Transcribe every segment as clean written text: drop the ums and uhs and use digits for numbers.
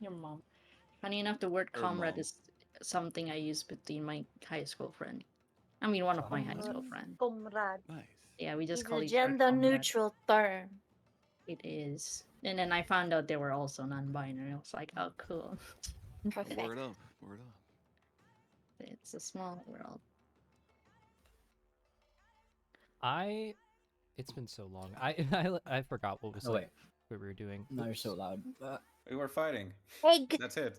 Your mom. Funny enough, the word Or comrade mom. is something I use between my high school friend. I mean, one of my high school friends. Comrade Nice. Yeah, we just is call a each other gender comrade. neutral term. It is. And then I found out they were also non-binary. I was like, oh, cool. Perfect. Word up. Word up. It's a small world. It's been so long. I forgot what was Oh wait, what we were doing. now you're so Oops. loud. We were fighting. Egg. That's it.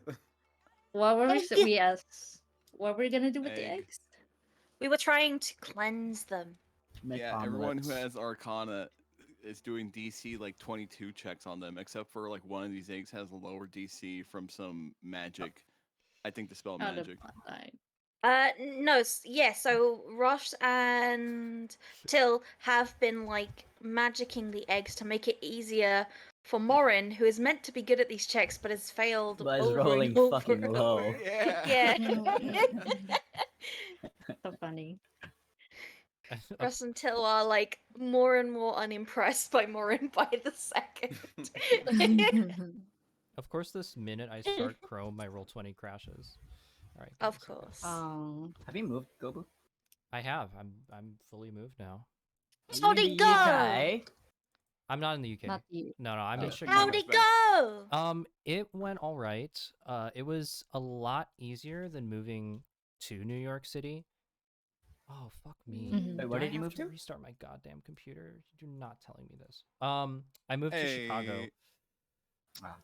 What were Egg. we asked? What were we gonna do with the Egg. eggs? We were trying to cleanse them. Make Yeah, everyone who omelets. has Arcana is doing DC like 22 checks on them, except for like one of these eggs has a lower DC from some magic. I think the spell Oh, the magic. bloodline. No, yeah, so Rosh and Till have been like magicking the eggs to make it easier for Morin, who is meant to be good at these checks but has failed But it's over rolling and over fucking and low. over. Yeah. Yeah. So funny. Ross and Till are like more and more unimpressed by Morin by the second. Of course, this minute I start Chrome, my roll 20 crashes. All right. Of course. Have you moved, Gobu? I have. I'm fully moved now. How'd it go? UK? I'm not in the UK. Not you. No, I'm in Oh. Chicago. How'd it go? It went all right. It was a lot easier than moving to New York City. Oh, fuck me. Mhm. Wait, Do where I did you have move to? Restart my goddamn computer. You're not telling me this. I moved to Hey. Chicago. Wow.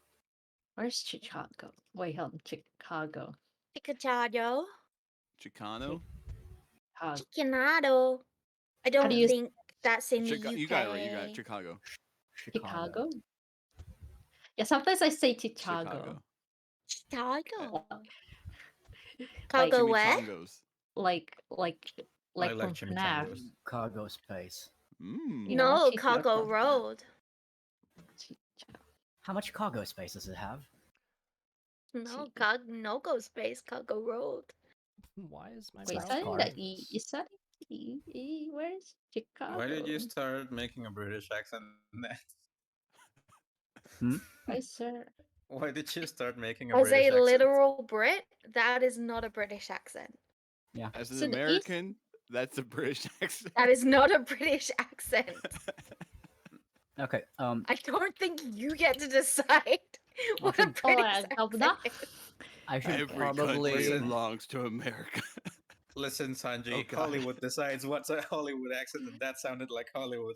Where's Chicago? Wait, hold on. Chicago. Chicachado. Chicano? Chicanado. I How do don't you think that's in the You UK. got it right. You got it. Chicago. Chicago? Yeah, sometimes I say Chicago. Chicago. Like, Chicago where? Chimichangas. like I from like FNAF. chimichangas. Cargo space. You Mmm. know, No, Chicago. Chicago Road. How much cargo space does it have? No, no go space, Chicago Road. Why is my Wait, is mouse that in card. the like E? this? Is that in E? Where's Chicago? Why did you start making a British accent? Hmm? Why, sir? Why did you start making a As British a accent? literal Brit, that is not a British accent. Yeah. As an So the East. American, that's a British accent. That is not a British accent. Okay. I don't think you get to decide what a should- Oh, British accent is. I should Every probably. country belongs to America. Listen, Sanji, Oh, God. Hollywood decides what's a Hollywood accent, and that sounded like Hollywood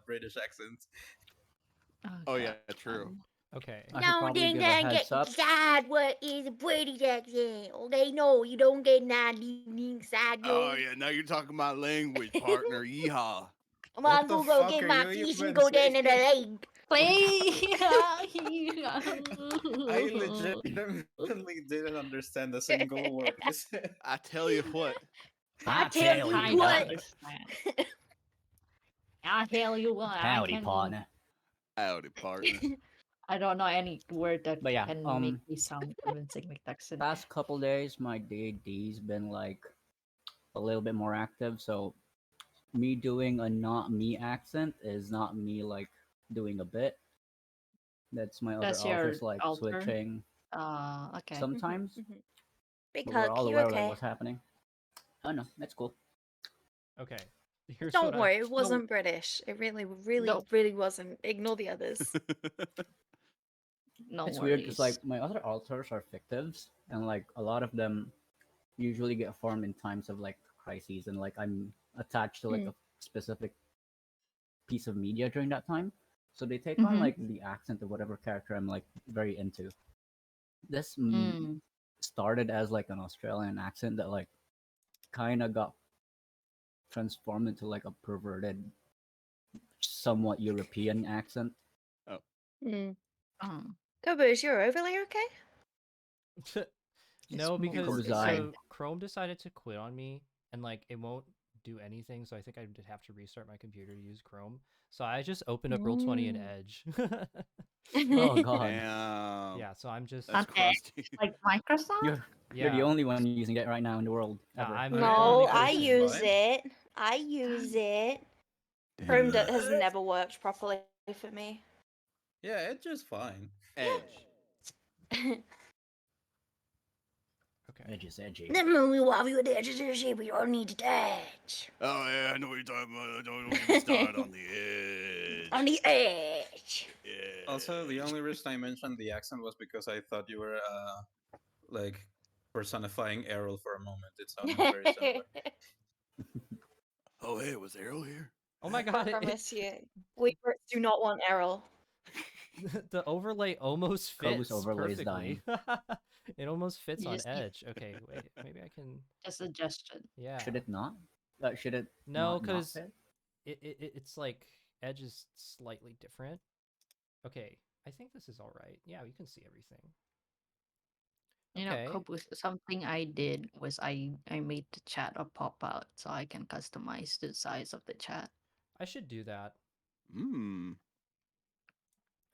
British accent. Oh, yeah, God. true. Okay. I should No, probably then give a get heads up. decide what is a British accent. Okay, no, you don't get none. You decide Oh, yours. yeah, now you're talking my language, partner. Yeehaw. I'm What gonna the go fuck get are my you fish and even go down to the saying? lake. I legitimately didn't understand a single word you said. I tell you what. I tell you Kind of what. understand. I tell you what, Howdy, partner. Howdy, partner. I don't know any word that But yeah, can make me sound convincing like Texan. past couple days, my DAD's been like a little bit more active. So me doing a not me accent is not me like doing a bit. That's my other That's your authors like alter? switching Okay. sometimes. Big But we're hug, all you aware of okay? what's happening. Oh no, that's cool. Okay. Here's Don't what worry, it wasn't British. It really, No. really wasn't. Ignore the others. No It's worries. weird because like my other altars are fictives, and like a lot of them usually get formed in times of like crises, and like I'm attached to like a specific piece of media during that time, so they take on like the accent of whatever character I'm like very into. This started as like an Australian accent that like kind of got transformed into like a perverted, somewhat European accent. Oh. Kobo, is your overlay okay? No, because Kozai. so Chrome decided to quit on me, and like it won't do anything. So I think I did have to restart my computer to use Chrome. So I just opened up Roll20 in Edge. Oh god. Damn. Yeah, so I'm just That's crusty. Like Microsoft? You're the only one using it right now in the world. Yeah, Ever. I'm No, the I person. use it. I use it. Chrome has What? never worked properly for me. Yeah, it's just fine. Edge. Okay. Edge is edgy. The movie while you did it, we don't need to touch. Oh yeah, I know what you're talking about. I don't even start on the edge. On the edge. Yeah. Also, the only reason I mentioned the accent was because I thought you were like personifying Errol for a moment. It sounded very similar. Oh hey, was Errol here? Oh my I god! promise you, we do not want Errol. The overlay almost Kobu's fits overlay is perfectly. It almost fits You on just need- Edge. Okay, wait. Maybe I can. Just suggestion. Yeah. Should it not? Should it No, not because fit? it's like Edge is slightly different. Okay, I think this is all right. Yeah, you can see everything. You Okay. know, Kobu, something I did was I made the chat a pop out so I can customize the size of the chat. I should do that. Hmm.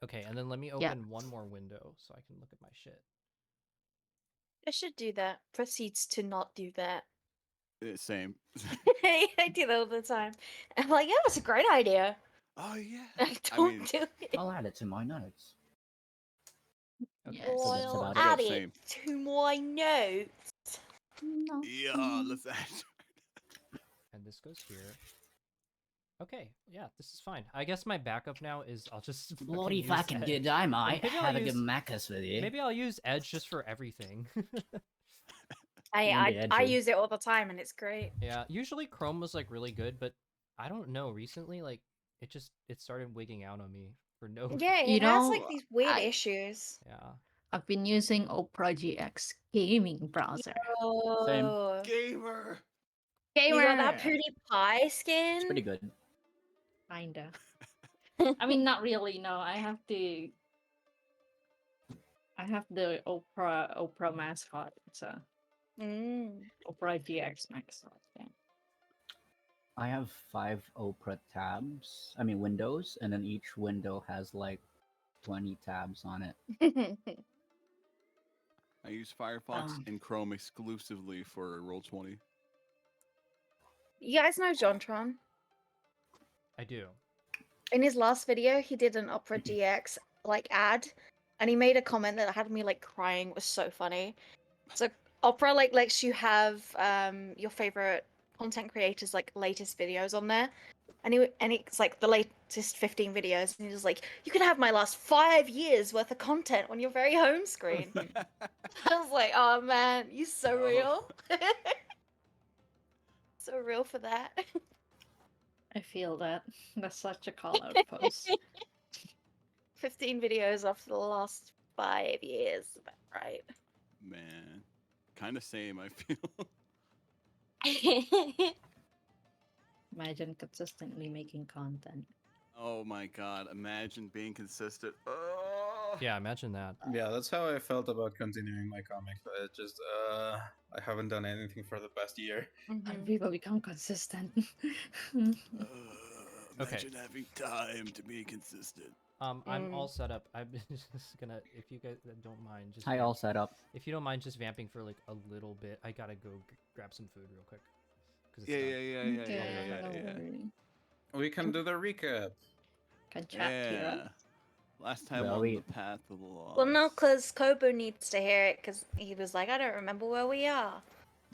Okay, and then let me Yeah. open one more window so I can look at my shit. I should do that. Proceeds to not do that. Same. I do that all the time. I'm like, yeah, that's a great idea. Oh yeah. I I don't mean, do it. I'll add it to my notes. Okay. Yes. So that's I'll about add it. it Same. to my notes. No. Yeah, let's add. And this goes here. Okay, yeah, this is fine. I guess my backup now is I'll just fucking Bloody use fucking Edge. good, I might maybe I'll have a use- good Macus with you. Maybe I'll use Edge just for everything. And the I edgy. use it all the time and it's great. Yeah, usually Chrome was like really good, but I don't know. Recently, like it started wigging out on me for no. Yeah, You it has like know, these weird I- issues. Yeah. I've been using Opera GX gaming browser. Oh, Gamer. you got that Gamer! PewDiePie skin? It's pretty good. Kinda. I mean, not really. No, I have the Opera mascot. It's a Opera GX mascot. Yeah. I have 5 Opera tabs. I mean windows, and then each window has like 20 tabs on it. I use Firefox Um. and Chrome exclusively for Roll20. You guys know Jontron? I do. In his last video, he did an Opera GX like ad, and he made a comment that had me like crying. It was so funny. So Opera like lets you have your favorite content creators like latest videos on there, and it's like the latest 15 videos, and he was like, you can have my last 5 years worth of content on your very home screen. I was like, oh man, you so Oh. real. So real for that. I feel that. That's such a call out post. 15 videos after the last 5 years. Right. Man, kind of same. I feel. Imagine consistently making content. Oh my god! Imagine being consistent. Oh. Yeah, imagine that. Yeah, that's how I felt about continuing my comic. It just I haven't done anything for the past year. How do Mhm. people become consistent? Imagine having time to be consistent. I'm all set up. I'm just gonna, if you guys don't mind, just Hi, all set up. if you don't mind, just vamping for like a little bit. I gotta go grab some food real quick. 'Cause it's Yeah, done. yeah, yeah, yeah, Okay, yeah, yeah, don't yeah. worry. We can do the recap. Can chat here. Yeah. Last time Well, on we- the path of the lost. Well, no, because Kobo needs to hear it because he was like, I don't remember where we are.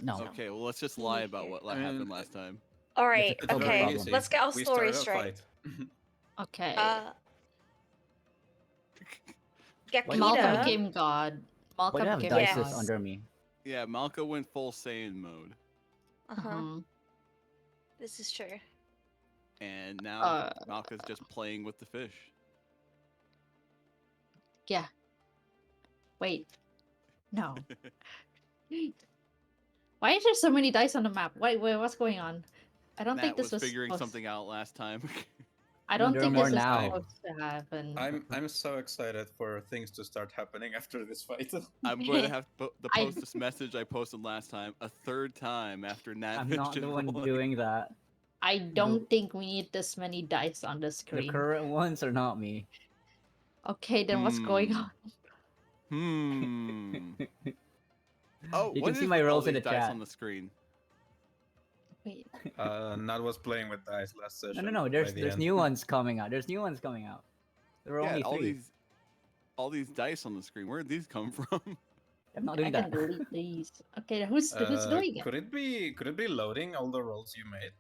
No. Okay, well let's just He lie need about to- what I mean, happened last time. All right, It's very okay, easy. let's get our We story started a straight. fight. Okay. Malcolm Malcolm Gakita. Game God. Why do Malcolm I have Game dice dices God. under me? Yeah, Malka went full Saiyan mode, Uh-huh. Uh-huh. This is true. and now Malka's just playing with the fish. Yeah. Wait. No. Why is there so many dice on the map? Wait, what's going on? I don't think Matt this was was figuring supposed- something out last time. I No, don't there are think more this is now. supposed to happen. I'm so excited for things to start happening after this fight. I'm going to have to I- post this message I posted last time a third time after Nat I'm finished not his the one rolling. doing that. I don't think we need this many dice on the The screen. current ones are not me. Okay, then what's going Hmm. on? Oh, You what can see is my with all rolls in these the dice chat. on the screen? Wait. Nat was playing with dice last session. No. by There's the there's end. new ones coming out. There's new ones coming out. There were Yeah, only all 3. all these dice on the screen. Where did these come from? I'm not I doing can that. delete these. Okay, who's doing it? Could it be loading all the rolls you made?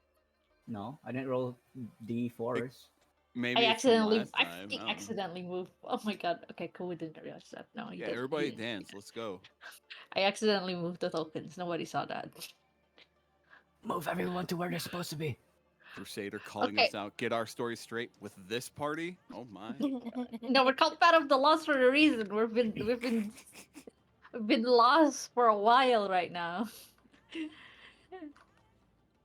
No, I didn't roll D4s. Maybe it's from last I time. fucking I don't know. accidentally moved. Oh my god. Okay, cool. We didn't realize that. No, he Yeah, did. everybody He didn't. dance. Let's go. I accidentally moved the tokens. Nobody saw that. Move everyone to where they're supposed to be. Crusader calling Okay. us out. Get our story straight with this party. Oh my. No, we're called Bad of the Lost for a reason. We've been lost for a while right now.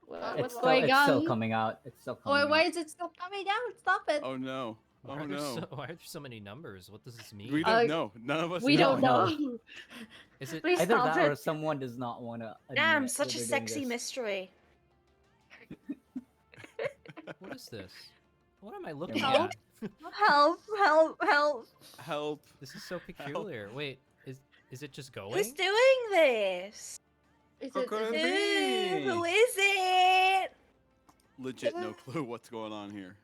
What's going It's still on? coming out. It's still coming Why out. is it still coming out? Stop it. Oh no. Why Oh are there no. why are there so many numbers? What does this mean? We don't know. None of us We know. don't No. know. Is it Please Either stop that or it. someone does not want to Damn, admit such that a they're doing sexy this. mystery. what is this? What am I looking Help. at? Help! Help! Help. This is so peculiar. Wait, is it just going? Who's doing this? Is Who it? could Is it it? be? Who is it? Legit no clue what's going on here.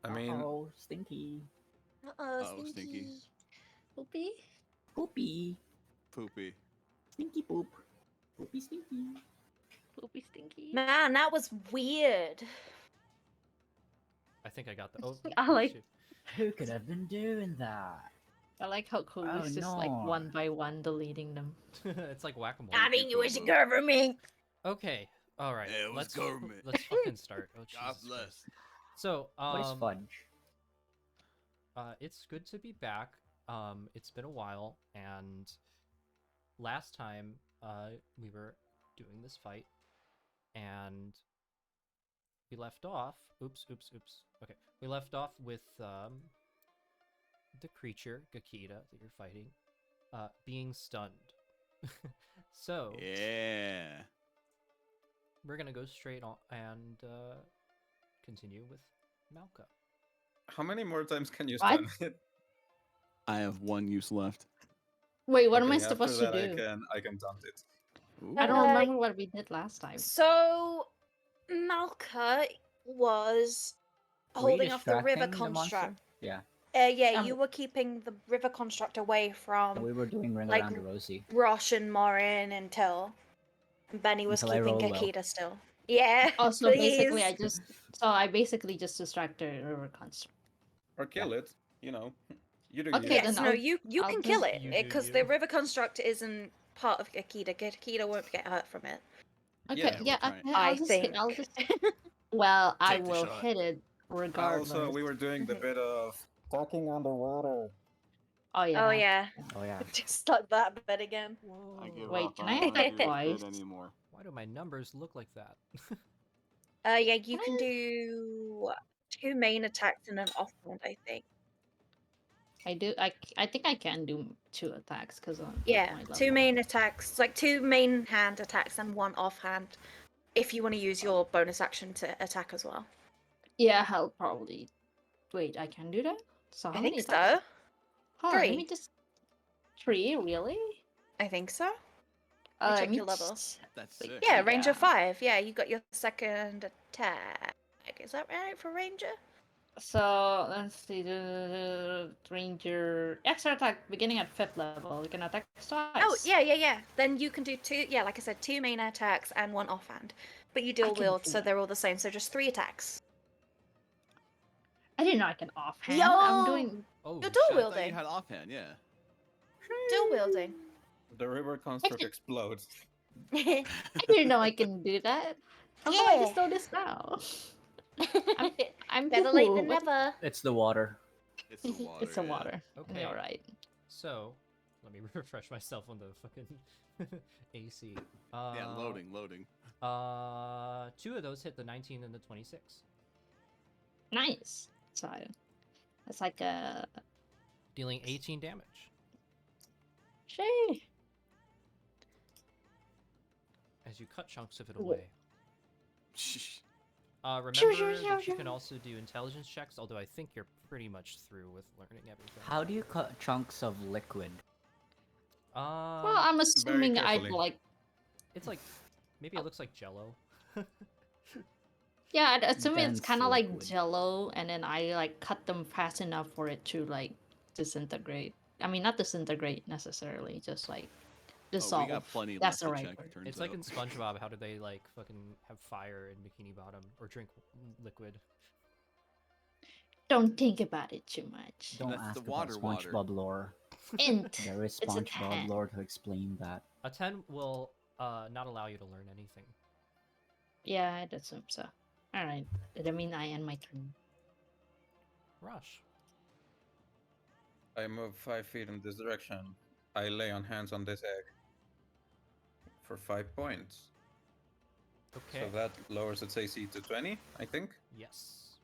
I mean, Oh, stinky. Uh-oh, Stinky. Poopy? Poopy. Poopy. Stinky poop. Poopy stinky. Poopy stinky. Man, that was weird. I think I got the. Oh, I like- shoot. Who could have been doing that? I like how cool Oh, is just like no. one by one deleting them. it's like whack-a-mole. I mean, you was a Kobo. government. Okay, all right. Yeah, it was let's government. let's fucking start. Oh, God Jesus bless. Christ. So, What is fudge? it's good to be back. It's been a while, and last time, we were doing this fight, and we left off. Oops. Okay, we left off with the creature Gakita that you're fighting, being stunned. So Yeah. we're gonna go straight on and continue with Malka. how many more times can you What? stun it? I have one use left. Wait, what am I Okay, supposed after to that, do? I can taunt it. Ooh. I don't Uh, remember what we did last time. So, Malka was Were you holding off the river distracting the monster? construct. Yeah. Yeah, Um, you were keeping the river construct away from We were doing ring like, around the rosy. Rosh and Morin until Benny was Until I keeping roll well. Kakita still. Yeah, Oh, so basically, please. I basically just distracted River Construct. Or kill it, you know. You do Okay, you. Yes, then no, I'll- you I'll can just- kill it You do because you. the river construct isn't part of Kakita. Kakita won't get hurt from it. Okay, Yeah, we're yeah, trying. I'll I just think. I'll just. Well, I Take the will shot. hit it regardless. Also, we were doing the bit of talking underwater. Oh yeah. Oh that- yeah, Oh yeah. just like that bit again. Whoa. Wait, can I don't wanna attack do this twice? anymore. Why do my numbers look like that? Yeah, you can do 2 main attacks and an offhand, I think. I do. I think I can do 2 attacks because Yeah, 2 main attacks, like 2 main hand attacks and 1 offhand. If you want to use your bonus action to attack as well. Yeah, I'll probably. Wait, I can do that. So how I many think attacks? so. Hold on, let 3. me just. 3, really? I think so. Let check me your level. just- That's Wait, sick. Yeah, Ranger Yeah. 5. Yeah, you got your second attack. Is that right for Ranger? So let's see. The ranger extra attack beginning at 5th level. You can attack twice. Oh, yeah. Then you can do 2, yeah, like I said, 2 main attacks and 1 offhand. But you dual can wield, do so that. they're all the same, so just 3 attacks. I didn't know I can offhand. Yo! I'm doing. Oh, You're dual shit. I thought you wielding. had offhand, yeah. Dual wielding. The river construct can- explodes. I didn't know I can do that. How come I just Yeah. know this now? I'm Better late poo-poo. than What- never. It's the water. It's the water. It's the yeah. water. Okay. You're right. So, let me refresh myself on the fucking AC. Yeah, loading. 2 of those hit the 19 and the 26. Nice. So it's like a Dealing 18 damage. shay. As you cut chunks of it Whoa. away. Remember that you can also do intelligence checks, although I think you're pretty much through with learning everything. How do you cut chunks of liquid? Well, I'm assuming I'd carefully. like. It's like, maybe it looks like Jello. Yeah, I'd assume it's Dense kind of like liquid. Jello, and then I like cut them fast enough for it to like disintegrate. I mean, not disintegrate necessarily, just like Oh, we dissolve. got plenty That's left the to right check. word. Turns It's like out. in SpongeBob. How do they like fucking have fire in Bikini Bottom or drink liquid? Don't think about it too much. Don't That's the ask about water. SpongeBob lore. Int. There is It's a SpongeBob 10. lore to explain that. A 10 will not allow you to learn anything. Yeah, I'd assume so. All right. Did I mean I end my turn? Rush. I move 5 feet in this direction. I lay on hands on this egg for 5 points. Okay. So that lowers its AC to 20, I think. Yes.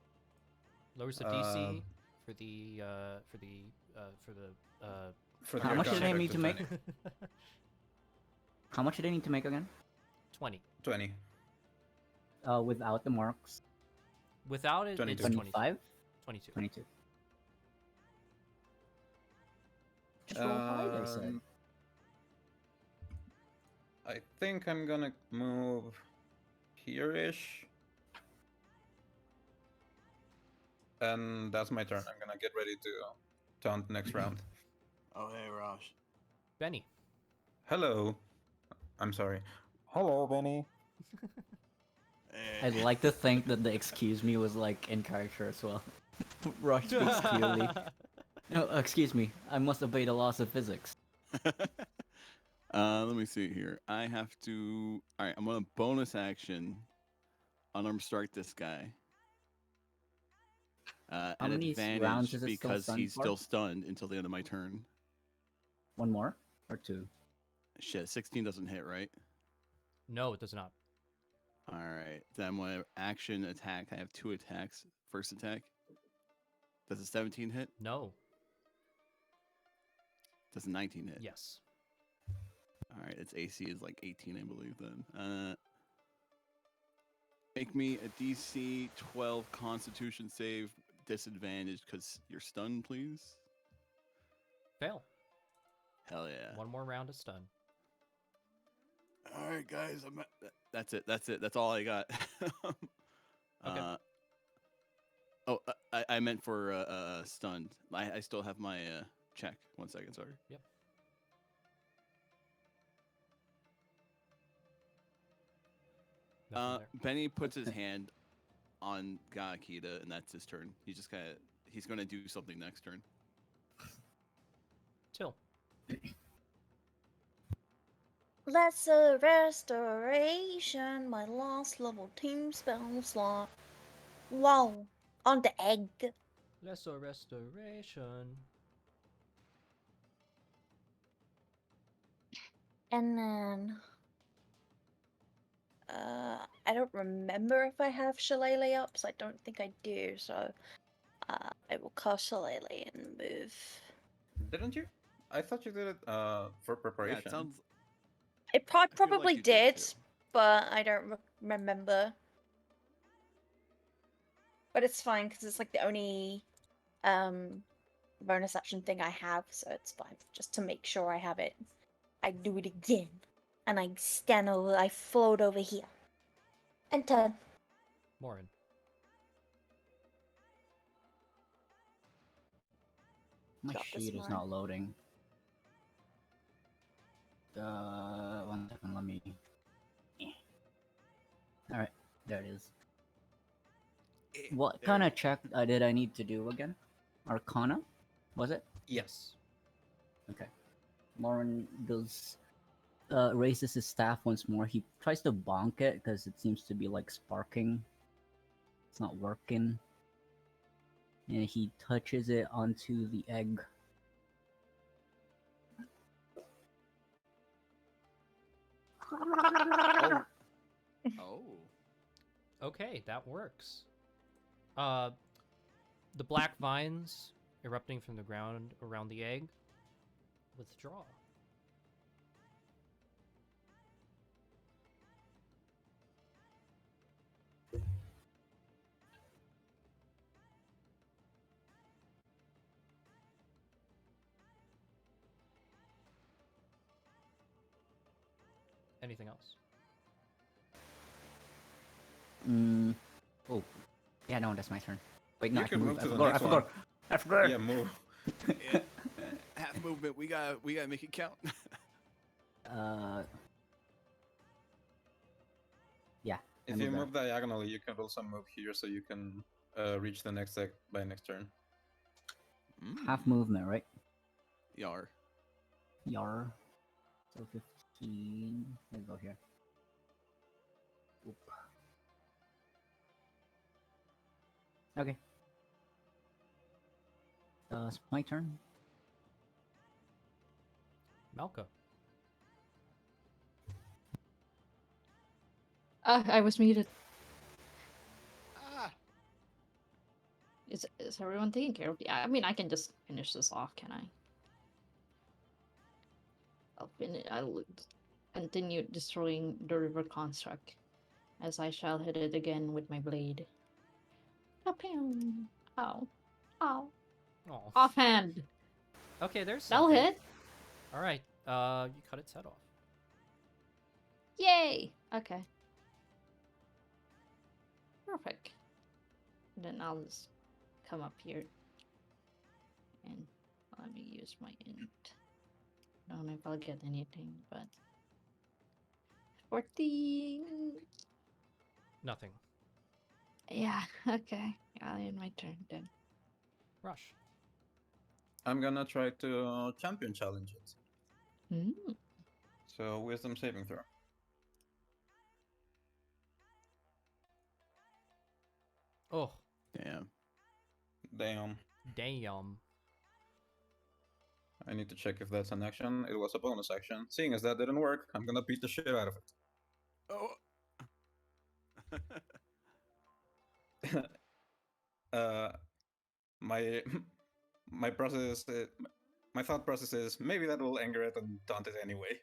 Lowers the Uh, DC for the for the for the For How the much did Arcana I check need to make? 20. How much did I need to make again? 20. 20. Without the marks. Without it, 22. it's 22. 25? 22. 22. Just roll high, I said. I think I'm gonna move here-ish. And that's my turn. I'm gonna get ready to taunt next round. Oh, hey, Rosh. Benny. Hello. I'm sorry. Hello, Benny. I'd like to think that the excuse me was like in character as well. Rush speaks clearly. No, excuse me. I must obey the laws of physics. Let me see here. I have to. All right, I'm gonna bonus action. Unarmed strike this guy. How At many advantage rounds is it still because stunned he's for? still stunned until the end of my turn. One more? Or two? Shit, 16 doesn't hit, right? No, it does not. All right. Then I'm gonna action attack. I have 2 attacks. First attack. Does a 17 hit? No. Does a 19 hit? Yes. All right. Its AC is like 18, I believe. Then. Make me a DC 12 Constitution save, disadvantage because you're stunned, please. Fail. Hell yeah. One more round of stun. All right, guys. That's it. That's it. That's all I got. Okay. I meant for stunned. I still have my check. 1 second, sorry. Yep. Nothing there. Benny puts his hand on Gakita, and that's his turn. He's gonna do something next turn. Till. Lesser Restoration, my last level team spell slot. Wow, on the egg. Lesser restoration. And then, I don't remember if I have Shillelagh up, so I don't think I do. So, I will cast Shillelagh and move. Didn't you? I thought you did it for Yeah, preparation. it sounds. I I feel like probably you did, did, too. but I don't remember. But it's fine because it's like the only bonus action thing I have, so it's fine. Just to make sure I have it, I do it again, and I stand over. I float over here, and turn. Morin. My Got this sheet is one. not loading. 1 second, let me. Alright, there it is. What There kind you of check did I need to do again? Arcana? Was it? Yes. Okay. Lauren does raises his staff once more. He tries to bonk it because it seems to be like sparking. It's not working. And he touches it onto the egg. Oh. Oh. Okay, that works. The black vines erupting from the ground around the egg withdraw. Anything else? Oh. Yeah, no, that's my turn. Wait, no, You I can can move. move to the I next forgot. I forgot. Yeah, move. Yeah. Half movement. We gotta make it count. Uh, yeah. I If you that. move diagonally, you can also move here, so you can reach the next deck by next turn. Half movement, right? Yar. Yar. So 15. Let's go here. Oop. Okay. It's my turn. Malka. I was muted. Ah. Is everyone taking care of? Yeah, I mean, I can just finish this off, can I? I'll finish. I'll continue destroying the river construct, as I shall hit it again with my blade. Kapam! Ow! Ow! Oh. Offhand. Okay, there's That'll something. hit. All right. You cut its head off. Yay! Okay. Perfect. Then I'll just come up here and let me use my int. Don't know if I'll get anything, but 14. Nothing. Yeah. Okay. I'll end my turn then. Rush. I'm gonna try to champion challenge it. Mm. So wisdom saving throw. Oh, Damn. Damn. damn. I need to check if that's an action. It was a bonus action. Seeing as that didn't work, I'm gonna beat the shit out of Oh. it. My my process, my thought process is maybe that will anger it and taunt it anyway.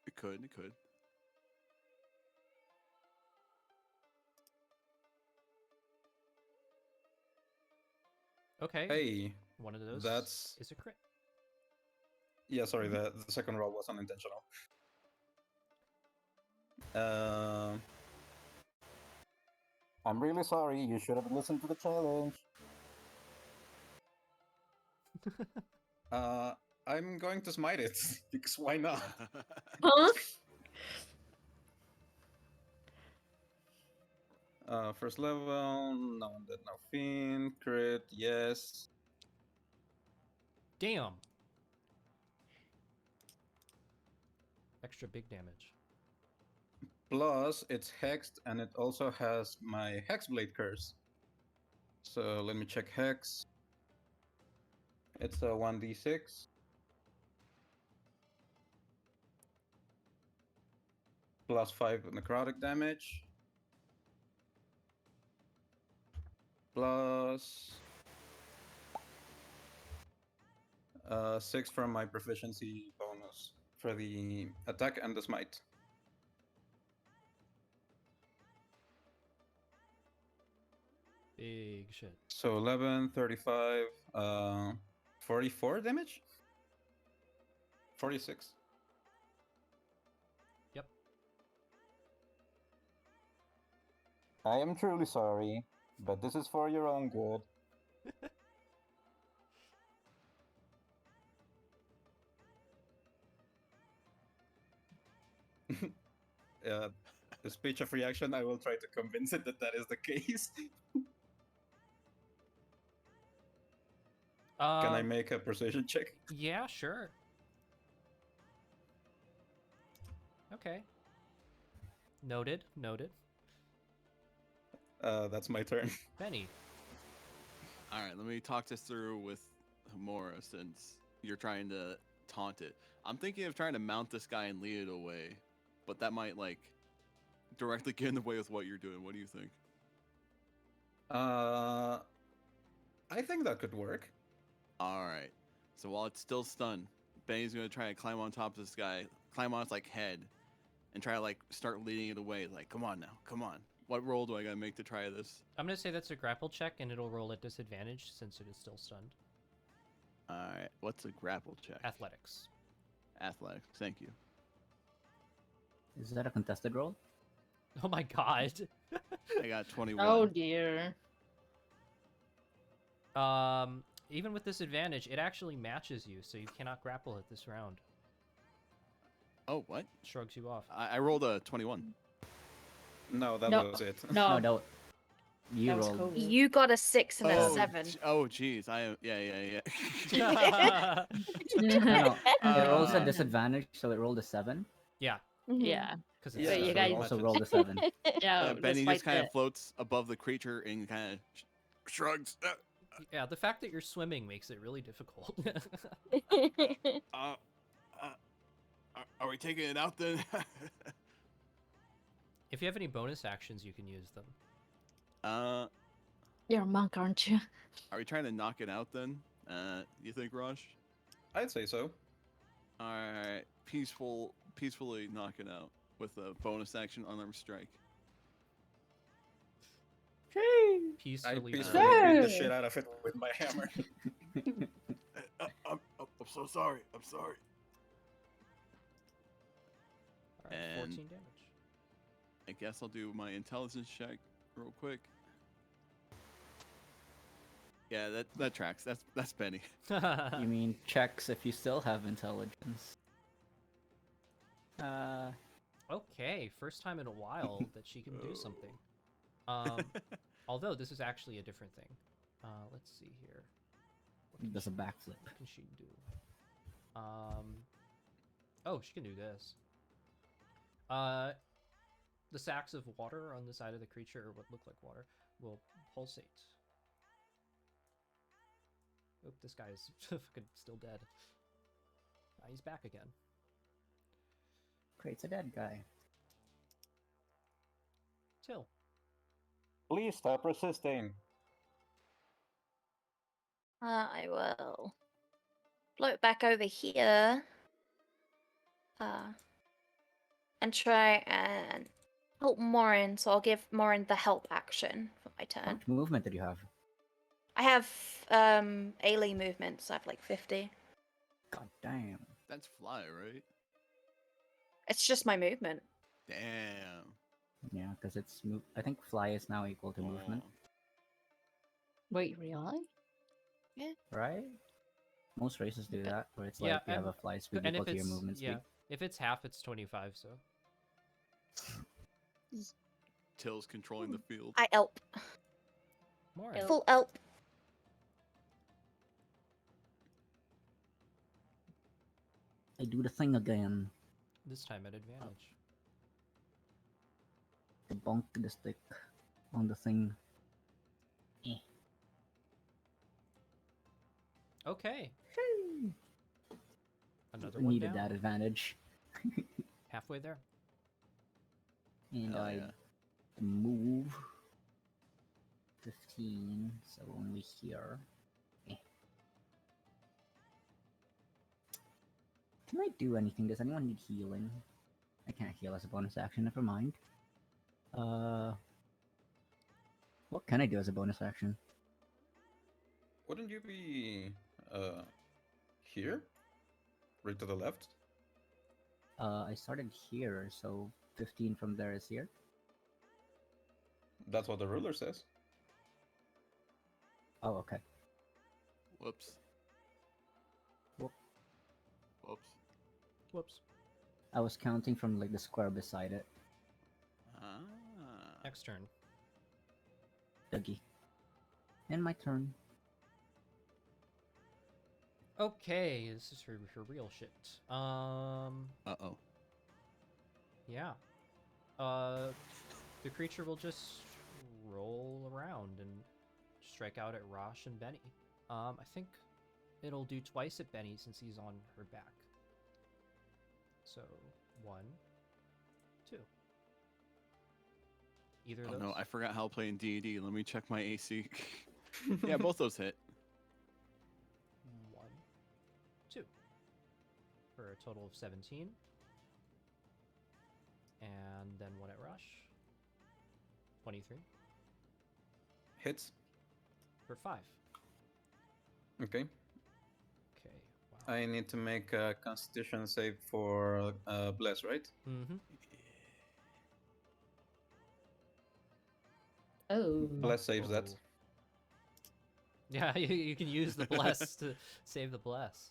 It could. It could. Okay. Hey, One of those that's is a crit. yeah. Sorry, the second roll was unintentional. Uh, I'm really sorry. You should have listened to the challenge. I'm going to smite it because why not? Huh? First level, no undead, no fiend, crit, yes. Damn. Extra big damage. Plus, it's hexed and it also has my Hexblade curse. So let me check hex. It's a 1d6. Plus 5 necrotic damage. Plus 6 from my proficiency bonus for the attack and the smite. Big shit. So 11, 35, 44 damage? 46. Yep. I am truly sorry, but this is for your own good. The speech of reaction, I will try to convince it that that is the case. Can I make a persuasion check? Yeah, sure. Okay. Noted. Noted. That's my turn. Benny. All right, let me talk this through with Hamura since you're trying to taunt it. I'm thinking of trying to mount this guy and lead it away, but that might like directly get in the way with what you're doing. What do you think? I think that could work. All right. So while it's still stunned, Benny's gonna try to climb on top of this guy, climb on its like head, and try to like start leading it away. Like, come on now, come on. What roll do I gotta make to try this? I'm gonna say that's a grapple check, and it'll roll at disadvantage since it is still stunned. All right. What's a grapple check? Athletics. Athletics. Thank you. Is that a contested roll? Oh my god. I got 21. Oh dear. even with disadvantage, it actually matches you, so you cannot grapple it this round. Oh, what? Shrugs you off. I rolled a 21. No, that No. was it. No, No, you that was rolled. Kobe. You got a 6 and a Oh, 7. oh, jeez. I am. Yeah. No, it rolls a Uh, disadvantage, so it rolled a 7. Yeah, Yeah. because Yeah, So you so it guys Also matches. rolled a 7. Yeah, Benny despite just kind the- of floats above the creature and kind of shrugs. yeah. The fact that you're swimming makes it really difficult. Uh, are we taking it out then? If you have any bonus actions, you can use them. You're a monk, aren't you? Are we trying to knock it out then? You think, Raj? I'd say so. All right, peacefully knock it out with a bonus action unarmed strike. I Peacefully. peacefully beat the shit out of it with my hammer. I'm so sorry. I'm sorry. All right, And- 14 damage. I guess I'll do my intelligence check real quick. Yeah, that tracks. That's Benny. You mean checks if you still have intelligence? Okay, first time in a while that she can do something. Although this is actually a different thing. Let's see here. What Does a backflip. What can she do? Oh, she can do this. The sacks of water on the side of the creature, or what look like water, will pulsate. Oop, this guy is fucking still dead. He's back again. Creates a dead guy. Till. Please stop resisting. I will float back over here. And try and help Morin, so I'll give Morin the help action for my How turn. much movement did you have? I have Aelee movement, so I have like 50. God damn. That's fly, right? It's just my movement. Damn. Yeah, because it's I think fly is now equal to movement, Wait, really? right? Most races do that, where it's Yeah, like you have and- a fly speed And equal if to your it's movement yeah, speed. if it's half, it's 25. So Till's controlling the field. I elp. more. Full elp. I do the thing again. This time at advantage. To bonk the stick on the thing. Okay. Another I one needed down. that advantage. Halfway there. And Hell I yeah. move 15, so only here. Can I do anything? Does anyone need healing? I can't heal as a bonus action, never mind. What can I do as a bonus action? Wouldn't you be here? Right to the left? I started here, so 15 from there is here. That's what the ruler says. Oh, okay. Whoops. Whoop. Whoops. Whoops. I was counting from like the square beside it. Ah. Next turn. Dougie. And my turn. Okay, this is her real shit. Uh-oh. Yeah. The creature will just roll around and strike out at Rosh and Benny. I think it'll do twice at Benny since he's on her back. So, 1, 2. Either of Oh those. no, I forgot how to play in D&D. Let me check my AC. Yeah, both those hit. 1, 2. For a total of 17. And then 1 at Rush. 23. Hits. For 5. Okay. Okay, wow. I need to make a constitution save for Bless, right? Mm-hmm. Oh. Bless saves that. Yeah, you can use the bless to save the bless.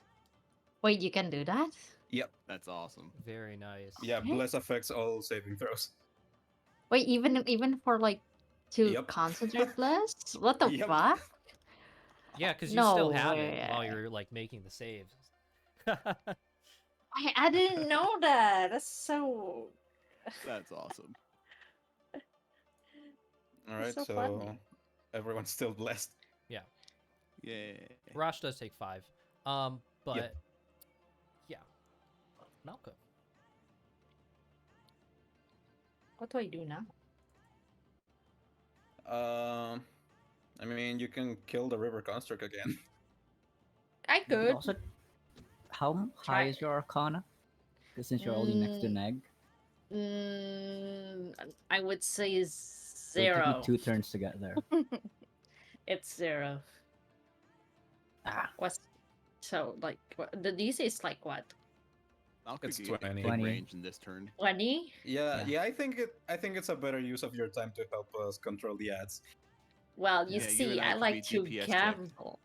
Wait, you can do that? Yep. That's awesome. Very nice. Yeah, Okay. bless affects all saving throws. Wait, even for like to Yep. concentrate bless? What the Yep. fuck? Yeah, because you No still have it way. while you're like making the saves. I didn't know that. That's so. That's awesome. All That's right, so so funny. everyone's still blessed. Yeah. Rosh does take 5. But yeah, Malka. What do I do now? I mean, you can kill the river construct again. I You could could. also, how Try- high is your Arcana? 'Cause since you're only next to Mm, Neg, I would say it would take zero. you 2 turns to get there. It's 0. Ah, What's so like? What, the DC is like what? Malka It's could get 20. big 20. range in this turn. 20? Yeah, Yeah. I think it's a better use of your time to help us control the ads. Well, you Yeah, you see, and I I could like be to DPS check. gamble.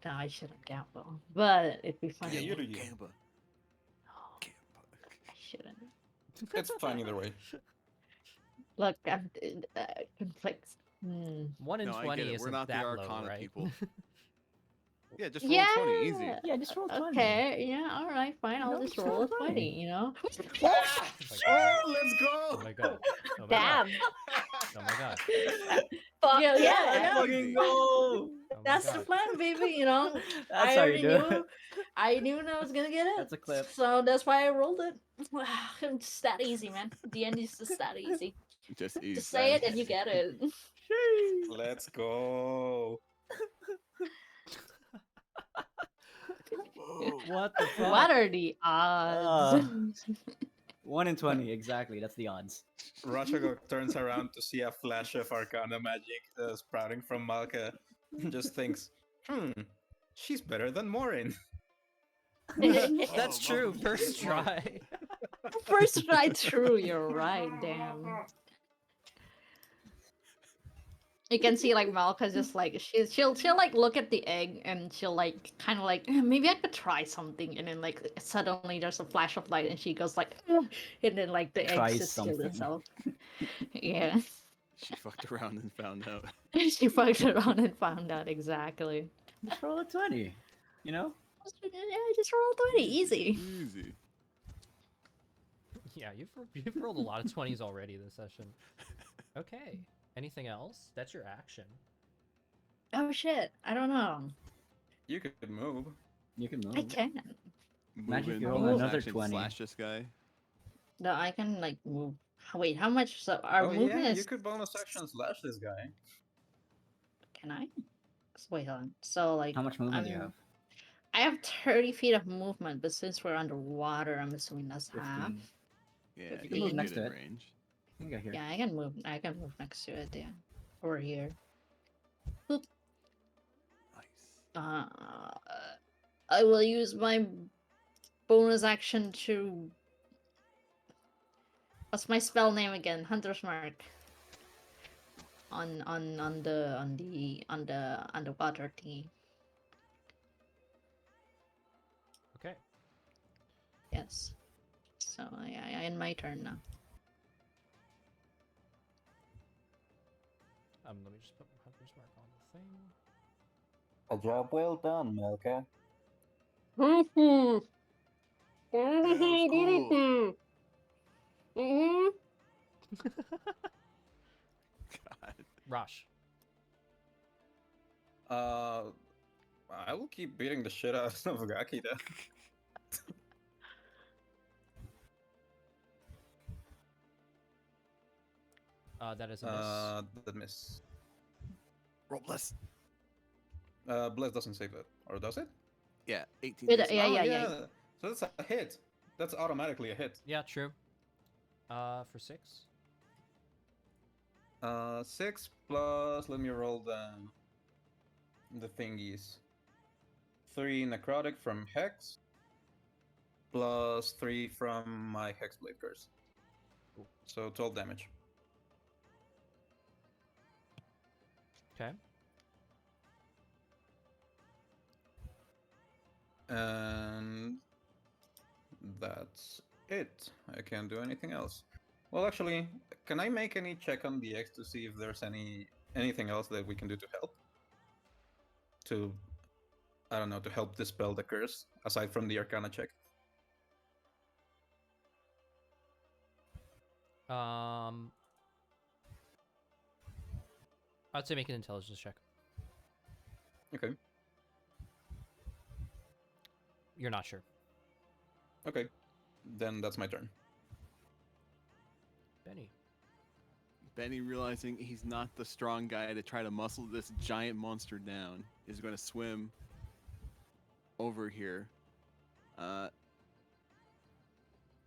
No, I shouldn't gamble, but it'd be funny. Yeah, you do you. Gamba. No, Gamba. I shouldn't. It's fine either way. Look, I'm conflicts. 1 in No, I 20 get it. We're isn't not the that low, Arcana right? people. Yeah, just roll 20, easy. yeah, just roll 20. Okay, yeah, all right, fine. I'll No, just just roll roll a 20. 20. You know. Oh, let's go! Oh my god. Oh my Damn. god. Oh my god. Fuck Yeah, yeah! Fucking go! Oh my That's the god. plan, baby. You know. That's I how already you do knew. it. I knew I was gonna get it. That's a clip. So that's why I rolled it. It's that easy, man. The end is just that easy. Just easy. Just say it and you get it. Let's go! Whoa. What the fuck? What are the odds? 1 in 20, exactly. That's the odds. Rashagok turns around to see a flash of Arcana magic sprouting from Malka. Just thinks, she's better than Morin. That's Oh, true. motherfucker. First try. First try through, you're right, damn. You can see like Malka's just like she'll like look at the egg and she'll like kind of like maybe I could try something and then like suddenly there's a flash of light and she goes like and then like the egg Tries sits still something. itself. Yeah. She fucked around and found out. She fucked around and found out exactly. Just roll a 20. You know? Yeah, just roll 20, easy. Easy. Yeah, you've rolled a lot of 20s already this session. Okay. Anything else? That's your action. Oh shit, I don't know. You could move. You can move. I can. Imagine if you Moving roll bonus another action 20. Slash this guy. No, I can like move. Wait, how much? So our Oh movement yeah, is. you could bonus action slash this guy. Can I? Wait, hold on. So like. How much movement do you I'm- have? I have 30 feet of movement, but since we're underwater, I'm assuming that's half. 15. Yeah, You he can move can next get to in it. range. You can go here. Yeah, I can move. I can move next to it. Yeah, over here. Nice. I will use my bonus action to. What's my spell name again? Hunter's Mark. On the underwater thingy. Okay. Yes. So I end my turn now. Let me just put Hunter's Mark on the thing. A job well done, Malka. cool. God. Rosh. I will keep beating the shit out of Gakida. That is a miss. The miss. Roll bless. Bless doesn't save it, or does it? Yeah, 18. Yeah, DC. yeah, Oh, yeah. So that's a hit. That's automatically a hit. Yeah, true. For 6. 6 plus. Let me roll the thingies. 3 necrotic from Hex. Plus 3 from my Hexblade curse. Cool. So 12 damage. Okay. And that's it. I can't do anything else. Well, actually, can I make any check on the X to see if there's anything else that we can do to help? To, I don't know, to help dispel the curse, aside from the Arcana check? I'd say make an intelligence check. Okay. You're not sure. Okay. Then that's my turn. Benny. Benny, realizing he's not the strong guy to try to muscle this giant monster down, is going to swim over here. And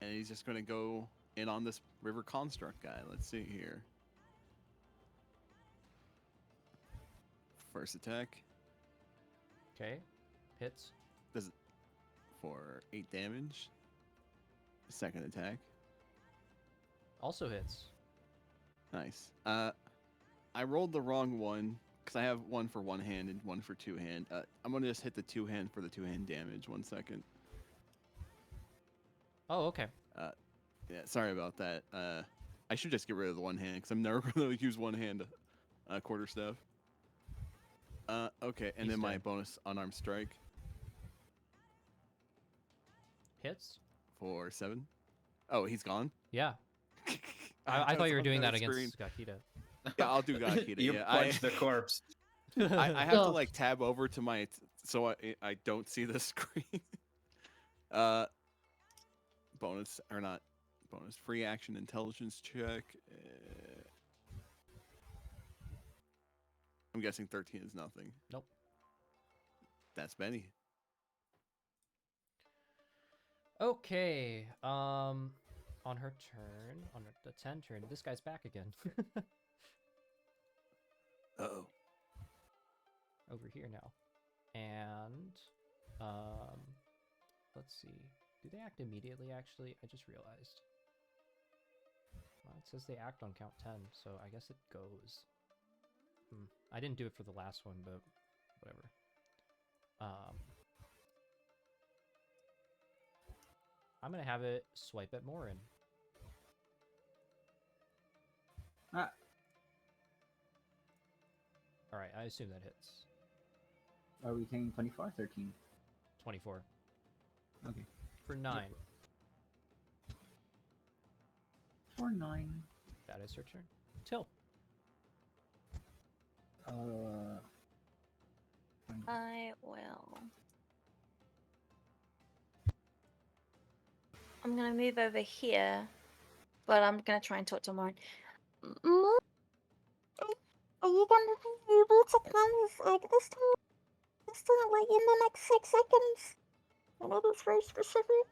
he's just going to go in on this river construct guy. Let's see here. First attack. Okay. Hits. Does it for 8 damage. Second attack. Also hits. Nice. I rolled the wrong one because I have one for one hand and one for two hand. I'm gonna just hit the two hand for the 2-hand damage. 1 second. Oh, okay. Yeah, sorry about that. I should just get rid of the one hand because I'm never gonna use one hand quarterstaff. Okay, and He's then my dead. bonus unarmed strike Hits. for 7. Oh, he's gone. Yeah. I thought you were doing that against Gakita. Yeah, I'll do Gakita. You Yeah, punched the corpse. I have to Oh. like tab over to my so I don't see the screen. Bonus or not bonus free action intelligence check. I'm guessing 13 is nothing. Nope. That's Benny. Okay. On her turn, on the 10 turn, this guy's back again. Uh-oh. Over here now. And let's see. Do they act immediately actually? I just realized. Well, it says they act on count 10, so I guess it goes. I didn't do it for the last one, but whatever. I'm gonna have it swipe at Morin. Ah. Alright, I assume that hits. Are we taking 24 or 13? 24. Okay. For 9. For 9. That is her turn. Till. I will. I'm gonna move over here, but I'm gonna try and talk to Lauren. Are you gonna be able to climb this egg this time? This time, like in the next 6 seconds? I know that's very specific.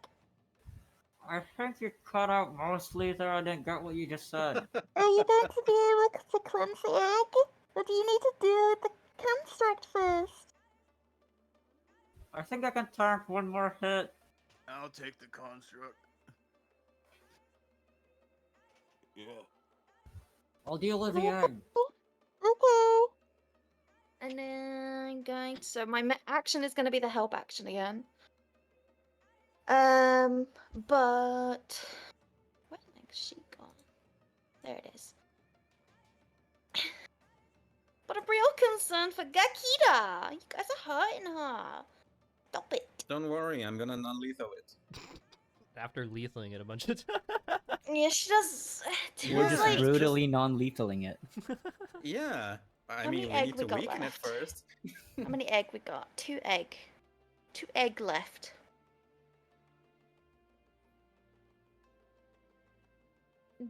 I think you cut out mostly there. I didn't get what you just said. Are you going to be able to cleanse the egg? Or do you need to do the construct first? I think I can tank one more hit. I'll take the construct. Yeah. I'll deal with the egg. Okay. And then I'm going to... So my action is going to be the help action again. But... Where the heck is she gone? There it is. But I'm real concerned for Gakita. You guys are hurting her. Stop it. Don't worry, I'm gonna non-lethal it. After lethaling it a bunch of times. Yeah, she does... We're just like... brutally non-lethaling it. Yeah. I How mean, many we egg need we to got weaken it left? first. How many egg we got? 2 egg. 2 egg left.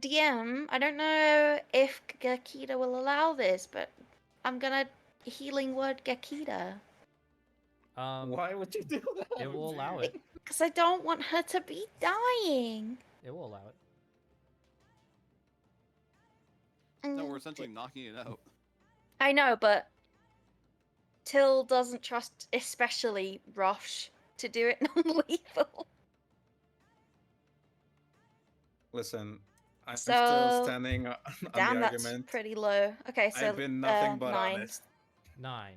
DM, I don't know if Gakita will allow this, but I'm gonna healing word Gakita. Why would you do that? It will allow it. Because I don't want her to be dying. It will allow it. No, we're Mm, essentially knocking it out. I know, but Till doesn't trust, especially Rosh, to do it non-lethal. Listen, I'm So, still standing on Damn, the that's argument. pretty low. Okay, so I've been nothing but 9. honest. 9.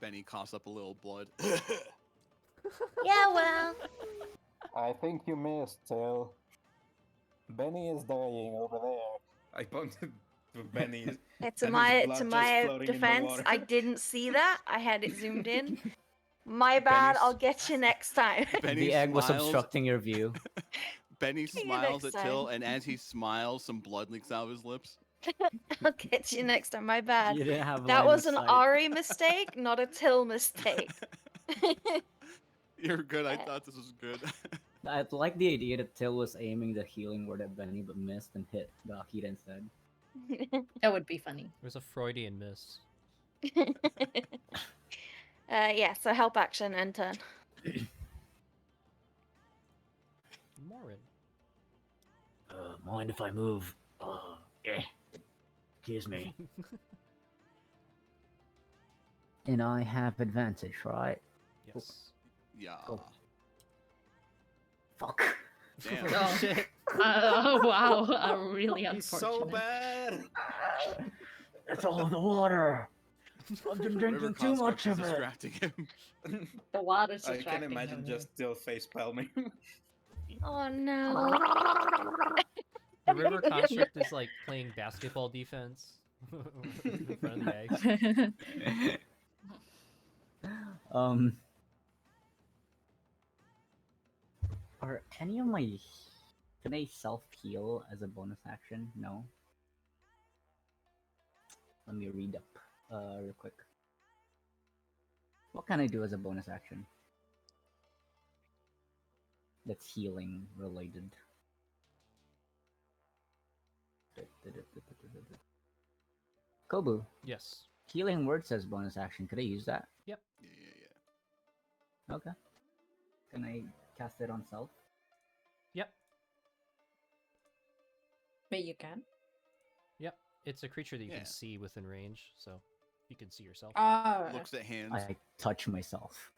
Benny coughs up a little blood. Yeah, well. I think you missed, Till. Benny is dying over there. I pointed to Benny, To and his my blood to just my floating in the defense, water. I didn't see that. I had it zoomed in. My bad. Benny's- I'll get you next time. Benny the egg was smiles. obstructing your view. Benny See you smiles next at Till, time. and as he smiles, some blood leaks out of his lips. I'll get you next time. My bad. You didn't have That line was of an sight. Ari mistake, not a Till mistake. You're good. I Uh, thought this was good. I like the idea that Till was aiming the healing word at Benny but missed and hit Gakita instead. That would be funny. It was a Freudian miss. Yeah, so help action and turn. Morin. Mind if I move? Yeah. Excuse me. And I have advantage, right? Yes. Yeah. Oh. Fuck. Damn. Oh. Shit. Oh wow, really He's so unfortunate. bad. It's all the water. I've been The river drinking too much construct is of it. distracting him. The water's I attracting can imagine him. just still face palming. Oh no. The river construct is like playing basketball defense in front of the eggs. Are any of my... Can I self-heal as a bonus action? No. Let me read up real quick. What can I do as a bonus action? That's healing related. Kobu, Yes. healing word says bonus action. Could I use that? Yeah. Okay. Can I cast it on self? Yep. Wait, you can? Yep. It's a creature that you Yeah. can see within range, so you can see yourself. Looks at hands. I touch myself.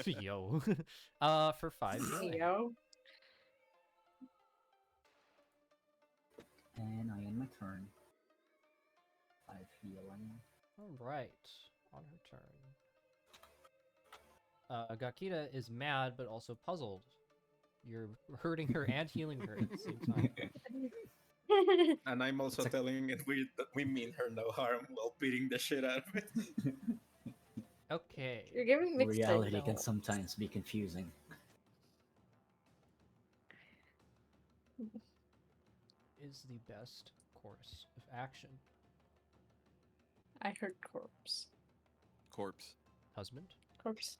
Yo. For 5 healing. Yo. And I end my turn. 5 healing. Alright. On her turn. Gakita is mad but also puzzled. You're hurting her and healing her at the same time. And I'm also It's a- telling it that we mean her no harm while beating the shit out of it. Okay. You're giving mixed Reality can signals. sometimes be confusing. Is the best course of action. I heard corpse. Corpse. Husband? Corpse.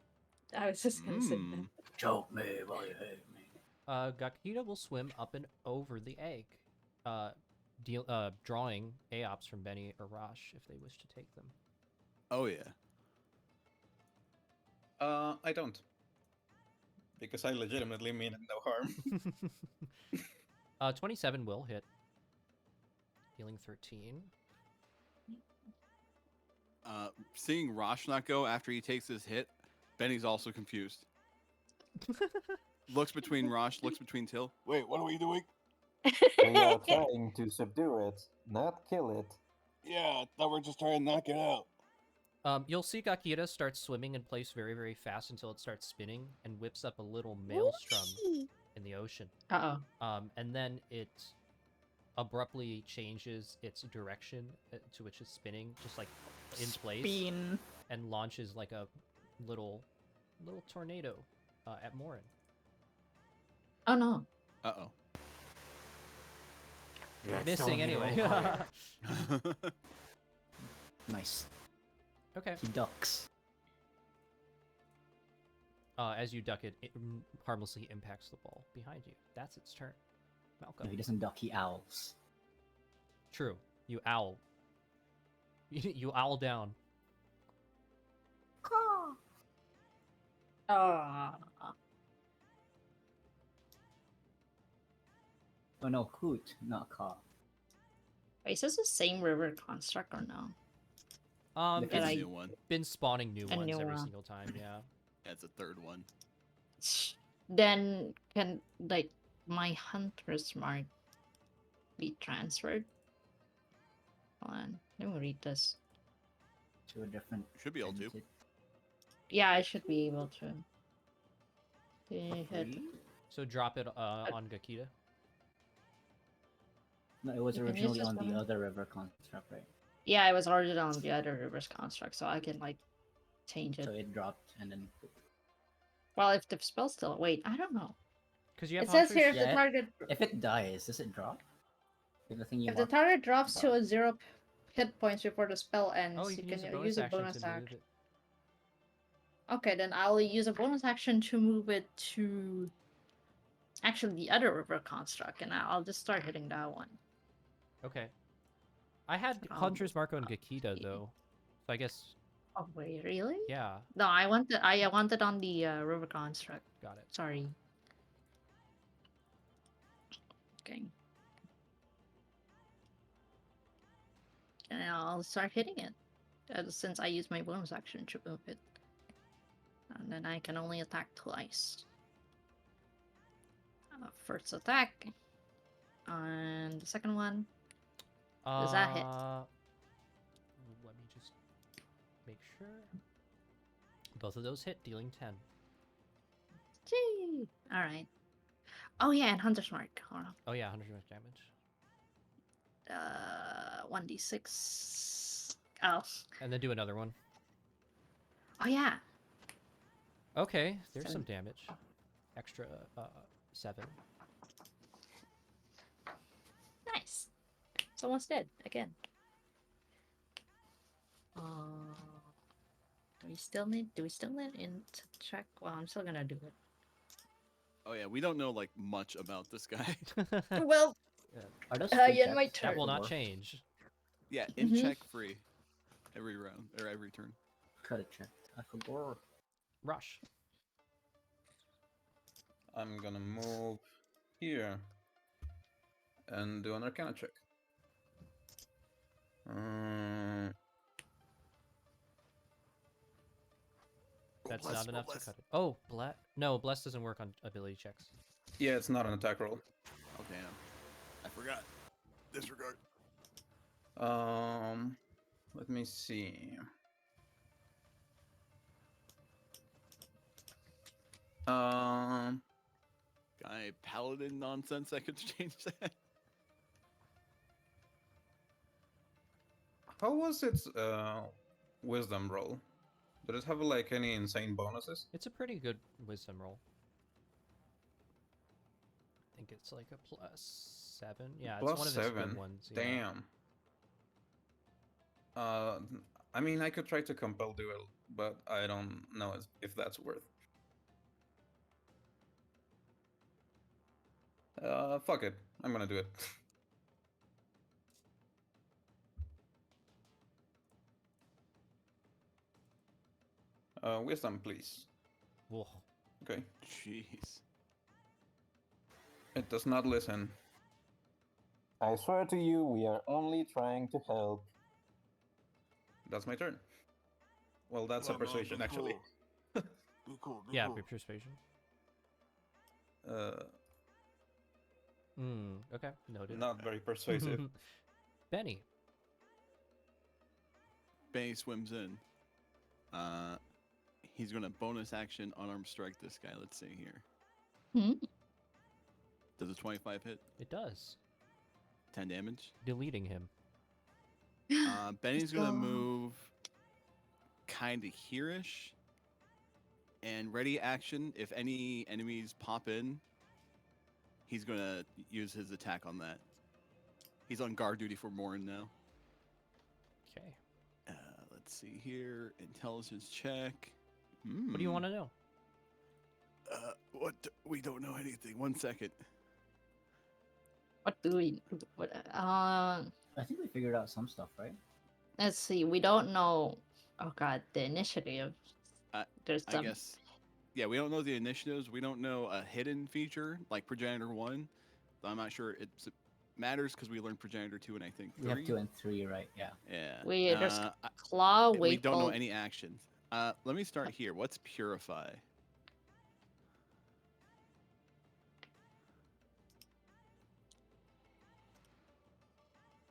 I was just gonna say that. Choke me while you hate me. Gakita will swim up and over the egg, drawing Aeops from Benny or Rosh if they wish to take them. Oh yeah. I don't. Because I legitimately mean no harm. 27 will hit. Healing 13. Seeing Rosh not go after he takes his hit, Benny's also confused. Looks between Rosh, looks between Till. Wait, what are we doing? We are trying to subdue it, not kill it. Yeah, I thought we were just trying to knock it out. You'll see Gakita start swimming in place very, very fast until it starts spinning and whips up a little maelstrom in the ocean. And then it abruptly changes its direction to which it's spinning, just like in place, Bean. and launches like a little tornado at Morin. Oh no. Uh-oh. Missing anyway. Nice. Okay. He ducks. As you duck it, it harmlessly impacts the ball behind you. That's its turn. Malcolm. No, he doesn't duck, he owls. True. You owl. You owl down. Ah. Oh no, hoot, not caw. Wait, is this the same river construct or no? It's And a I- new one. Been spawning new A ones new every one. single time, yeah. That's a third one. Then can like my hunter's mark be transferred? Hold on, let me read this. To a different Should be able to. entity. Yeah, I should be able to. Hit. Free? So drop it on Gakita. No, it was You can use originally this on the one. other river construct, right? Yeah, it was already on the other reverse construct, so I can like change it. So it dropped and then. Well, if the spell's still wait, I don't know. Because you have It says hunters. here if Yeah, the target If it dies, does it drop? If the thing you if the marked target drops to drop. a 0 hit points before the spell ends, Oh, you can use a bonus action to move action. it. Okay, then I'll use a bonus action to move it to actually the other river construct, and I'll just start hitting that one. Okay. I had So I'll Hunter's move Mark on up Gakita here. though, so I guess Oh wait, really? yeah, No, I wanted on the river construct. got it. Sorry. Okay. And I'll start hitting it. Since I use my bonus action to move it. And then I can only attack twice. First attack. And the second one. Does that hit? Let me just make sure. Both of those hit, dealing 10. Gee! Alright. Oh yeah, and Hunter's Mark. Hold on. Oh yeah, 100 damage. 1d6. Oh. And then do another one. Oh yeah. Okay, there's some 7. damage. Extra 7. Nice. It's almost dead again. Do we still need int check? Well, I'm still gonna do it. Oh yeah, we don't know like much about this guy. Well, Are those yeah, free in my checks? That will not Or- change. Yeah, in Mhm. check free every round or every turn. Could have checked. I forgot. Rush. I'm gonna move here and do an Arcana check. That's bless, not enough bless. to cut it. Oh, bless. No, bless doesn't work on ability checks. Yeah, it's not an attack roll. Oh damn, I forgot. Disregard. Let me see. Guy paladin nonsense. I could change that. How was its wisdom roll? Did it have like any insane bonuses? It's a pretty good wisdom roll. I think it's like a +7. Yeah, it's one of its good ones. Yeah. Damn. I mean, I could try to compel duel, but I don't know if that's worth. Fuck it. I'm gonna do it. Wisdom, please. Whoa. Okay. Jeez. It does not listen. I swear to you, we are only trying to help. That's my turn. Well, that's a persuasion, actually. Be cool. Yeah, persuasion. Okay, noted. Not very persuasive. Benny. Benny swims in. He's gonna bonus action unarmed strike this guy. Let's see here. Hmm? Does a 25 hit? It does. 10 damage. Deleting him. Benny's Let's gonna go. move kind of here-ish. And ready action, if any enemies pop in, he's gonna use his attack on that. He's on guard duty for Morin now. Okay. Let's see here. Intelligence check. What do you want to know? What? We don't know anything. 1 second. What do we? What? I think we figured out some stuff, right? Let's see. We don't know. Oh god, the initiative. There's I some. guess. Yeah, we don't know the initiatives. We don't know a hidden feature like Progenitor 1. So I'm not sure it matters because we learned Progenitor 2 and I think 3. We have 2 and 3, right? Yeah. Yeah. There's claw, we don't know bolt. any actions. Let me start here. What's Purify?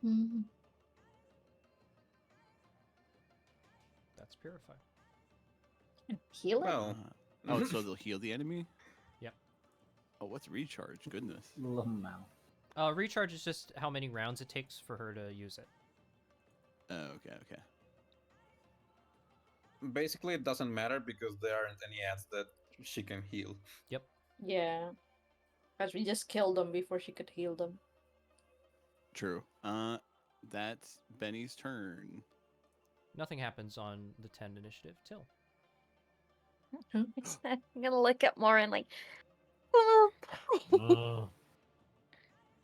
Mhm. That's purify. Heal it? Well, Oh, so they'll heal the enemy? Yep. Oh, what's recharge? Goodness. Lamau. Recharge is just how many rounds it takes for her to use it. Oh, okay. basically it doesn't matter because there aren't any ads that she can heal. Yep. Yeah. Because we just killed them before she could heal them. True. That's Benny's turn. Nothing happens on the 10 initiative. Till. I'm gonna look at Morin like, oh,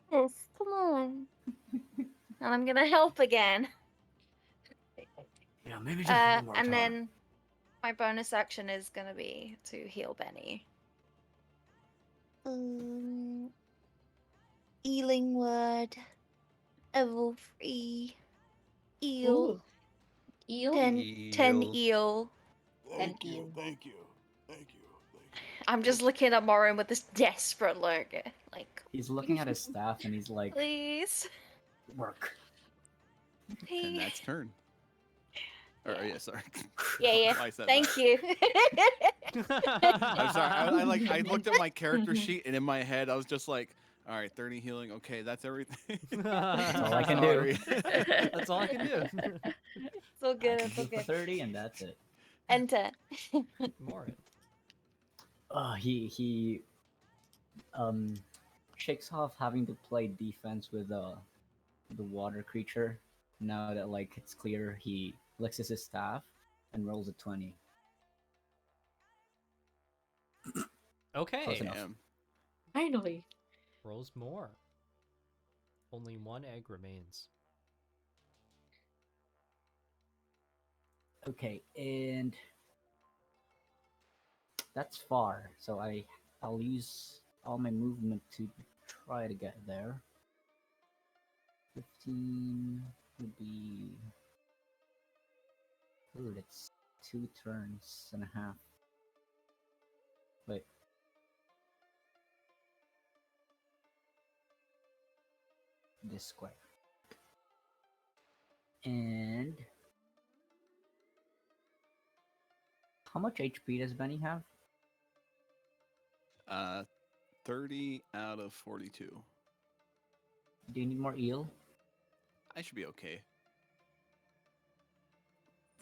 please, come on. And I'm gonna help again. Yeah, maybe just one more And time. then my bonus action is gonna be to heal Benny. Healing word. Level 3. Eel. Ooh. Eel? 10 Eel. eel. Thank you. Thank you. I'm just looking at Morin with this desperate look. Like, He's looking at his staff and he's like, please. work. And that's turn. Or yeah, sorry. Yeah. Why I said Thank that. you. I'm sorry. I looked at my character sheet and in my head I was just like, all right, 30 healing. Okay, that's everything. That's all I can do. Sorry. That's all I can do. It's all good. I It's can all do for good. 30 and that's it. Enter. Morin. He shakes off having to play defense with the water creature. Now that like it's clear, he flexes his staff and rolls a 20. Okay. Close enough. Damn. Finally. Rolls more. Only one egg remains. Okay, and that's far, so I'll use all my movement to try to get there. 15 would be. Ooh, that's 2 turns and a half. Wait. This square. And how much HP does Benny have? 30 out of 42. Do you need more eel? I should be okay.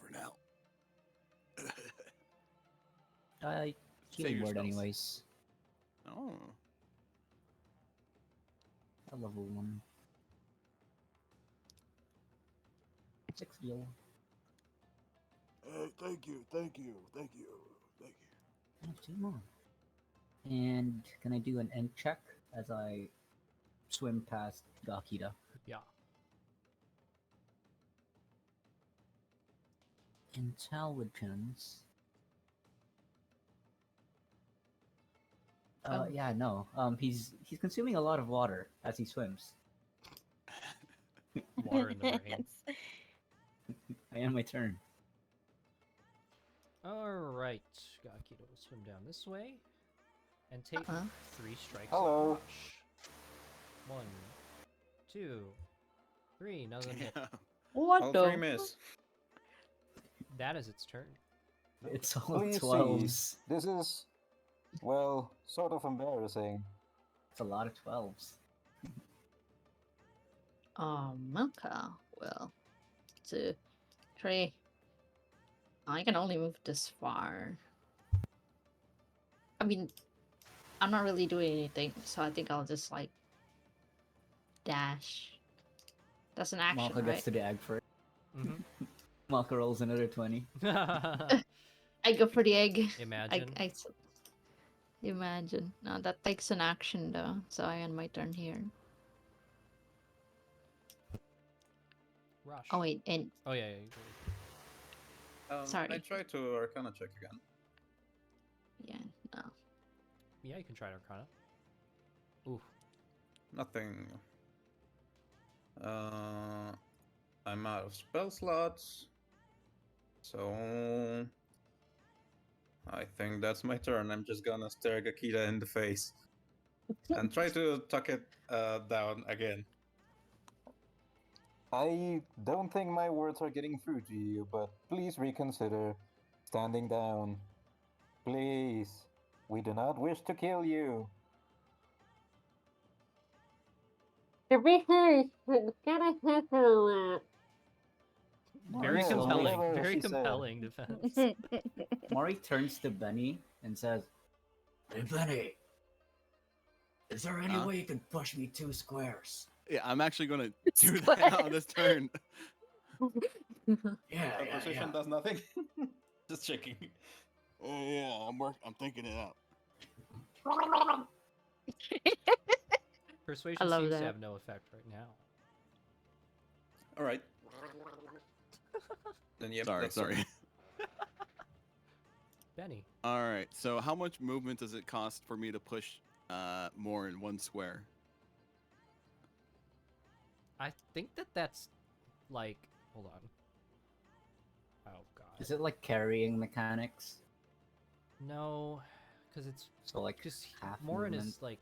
For now. Healing Save your word spells. anyways. Oh. A level 1. 6 eel. Thank you. I have 2 more. And can I do an end check as I swim past Gakita? Yeah. Intelligence. Oh. Yeah, no. He's consuming a lot of water as he swims. Water in the brain. I end my turn. Alright. Gakito will swim down this way. And take 3 strikes Hello. of rush. 1, 2, 3. None of them hit. What All the? 3 miss. That is its turn. It's all Please 12s. see. This is, well, sort of embarrassing. It's a lot of 12s. Okay. Well, 2, 3. I can only move this far. I mean, I'm not really doing anything, so I think I'll just like dash. That's an action, Malka right? gets to the egg first. Mm-hmm. Malka rolls another 20. I go for the egg. Imagine. Imagine. No, that takes an action though, so I end my turn here. Rush. Oh wait, and Oh, yeah. Sorry. I try to Arcana check again. yeah, no. Yeah, you can try Arcana. Ooh. Nothing. I'm out of spell slots. So I think that's my turn. I'm just gonna stare Gakita in the face and try to tuck it down again. I don't think my words are getting through to you, but please reconsider standing down. Please, we do not wish to kill you. To be fair, it's gonna hurt a lot. Very Yes, compelling. whatever Very she said. compelling defense. Mori turns to Benny and says, "Hey Benny, is there any Huh? way you can push me 2 squares?" Yeah, I'm actually gonna do that on this turn. Yeah, Precision does nothing. Just checking. Yeah, I'm thinking it out. Persuasion love seems to that. have no effect right now. All right. Then yep. Sorry, that's sorry. Benny. All right. So how much movement does it cost for me to push more in 1 square? I think that's like, hold on. Oh god. Is it like carrying mechanics? No, because it's So like because half Morin movement? is like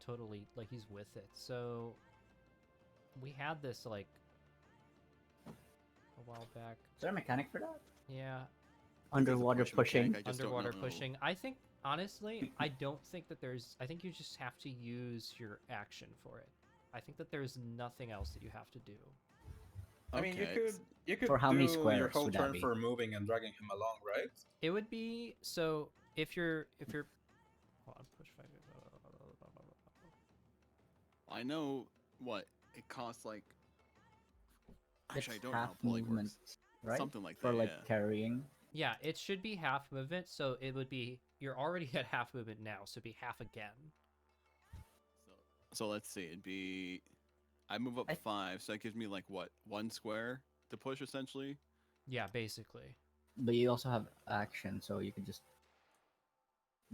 totally like he's with it. So we had this like a while back. Is there a mechanic for that? Yeah, Underwater push mechanic, pushing. I just don't underwater know. pushing. I think honestly, I don't think that there's. I think you just have to use your action for it. I think that there's nothing else that you have to do. I mean, Okay. you could For how do many your squares whole would that turn be? for moving and dragging him along, right? It would be so if you're hold on, push 5. I know what it costs. Like, actually, I It's don't know half how pulling movement, works. right? Something like For that. like Yeah. carrying. Yeah, it should be half movement, so it would be you're already at half movement now, so it'd be half again. So let's see. It'd be I move up I- 5, so that gives me like what 1 square to push essentially. Yeah, basically. But you also have action, so you could just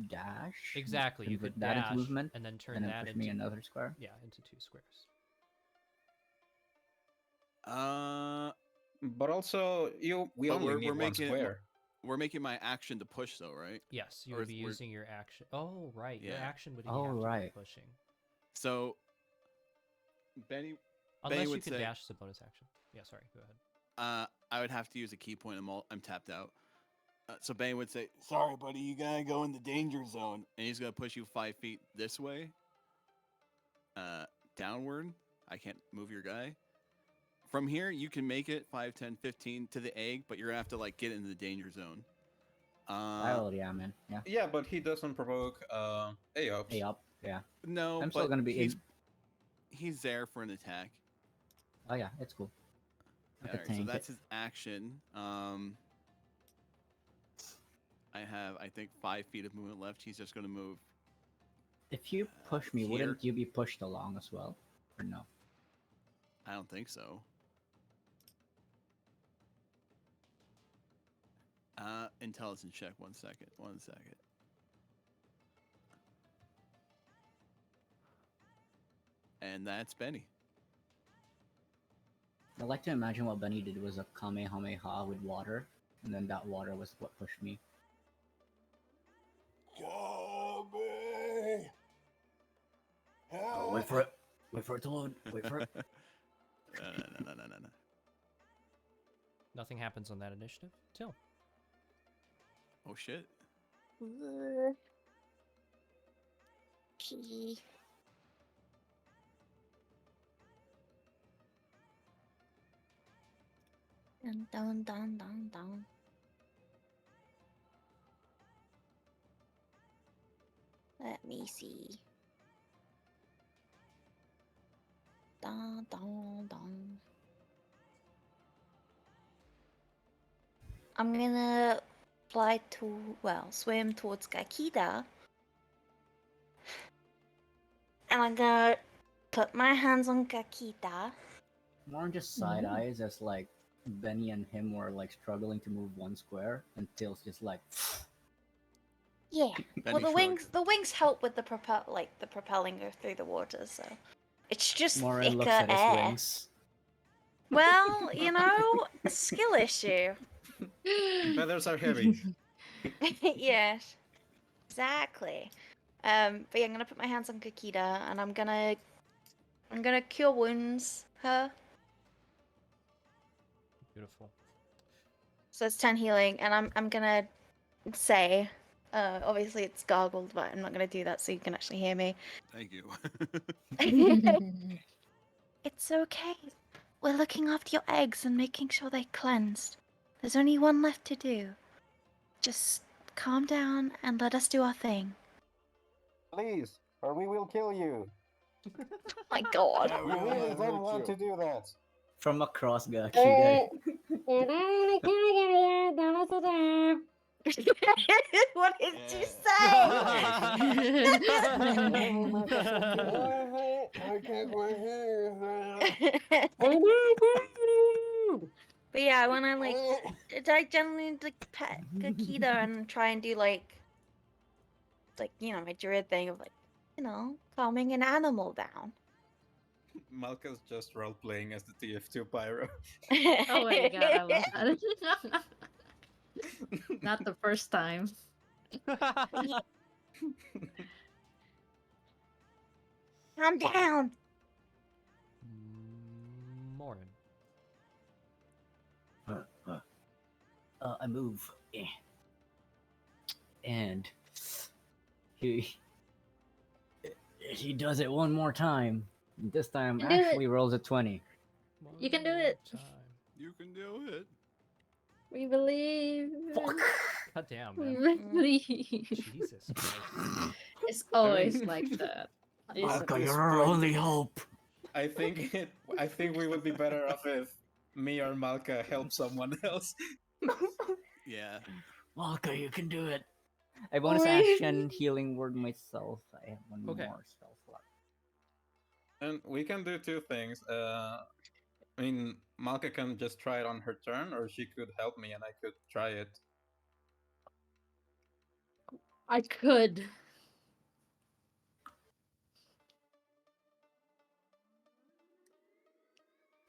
dash. just Exactly. You convert could that dash into movement, and then turn and then that push into me another square. yeah, into 2 squares. But also, we But only we're need one making it square. we're making my action to push though, right? Yes, you Or would is- be we're- using your action. Oh, right. Your Yeah. action would Oh, have to right. be pushing. So Benny Unless you would could say- dash as a bonus action. Yeah, sorry. Go ahead. I would have to use a key point. I'm tapped out. So Bane would say, "Sorry, buddy, you gotta go in the danger zone," and he's gonna push you 5 feet this way, downward. I can't move your guy. From here, you can make it 5, 10, 15 to the egg, but you're gonna have to like get into the danger zone. Oh yeah, man. Yeah. Yeah, but he doesn't provoke A-ups. Hey up. Yeah. No, I'm still but gonna be in. he's there for an attack. Oh yeah, it's cool. I could Alright, so tank that's it. his action. I have, I think, 5 feet of movement left. He's just gonna move. If you push me, here. wouldn't you be pushed along as well? Or no? I don't think so. Intelligence check. 1 second. 1 second. And that's Benny. I like to imagine what Benny did was a Kamehameha with water, and then that water was what pushed me. Oh, wait for it. Wait for it to load. Wait for it. No. Nothing happens on that initiative. Till. Oh shit. Pee. Down. Let me see. Down. I'm gonna swim towards Gakida. And I'm gonna put my hands on Gakida. More just side eyes as like Benny and him were like struggling to move 1 square, and Tails just like. Yeah. Benny Well, shrugged. the wings help with the propelling her through the water, so it's just Morin looks thicker at his air. wings. Well, a skill issue. Feathers are heavy. Yes, exactly. But yeah, I'm gonna put my hands on Kakita, and I'm gonna cure wounds her. Beautiful. So it's 10 healing, and I'm gonna say, obviously it's gargled, but I'm not gonna do that so you can actually hear me. Thank you. It's okay. We're looking after your eggs and making sure they're cleansed. There's only one left to do. Just calm down and let us do our thing. Please, or we will kill you. Oh my god. We really don't want to do that. From across, Gaki. What did you say? I can't quite hear But yeah, when I I generally like pet Gakita and try and do like my druid thing of calming an animal down. Malka's just role playing as the TF2 Pyro. Oh my god, I love that. Not the first time. Calm down. Morin. I move. And he does it one more time. This time Do it. actually rolls a 20. You can do it. You can do it. We believe. Fuck. God damn, We man. believe. Jesus Christ. It's always like that. It's- Malka, you're our only hope. I think we would be better off if me or Malka help someone else. Yeah. Malka, you can do it. I bonus Wait. action healing word myself. I have one Okay. more spell slot. And we can do two things. I mean, Malka can just try it on her turn, or she could help me and I could try it. I could.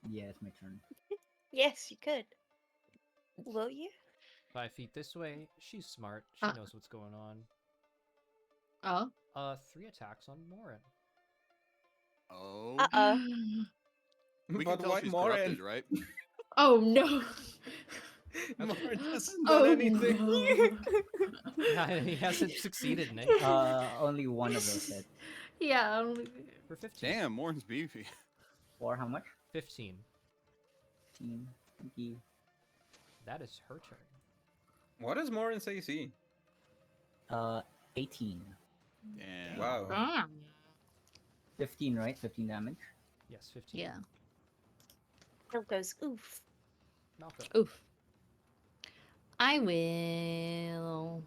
Yeah, it's my turn. Yes, you could. Will you? 5 feet this way. She's smart. She Ah. knows what's going on. Oh. 3 attacks on Morin. Oh. Uh-oh. We But can tell why she's Morin? corrupted, right? Oh no. Morin hasn't Oh done anything. no. He hasn't succeeded, Nick. Only one of those hit. Yeah. For 15. Damn, Morin's beefy. For how much? 15. 15. Thank you. That is her turn. What is Morin's AC? 18. Damn. Wow. Ah. 15, right? 15 damage. Yes, 15. Yeah. Bill goes, oof. Malcolm. Oof. I will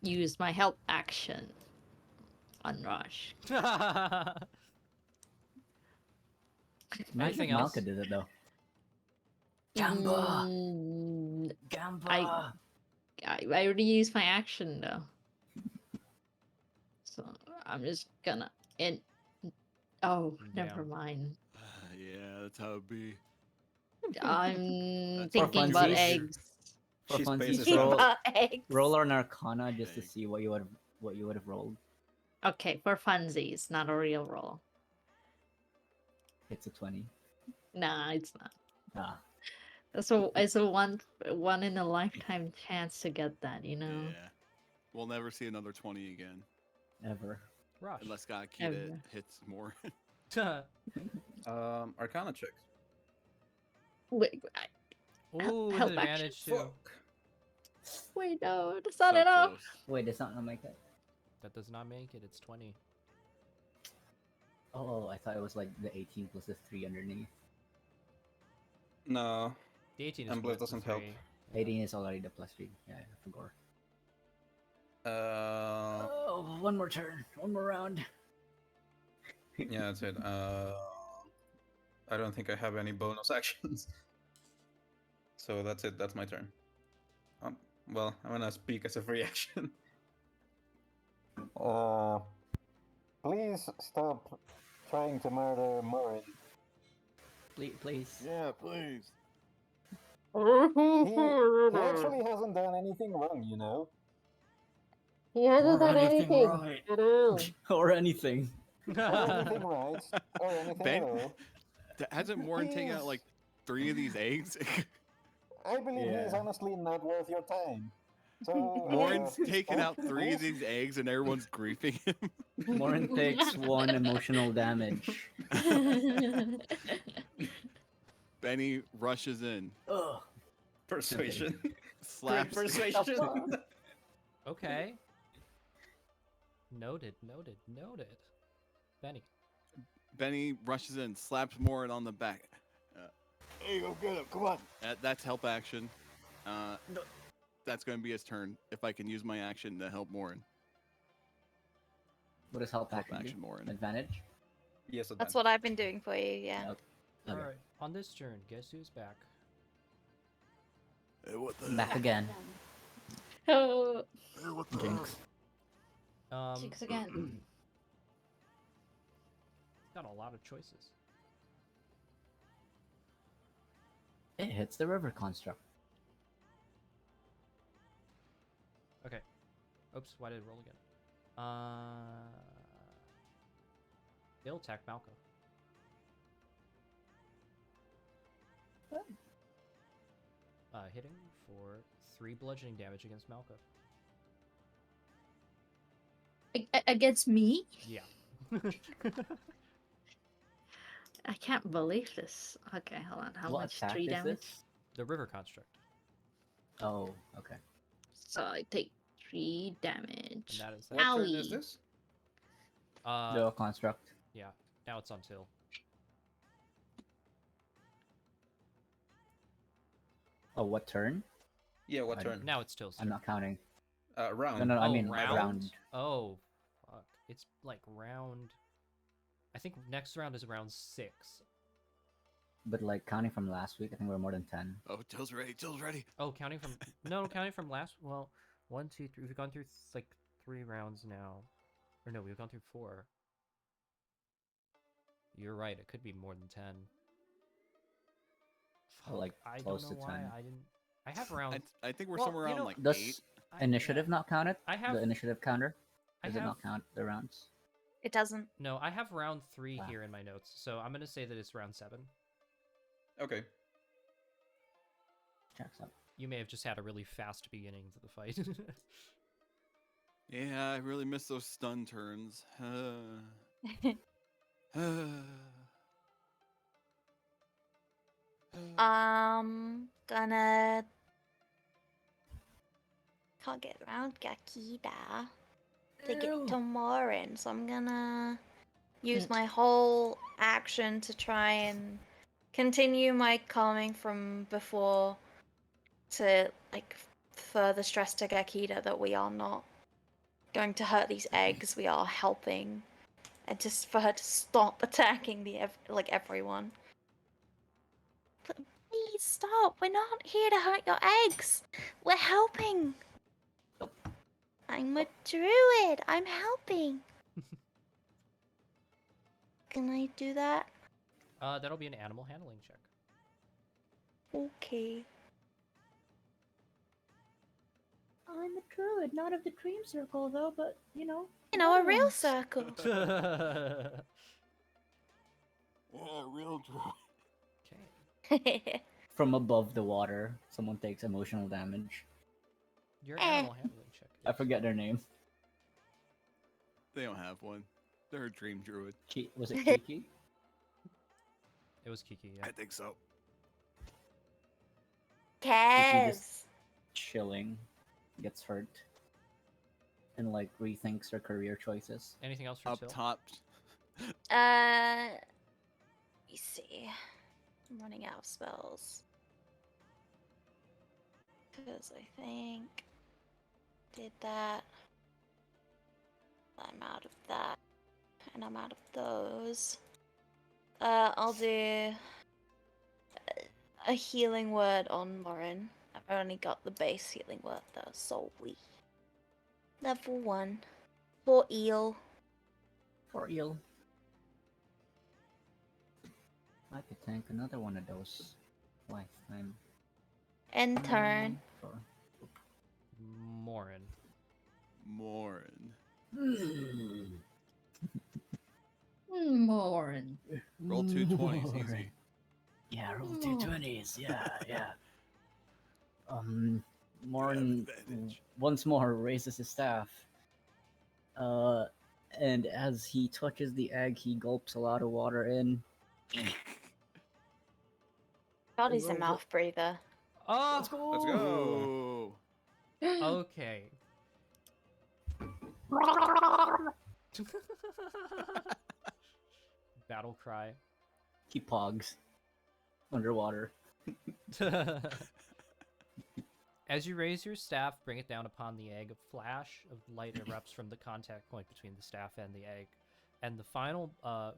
use my help action on Rush. Imagine Anything if else? Malka did it though. Gamba! Mm, Gamba! I already used my action though. So I'm just gonna oh, never Damn. mind. Yeah, that's how it be. I'm That's thinking for about funsies. eggs. For She funsies, spaces Keep out. roll, our eggs. roll an Arcana just to Egg. see what you would have rolled. Okay, for funsies, not a real roll. It's a 20. Nah, it's not. Ah, It's a one in a lifetime chance to get that, you know. Yeah. We'll never see another 20 again. ever. Rush. Unless Gakita Ever. hits more. Arcana checks. Wait, Ooh, with help advantage too. Fuck. wait, no, that's not So enough. close. Wait, it's not gonna make it. That does not make it. It's 20. Oh, I thought it was like the 18 plus the 3 underneath. No. The 18 is And plus Blitz the doesn't help. 3. 18 is already the plus 3. Yeah, I forgot. Uh, One more turn. One more round. yeah, that's it. I don't think I have any bonus actions. So that's it. That's my turn. Well, I'm gonna speak as a free action. Please stop trying to murder Morin. Please. Yeah, please. He actually hasn't done anything wrong, you know. He hasn't Or done anything anything right. at all. Or anything. Or anything right. Or anything Ben- at all. Hasn't Morin taken out like 3 of these eggs? I believe he is Yeah. honestly not worth your time. So, Morin's taken oh, out 3 of please? these eggs and everyone's griefing him. Morin takes 1 emotional damage. Benny rushes in, Ugh. Persuasion. Great slaps. persuasion. Okay. Noted. Benny. Benny rushes in, slaps Morin on the back. Hey, go get him! Come on. That's help action. That's going to be his turn. If I can use my action to help Morin. What does help Help action action, do? Morin. Advantage? Yes, That's what I've been doing for you, yeah. Okay. All right. On this turn, guess who's back? Hey, what the Back again. Oh, Hey, what the Jinx. Jinx again. Got a lot of choices. It hits the river construct. Okay. Oops, why did it roll again? They'll attack Malco. Hitting for 3 bludgeoning damage against Malco. Against me? Yeah. I can't believe this. Okay, hold on. How What much? attack 3 is damage? this? The river construct. Oh, okay. So I take 3 And damage. that is that. What turn is Owie. this? The construct. Yeah. Now it's on Till. Oh, what turn? Yeah, what I- turn? Now it's Till's turn. I'm not counting. Round. No, no, I Oh, mean round? round. Oh, fuck. It's like round. I think next round is round 6. But like counting from last week, I think we're more than 10. Oh, Till's ready. Till's ready. Oh, counting from counting from last. Well, 1, 2, 3. We've gone through like 3 rounds now, or no, we've gone through 4. You're right. It could be more than 10. Oh, like I close don't know to why 10. I didn't. I have round. I think we're Well, somewhere you around know- like Does 8. initiative not count it? I have The initiative counter? I Does it have not count the rounds? It doesn't. no. I have round 3 Ah. here in my notes, so I'm gonna say that it's round 7. Okay. Checks out. You may have just had a really fast beginning to the fight. Yeah, I really miss those stun turns. Gonna can't get around Gakida to get to Morin, so I'm gonna use my whole action to try and continue my calming from before to like further stress to Gakida that we are not going to hurt these eggs, we are helping, and just for her to stop attacking like everyone. Please stop. We're not here to hurt your eggs. We're helping. I'm a druid. I'm helping. Can I do that? That'll be an animal handling check. Okay. I'm a druid, not of the dream circle though, but you know. You know, a real circle. Yeah, real druid. Okay. From above the water, someone takes emotional damage. Your animal handling check. I forget their name. They don't have one. They're a dream druid. Was it Kiki? It was Kiki. Yeah. I think so. Kaz. Chilling, gets hurt, and like rethinks her career choices. Anything else for Up Till? top. Let me see. I'm running out of spells. Because I think did that. I'm out of that. And I'm out of those. I'll do a healing word on Morin. I've only got the base healing word though, so we. Level 1. For eel. For eel. I could tank another one of those lifetime. End turn. Morin. Morin. Morin. Roll 2 20s, easy. Yeah, roll 2 20s. Yeah, yeah. Morin advantage. once more raises his staff. Uh, and as he touches the egg, he gulps a lot of water in. God, he's a Roll the- mouth breather. Oh, Let's go. Let's go. Ooh. okay. Battle cry. He pogs underwater. As you raise your staff, bring it down upon the egg, a flash of light erupts from the contact point between the staff and the egg, and the final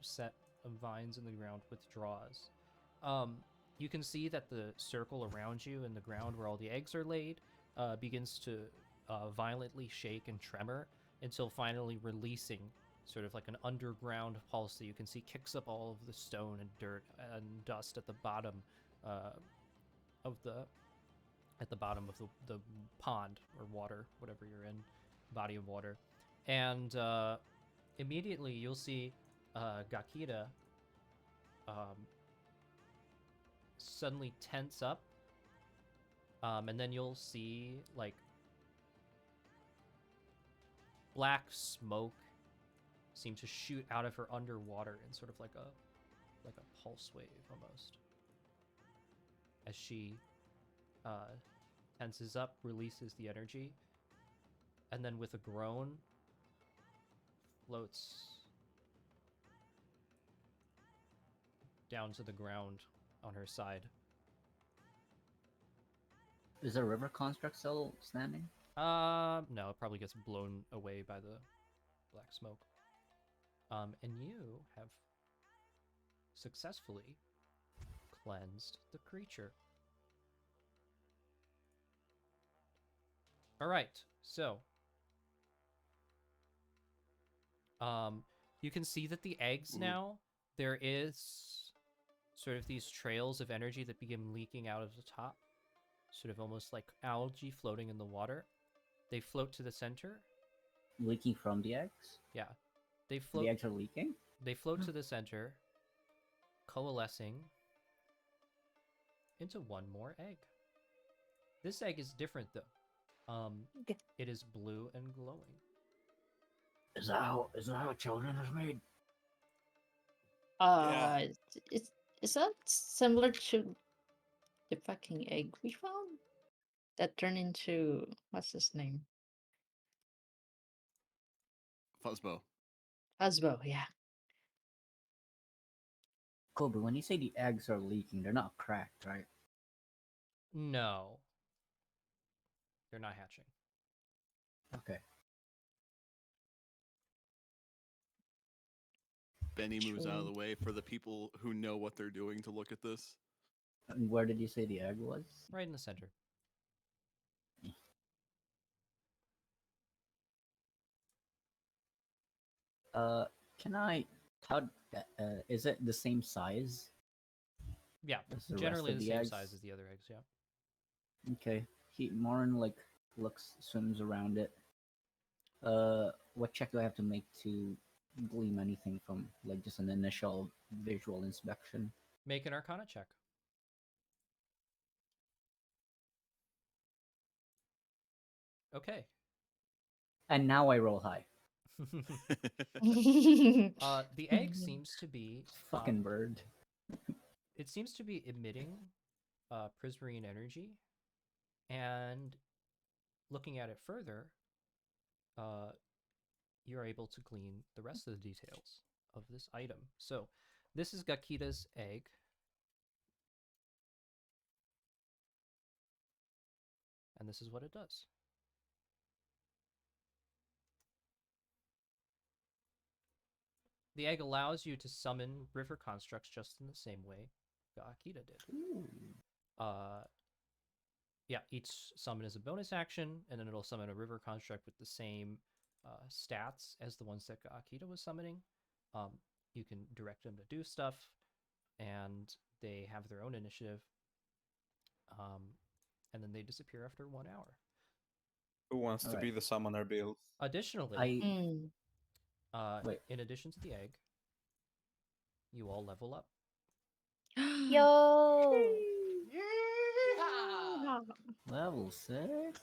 set of vines in the ground withdraws. You can see that the circle around you in the ground where all the eggs are laid begins to violently shake and tremor until finally releasing sort of like an underground pulse that you can see kicks up all of the stone and dirt and dust at the bottom of the the pond or water, whatever you're in, body of water. And immediately you'll see Gakita suddenly tense up. And then you'll see like black smoke seem to shoot out of her underwater in sort of like a pulse wave almost. As she tenses up, releases the energy, and then with a groan, floats down to the ground on her side. Is the river construct still standing? No, it probably gets blown away by the black smoke. And you have successfully cleansed the creature. All right, so you can see that the eggs now, there is sort of these trails of energy that begin leaking out of the top, sort of almost like algae floating in the water. They float to the center. Leaking from the eggs? Yeah, they float. The eggs are leaking? They float to the center, coalescing into one more egg. This egg is different though. It is blue and glowing. Is that how children are made? Uh, is is that similar to the fucking egg we found that turned into what's his name? Fuzzbow. Asbo, yeah. Kobe, when you say the eggs are leaking, they're not cracked, right? No, they're not hatching. Okay. Benny moves out of the True. way for the people who know what they're doing to look at this. And where did you say the egg was? Right in the center. Can I? How? Is it the same size Yeah, as the rest generally of the the same eggs? size as the other eggs. Yeah. Okay. Morin like swims around it. What check do I have to make to glean anything from like just an initial visual inspection? Make an Arcana check. Okay. And now I roll high. The egg seems to be Fucking bird. it seems to be emitting prismarine energy, and looking at it further, you're able to glean the rest of the details of this item. So, this is Gakita's egg. And this is what it does. The egg allows you to summon river constructs just in the same way Gakita did. Yeah, each summon is a bonus action, and then it'll summon a river construct with the same stats as the ones that Akita was summoning. You can direct them to do stuff, and they have their own initiative, and then they disappear after 1 hour. Who wants to be the summoner, Bill? Additionally, Wait. in addition to the egg, you all level up. Yo! Level 6?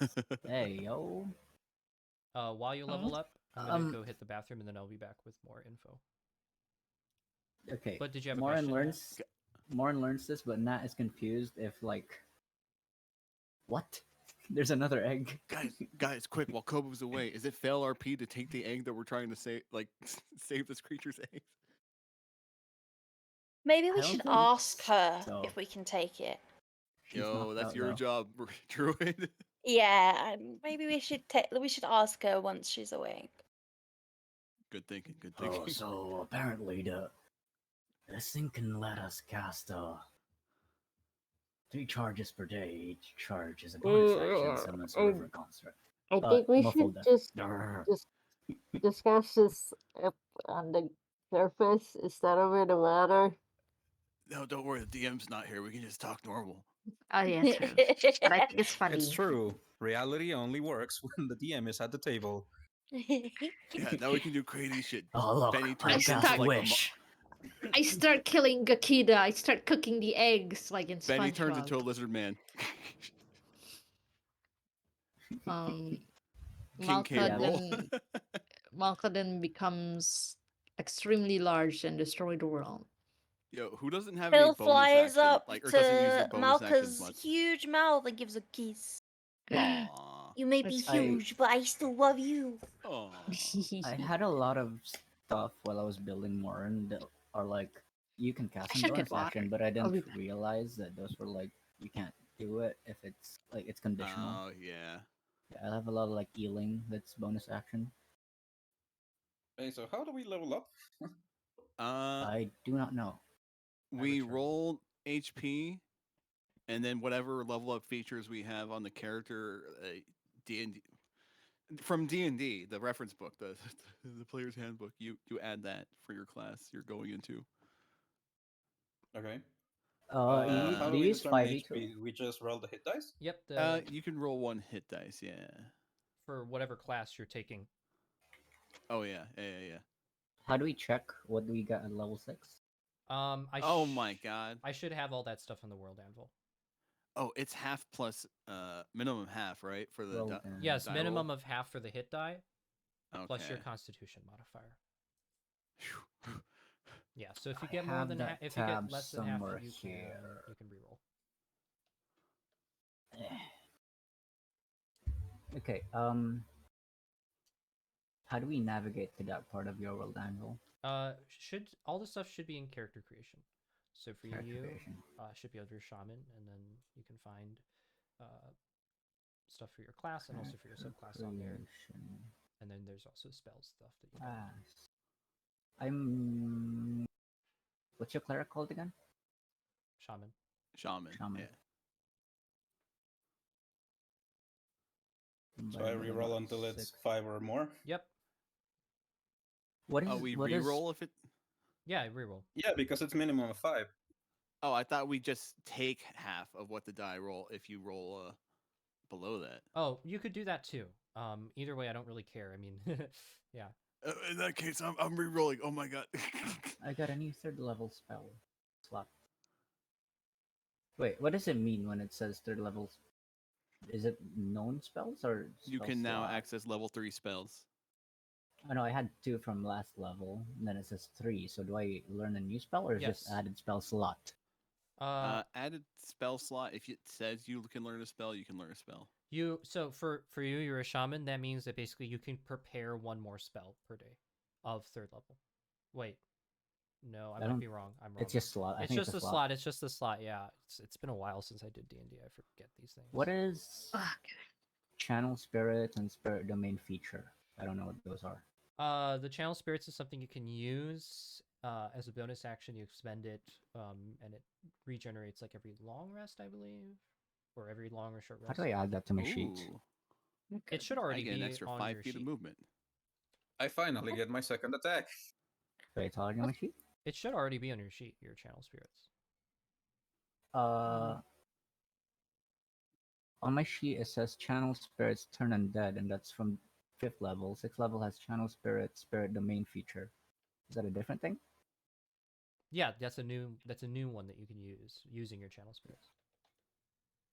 Hey, yo. While you level up, I'm gonna go hit the bathroom and then I'll be back with more info. Okay. But did you have a Morin question, Nat? learns Morin learns this, but Nat is confused if like what? There's another egg. Guys, quick! While Koba's away, is it fail RP to take the egg that we're trying to save, like save this creature's egg? Maybe I we don't should think ask her so. if we can take it. She's Yo, knocked that's out, your though. job, Druid. Yeah, maybe we should ask her once she's awake. Good thinking. Good thinking. Oh, so apparently this thing can let us cast 3 charges per day. Each charge is a bonus action. Summons a river construct. I think we Muffled should death. just Grr. discuss this up on the surface instead of in the water. No, don't worry. The DM's not here. We can just talk normal. Oh yeah, true. But I think it's funny. It's true. Reality only works when the DM is at the table. Yeah, now we can do crazy shit. Oh, look. Benny I turns start- into cast like Wish. I start killing Gakida. I start cooking the eggs like in Benny turns into a SpongeBob. lizard man. Um, King K. roll. Malka then becomes extremely large and destroy the world. Yo, who doesn't have any Phil bonus flies action, up like, or doesn't use their to bonus actions Malka's much? huge mouth and gives a kiss. Aww. You may be That's huge, but I still love you. Aww. I had a lot of stuff while I was building Morin that are like, you can cast I some should bonus get action, water. but I I'll didn't be back. realize that those were like, you can't do it if it's like, it's conditional. Oh yeah. Yeah, I have a lot of like healing that's bonus action. Hey, so how do we level up? I do not know. We return. roll HP, and then whatever level up features we have on the character, D&D from D&D, the reference book, the player's handbook. You add that for your class you're going into. Okay. You, How do do you we use determine 5e2? HP? We just roll the hit dice? Yep. You can roll 1 hit dice. Yeah. For whatever class you're taking. Oh yeah. How do we check what we got at level 6? Oh my god. I should have all that stuff on the World Anvil. Oh, it's half plus minimum half, right? For the Well, then. Yes, die minimum roll? of half for the hit die, plus your Okay. Constitution modifier. Phew. Yeah, so if you I get more have than that half, if you get tab less than half, somewhere you here. can reroll. Okay, how do we navigate to that part of your world angle? Should all the stuff should be in character creation. So for Character you, creation. should be under shaman, and then you can find stuff for your class and also for your subclass on there. Creation. And then there's also spell stuff that you can do. I'm. What's your cleric called again? Shaman. Shaman. Shaman. Yeah. So I reroll until it's 5 or more? Yep. What is? Oh, we what is- reroll if it. Yeah, reroll. Yeah, because it's minimum of 5. Oh, I thought we just take half of what the die roll if you roll below that. Oh, you could do that too. Either way, I don't really care. I mean, yeah. In that case, I'm re-rolling. Oh my god. I got a new 3rd level spell slot. Wait, what does it mean when it says 3rd level? Is it known spells or You spell can now slot? access level 3 spells. Oh no, I had 2 from last level, and then it says 3. So do I learn a new spell or just Yes. added spell slot? Added spell slot. If it says you can learn a spell, you can learn a spell. So for you, you're a shaman. That means that basically you can prepare 1 more spell per day of 3rd level. Wait, no, I might be wrong. I'm wrong. It's just slot. I It's think just it's a a slot. It's just a slot. Yeah, it's been a while since I did D&D. I forget these things. What is Fuck. channel spirit and spirit domain feature? I don't know what those are. The channel spirits is something you can use as a bonus action. You expend it, and it regenerates like every long rest, I believe, or every long or short How rest. do I add that to my sheet? Ooh, It should I already get an be extra on 5 your feet sheet. of movement. I finally get my second attack. Wait, it's already on my sheet? It should already be on your sheet. Your channel spirits. On my sheet it says channel spirits turn undead, and that's from 5th level. 6th level has channel spirit, spirit domain feature. Is that a different thing? Yeah, that's a new one that you can use using your channel spirits.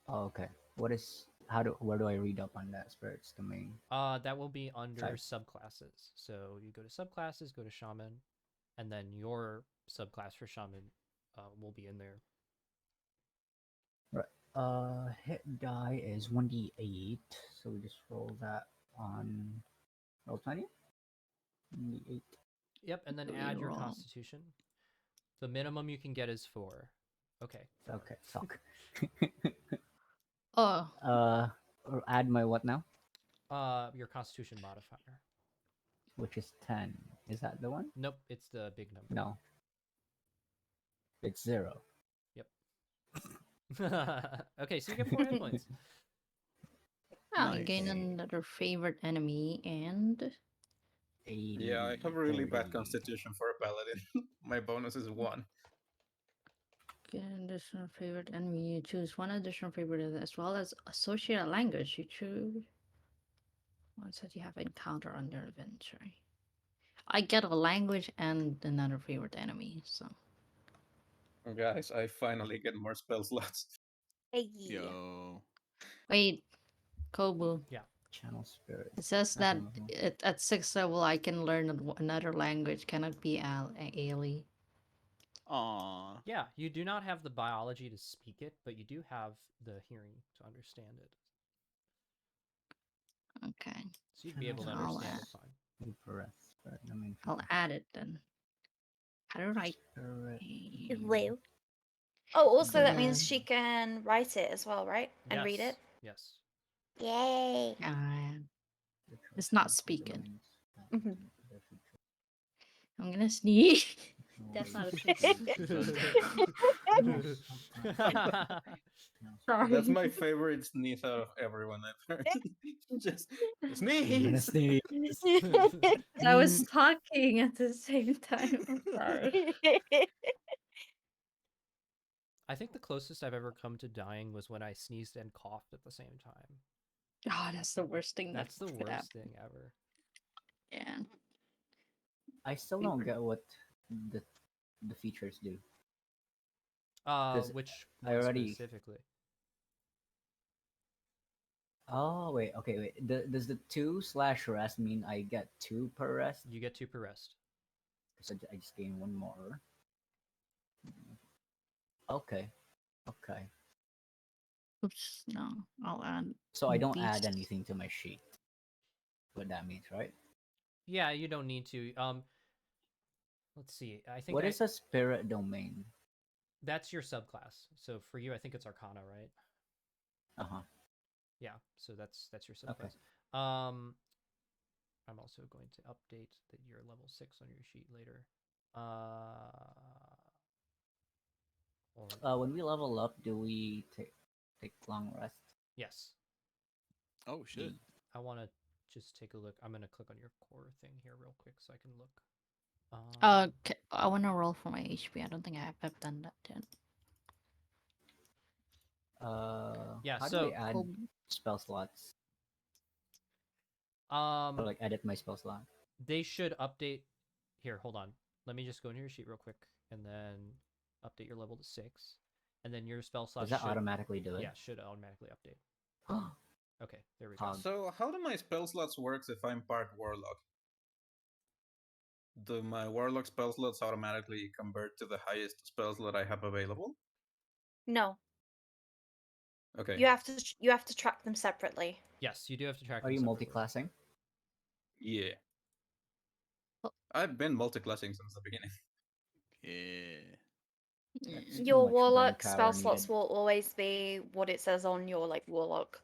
Oh, okay. Where do I read up on that spirits domain? That will be under Type. subclasses. So you go to subclasses, go to shaman, and then your subclass for shaman will be in there. Right. Hit die is 1d8, so we just roll that on roll 20. 1d8. Yep, and then add your constitution. The minimum you can get is 4. Okay. Okay, fuck. Oh, Add my what now? Your constitution modifier. Which is 10. Is that the one? Nope, it's the big number. No. It's 0. Yep. Okay, so you get 4 hit points. yeah, you gain Nice. another favorite enemy and 80, Yeah, I have a really bad 30. constitution for a paladin. My bonus is 1. get an additional favorite enemy. You choose one additional favorite as well as associated language. You choose ones that you have encountered on your adventure. I get a language and another favorite enemy, so Guys, I finally get more spell slots. Hey. Yo. wait, Kobu. Yeah. Channel spirit. It says That's that one of them. at 6th level I can learn another language. Cannot be Aelee. Aw. Yeah, you do not have the biology to speak it, but you do have the hearing to understand it. Okay, So you'd be able to I'll understand add. it fine. Spirit domain. I'll add it then. How do I? Spirit. Well. Oh, also that Yeah. means she can write it as well, right? And read it. Yes. Yay. It's not speaking. Mhm. I'm gonna sneeze. That's not a sneeze. Sorry. That's my favorite sneeze out of everyone I've heard. Just sneeze. I was talking at the same time. I'm sorry. I think the closest I've ever come to dying was when I sneezed and coughed at the same time. Oh, that's the worst thing That's the could happen. worst thing ever. Yeah. I still don't get what the features do. 'Cause Which I one already- specifically? Oh wait, okay, wait. Does the 2/rest mean I get 2 per rest? You get 2 per rest. So I just gain 1 more. Okay. Okay. Oops. No, I'll add. So I don't add beast. anything to my sheet. What that means, right? Yeah, you don't need to. Let's see. I think What is a spirit domain? that's your subclass. So for you, I think it's Arcana, right? Uh-huh. Yeah. So that's your Okay. subclass. I'm also going to update that you're level 6 on your sheet later. When we level up, do we take long rest? Yes. Oh shit. I want to just take a look. I'm gonna click on your core thing here real quick so I can look. I want to roll for my HP. I don't think I've done that yet. Yeah, how so do I add spell slots? Or like edit my spell slot? they should update. Here, hold on. Let me just go into your sheet real quick and then update your level to 6, and then your spell slot Does that should automatically do it? Yeah, should automatically update. Okay, there we go. Hog. So how do my spell slots work if I'm part warlock? Do my warlock spell slots automatically convert to the highest spell slot I have available? No. Okay. You have to track them separately. Yes, you do have to track. Are them you separately. multi-classing? Yeah. Oh. I've been multi-classing since the beginning. Yeah. That's Mm. too Your much warlock brain power spell slots needed. will always be what it says on your like warlock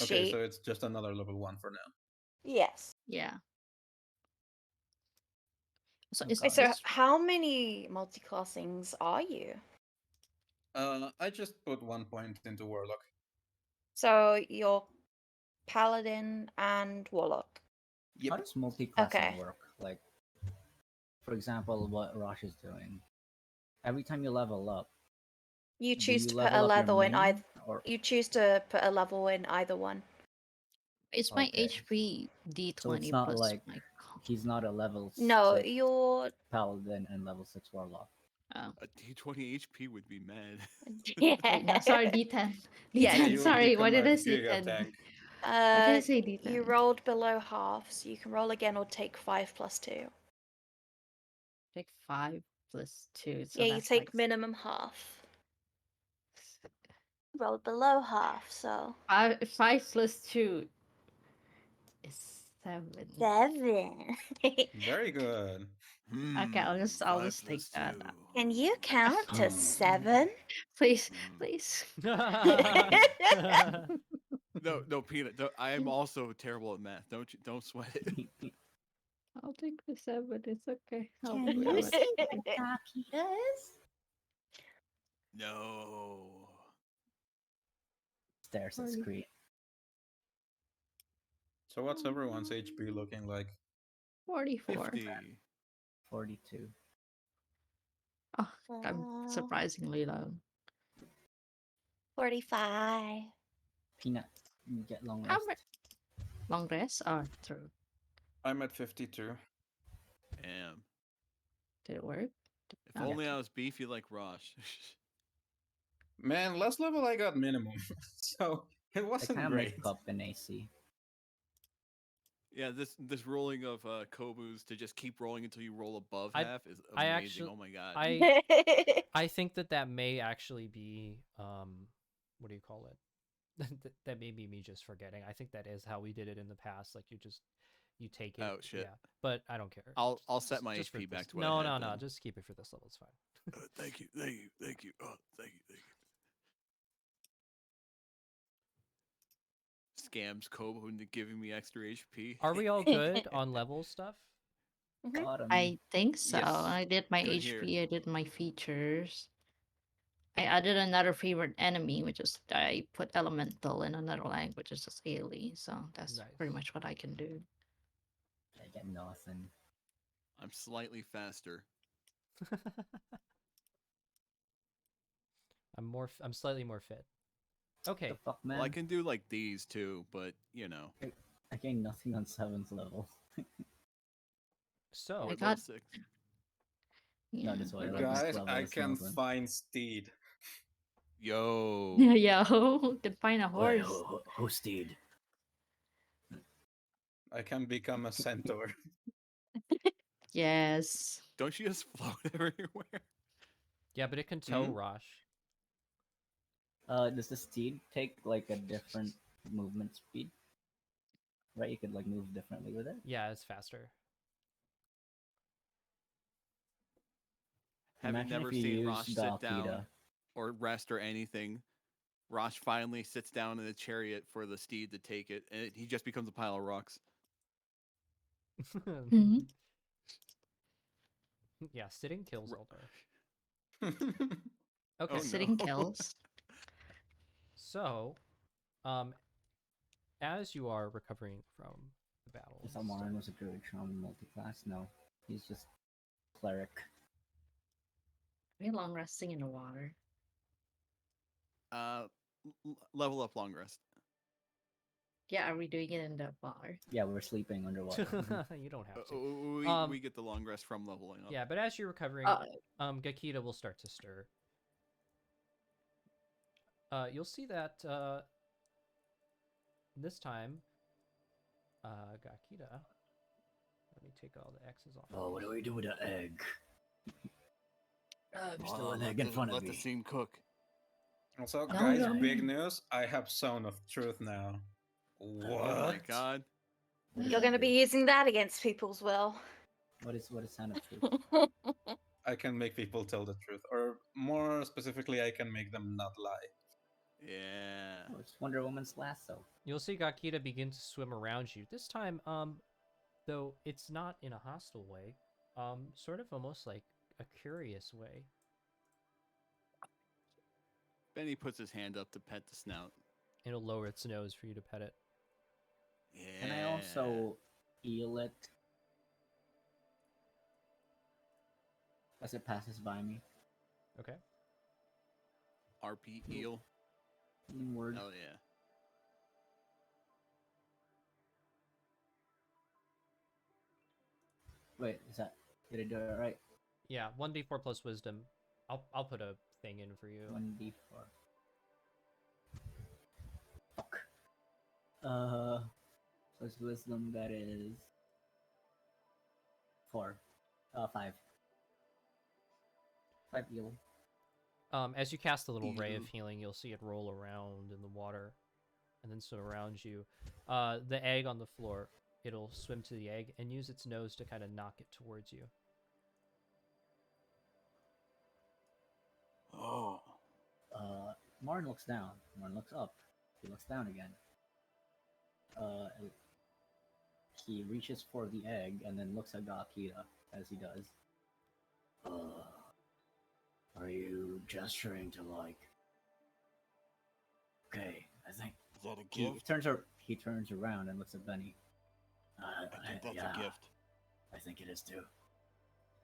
Okay, sheet. so it's just another level 1 for now. Yes. Yeah. So Oh, is God. So this how many multi-classings are you? I just put 1 point into warlock. So you're paladin and warlock. Yep. How does multi-classing Okay. work? Like, for example, what Rosh is doing. Every time you level up, You do choose you to put a level up your level in main, either. or You choose to put a level in either one. is my Okay. HP D20 so it's not plus like my he's not a level No, 6 you're paladin and level 6 warlock. Oh. A D20 HP would be mad. Yeah. Wait, no, sorry, D10. Yeah, D10, you will sorry, why become did a I say giga 10? tank. Why did I say You D10? rolled below half, so you can roll again or take 5 plus 2. Take 5 plus 2, so Yeah, you that's take like minimum half. Rolled below half, so 5 plus 2 is 7. 7. Very good. Okay, I'll just 5 take plus that. 2. Can you count to Hmm. 7? Please, Hmm. please. No, Peanut. I am also terrible at math. Don't sweat it. I'll take the 7. It's okay. I'll Can do you it. see what Gakita is? No. Stares at Sorry. screen. So what's everyone's HP looking like? 44. 50. 42. Oh, I'm surprisingly low. 45. Peanut, you get long How rest. much? Long rest? Oh, true. I'm at 52. Damn. Did it work? If Oh, only okay. I was beefy like Rosh. Man, last level I got minimum, so it I wasn't kind of great. make up in AC. Yeah, this rolling of Kobus to just keep rolling until you roll above I- half is I amazing. actually- Oh my god. I think that may actually be what do you call it? That may be me just forgetting. I think that is how we did it in the past. Like you take it. Oh, shit. Yeah, but I don't care. I'll set my Just for HP back this- to what I No, had no, no. then. Just keep it for this level. It's fine. Thank you. Oh, thank you. Scams Kobo into giving me extra HP. Are we all good on level stuff? Bottom. I think so. Yes. I did my Good HP, here. I did my features. I added another favorite enemy, which is I put elemental in another language, which is just Aelee. So that's pretty Nice. much what I can do. I get nothing. I'm slightly faster. I'm slightly more fit. Okay. The fuck, man? Well, I can do like these too, but you know. I gained nothing on 7th level. So I What got- level 6? Yeah. No, this way. Guys, level I is can Snoblin. find Steed. Yo. Yo, can find a Wait, horse. who steed? I can become a centaur. Yes. Don't you just float everywhere? yeah, but it can tow Mhm. Rosh. Does the steed take like a different movement speed? Right, you could like move differently with it. Yeah, it's faster. Having Imagine never if you seen use Rosh sit down Gakita. or rest or anything, Rosh finally sits down in the chariot for the steed to take it, and he just becomes a pile of rocks. Mhm. Yeah, sitting kills Ro- Eldar. Okay, Oh, Sitting no. kills. so as you are recovering from the battle, I and thought Morin stuff- was a druid shaman multiclass. No, he's just cleric. Are we long resting in the water? Level up long rest. Yeah, are we doing it in the water? Yeah, we're sleeping underwater. you don't have to. We get the long rest from leveling up. Yeah, but as you're recovering, Gakita will start to stir. You'll see that this time, Gakita. Let me take all the X's off. Oh, what do we do with the egg? There's still an let egg in front of let me. the scene cook. Also, No, guys, no. big news. I have Zone of Truth now. What? Oh my god. What does You're that going to do? be using that against people as well. What is Sound of Truth? I can make people tell the truth. Or more specifically, I can make them not lie. Yeah. Oh, it's Wonder Woman's lasso. You'll see Gakita begin to swim around you. This time, though it's not in a hostile way, sort of almost like a curious way. Benny puts his hand up to pet the snout. It'll lower its nose for you to pet it. Yeah. Can I also eel it as it passes by me? Okay. RP eel? Inward. Oh yeah. Wait, did I do it right? Yeah, 1d4 plus wisdom. I'll put a thing in for you. 1d4. Fuck. So it's wisdom, that is 4. 5. 5 heal. As you cast the little ray of Ew. healing, you'll see it roll around in the water, and then swim around you. The egg on the floor, it'll swim to the egg and use its nose to kind of knock it towards you. Oh. Marn looks down. Marn looks up. He looks down again. He reaches for the egg and then looks at Gakita as he does. Are you gesturing to like? Okay, I think Is that a he gift? he turns around and looks at Benny. I think that's yeah, a gift. I think it is too.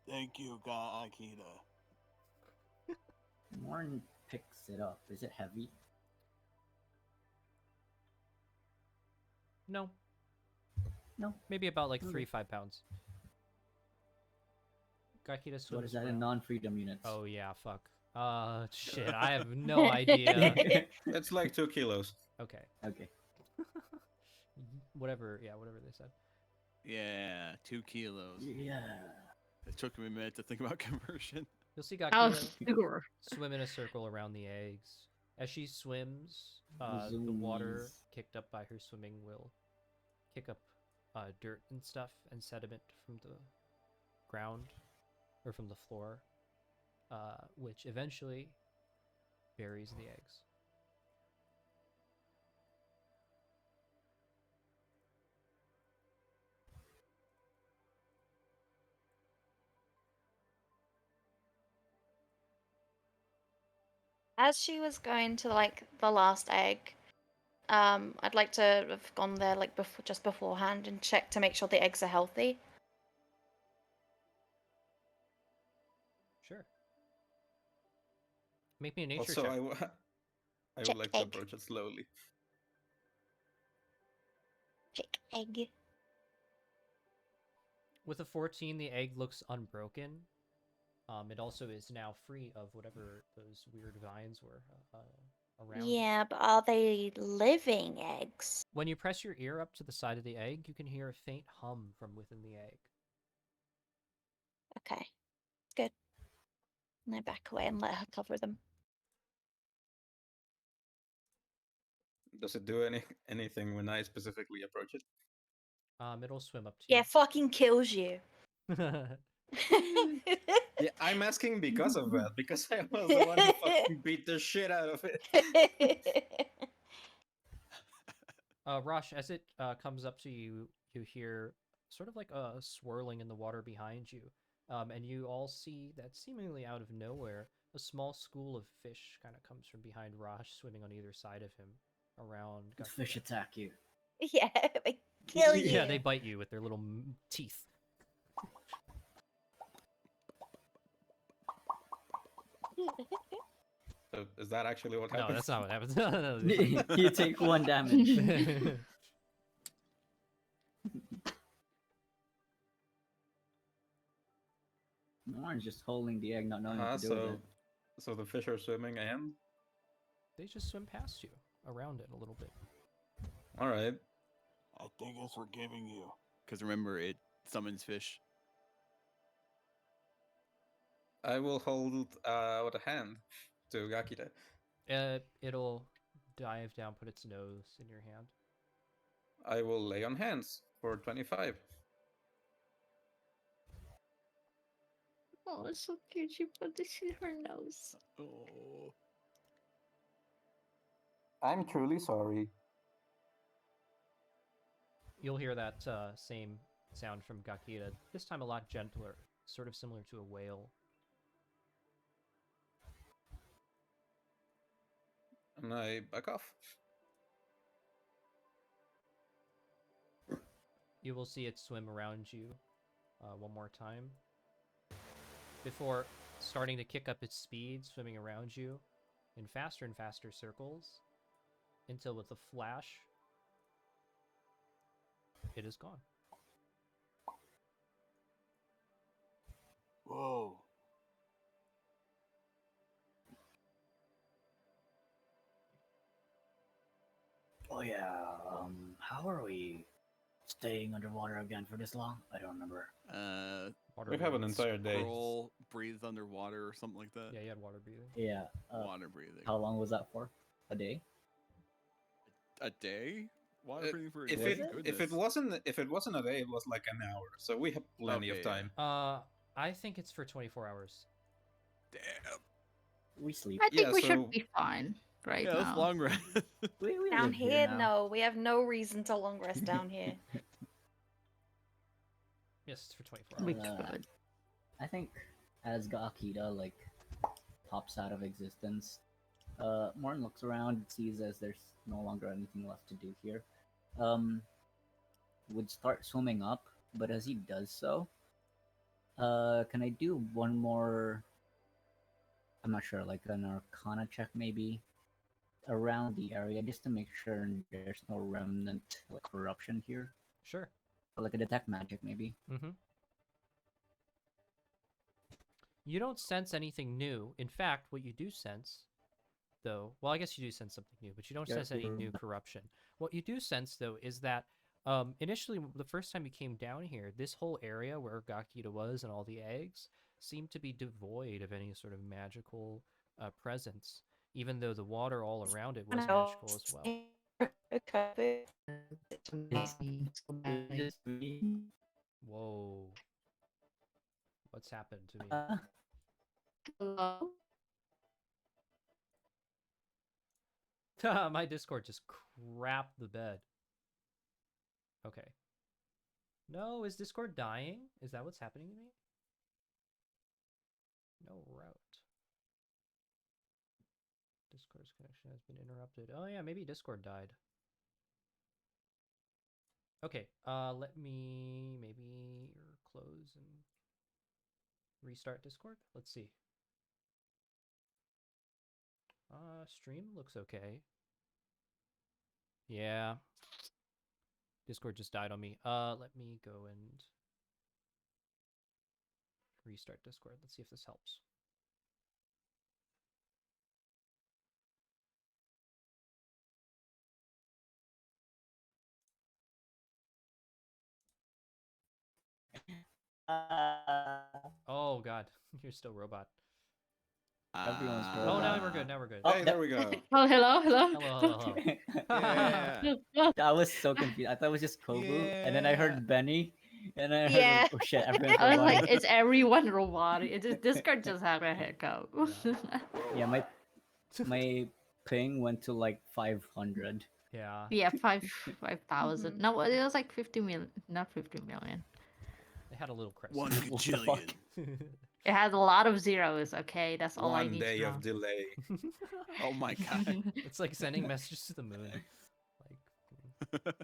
Thank you, Akita. Marn picks it up. Is it heavy? No. No. Maybe about like Okay. 3-5 pounds. Gakita swims What is that in around. non-freedom units? Oh yeah, fuck. Shit, I have no idea. It's like 2 kilos. Okay. Okay. Whatever they said. Yeah, 2 kilos. Yeah. It took me a minute to think about conversion. You'll see Oh, Gakita sure. swim in a circle around the eggs. As she swims, the water Zoomies. kicked up by her swimming will kick up dirt and stuff and sediment from the ground or from the floor, which eventually buries the eggs. As she was going to like the last egg, I'd like to have gone there like just beforehand and check to make sure the eggs are healthy. Sure. Make me a nature Also, check. I Check would like to egg. approach it slowly. Check egg. With a 14, the egg looks unbroken. It also is now free of whatever those weird vines were around it. Yeah, but are they living eggs? When you press your ear up to the side of the egg, you can hear a faint hum from within the egg. Okay, good. And I back away and let her cover them. Does it do anything when I specifically approach it? It'll swim up to Yeah, fucking kills you. you. Yeah, I'm asking because of that, because I was the one who fucking beat the shit out of it. Rosh, as it comes up to you, you hear sort of like a swirling in the water behind you. And you all see that seemingly out of nowhere, a small school of fish kind of comes from behind Rosh, swimming on either side of him around. The fish attack you. Yeah, they kill you. Yeah, they bite you with their little teeth. So is that actually what No, happens? that's not what happens. You take 1 damage. Orange just holding the egg, not knowing what to do with it. So the fish are swimming and? They just swim past you, around it a little bit. Alright. I think it's forgiving you. Because remember, it summons fish. I will hold with a hand to Gakita. It'll dive down, put its nose in your hand. I will lay on hands for 25. Oh, it's so cute. She put this in her nose. Oh. I'm truly sorry. You'll hear that same sound from Gakita, this time a lot gentler, sort of similar to a whale. And I back off. You will see it swim around you one more time before starting to kick up its speed, swimming around you in faster and faster circles until with a flash, it is gone. Whoa. Oh yeah. How are we staying underwater again for this long? I don't remember. Water We have an breathing. entire day. Scroll, breathe underwater or something like that. Yeah, you had water breathing. Yeah. Water breathing. How long was that for? A day? A day? Water breathing for a If day? it Goodness. if it wasn't a day, it was like an hour. So we have plenty of Okay, yeah. time. I think it's for 24 hours. Damn. We sleep. I think Yeah, we so should be fine right Yeah, that's now. long rest. We Down live here here, now. no, we have no reason to long rest down here. Yes, it's for 24 We hours. could. I think as Gakida like pops out of existence, Morn looks around, sees as there's no longer anything left to do here. Would start swimming up, but as he does so, can I do one more? I'm not sure, like an Arcana check maybe around the area just to make sure there's no remnant like corruption here, Sure. or like a detect magic maybe. Mm-hmm. You don't sense anything new. In fact, what you do sense, though, well, I guess you do sense something new, but you don't Yeah, sense any sure. new corruption. What you do sense, though, is that initially, the first time you came down here, this whole area where Gakita was and all the eggs seemed to be devoid of any sort of magical presence, even though the water all around it was magical as well. Just me. Whoa. What's happened to me? Hello? My Discord just crapped the bed. Okay. No, is Discord dying? Is that what's happening to me? No route. Discord's connection has been interrupted. Oh yeah, maybe Discord died. Okay, let me maybe close and restart Discord. Let's see. Stream looks okay. Yeah. Discord just died on me. Let me go and restart Discord. Let's see if this helps. Oh god, you're still robot. Everyone's Oh, now robot. we're good. Now we're good. Oh, Hey, there we go. Oh, hello, hello. Hello, hello, hello. Yeah. I was so confused. I thought it was just Kobu, and then I Yeah. heard Benny, and then I heard Yeah. like, oh shit, everyone's I was like, robotic. is everyone robotic? It just Discord just had a hiccup. Yeah, my ping went to like 500. Yeah. Yeah, 5,000. Mhm. No, it was like 50 million, not 50 million. They had a little crisis. 1 What the fuck? gajillion. It has a lot of zeros. Okay, that's all I One need day to of know. delay. Oh my god. It's like sending messages to the moon. Like,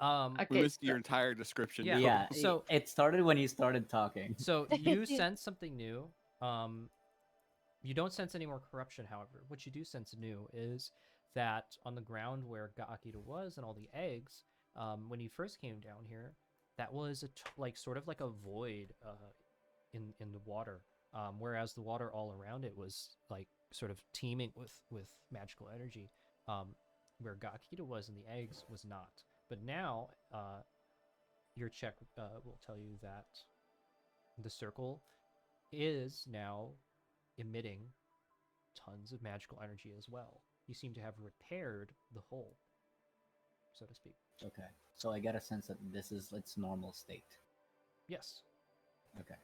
Okay, We missed your entire description. Yeah. Yo. Yeah, So- it started when he started talking. so you sense something new. You don't sense any more corruption, however. What you do sense new is that on the ground where Ga'akita was and all the eggs, when you first came down here, that was like sort of like a void in the water. Whereas the water all around it was like sort of teeming with magical energy. Where Ga'akita was and the eggs was not. But now, your check will tell you that the circle is now emitting tons of magical energy as well. You seem to have repaired the hole, so to speak. Okay, so I get a sense that this is its normal state. Yes. Okay.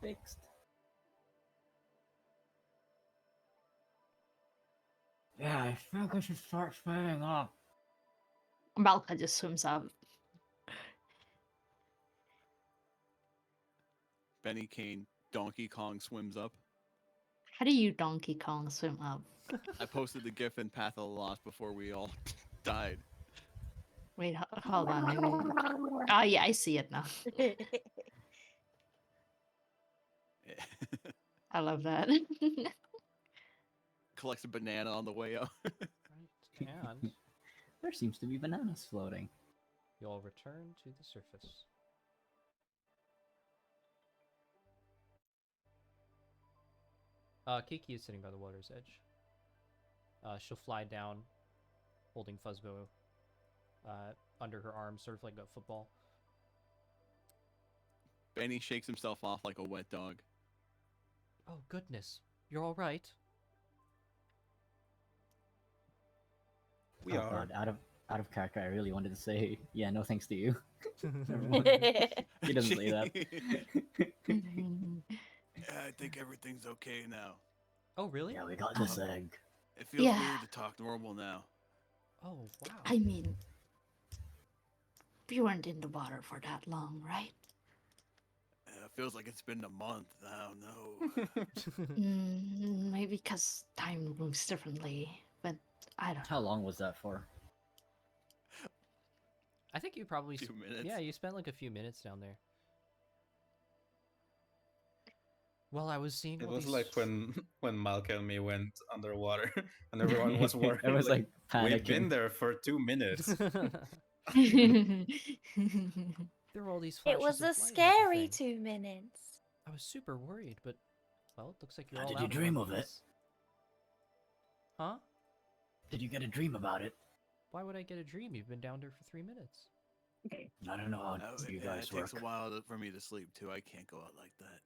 Fixed. Yeah, I think I should start swimming up. Malka just swims up. Benny Kane, Donkey Kong swims up. How do you Donkey Kong swim up? I posted the GIF in Path of the Lost before we all died. Wait, hold on. Let me... Oh yeah, I see it now. I love that. Collects a banana on the way up. Right. And There seems to be bananas floating. you'll return to the surface. Kiki is sitting by the water's edge. She'll fly down, holding Fuzzbo under her arm, sort of like a football. Benny shakes himself off like a wet dog. Oh goodness, you're all right. We Oh, are. God, out of character, I really wanted to say, yeah, no thanks to you. Never mind. He doesn't say that. Yeah, I think everything's okay now. Oh really? Yeah, we got this egg. It feels Yeah. weird to talk normal now. Oh wow. I mean, we weren't in the water for that long, right? It feels like it's been a month. I don't know. Maybe because time moves differently, but I don't How long was that for? I think you probably 2 minutes. Yeah, you spent like a few minutes down there. Well, I was seeing It all was these... like when Malcolm went underwater and everyone was worried. It was like we've been panicking. there for 2 minutes. know. There were all these It flashes was of a light and scary everything. 2 minutes. I was super worried, but well, it looks like you're How all did out you in dream one of it? piece. Huh? Did you get a dream about it? Why would I get a dream? You've been down there for 3 minutes. I don't know how you Yeah, guys it takes work. a while for me to sleep too. I can't go out like that.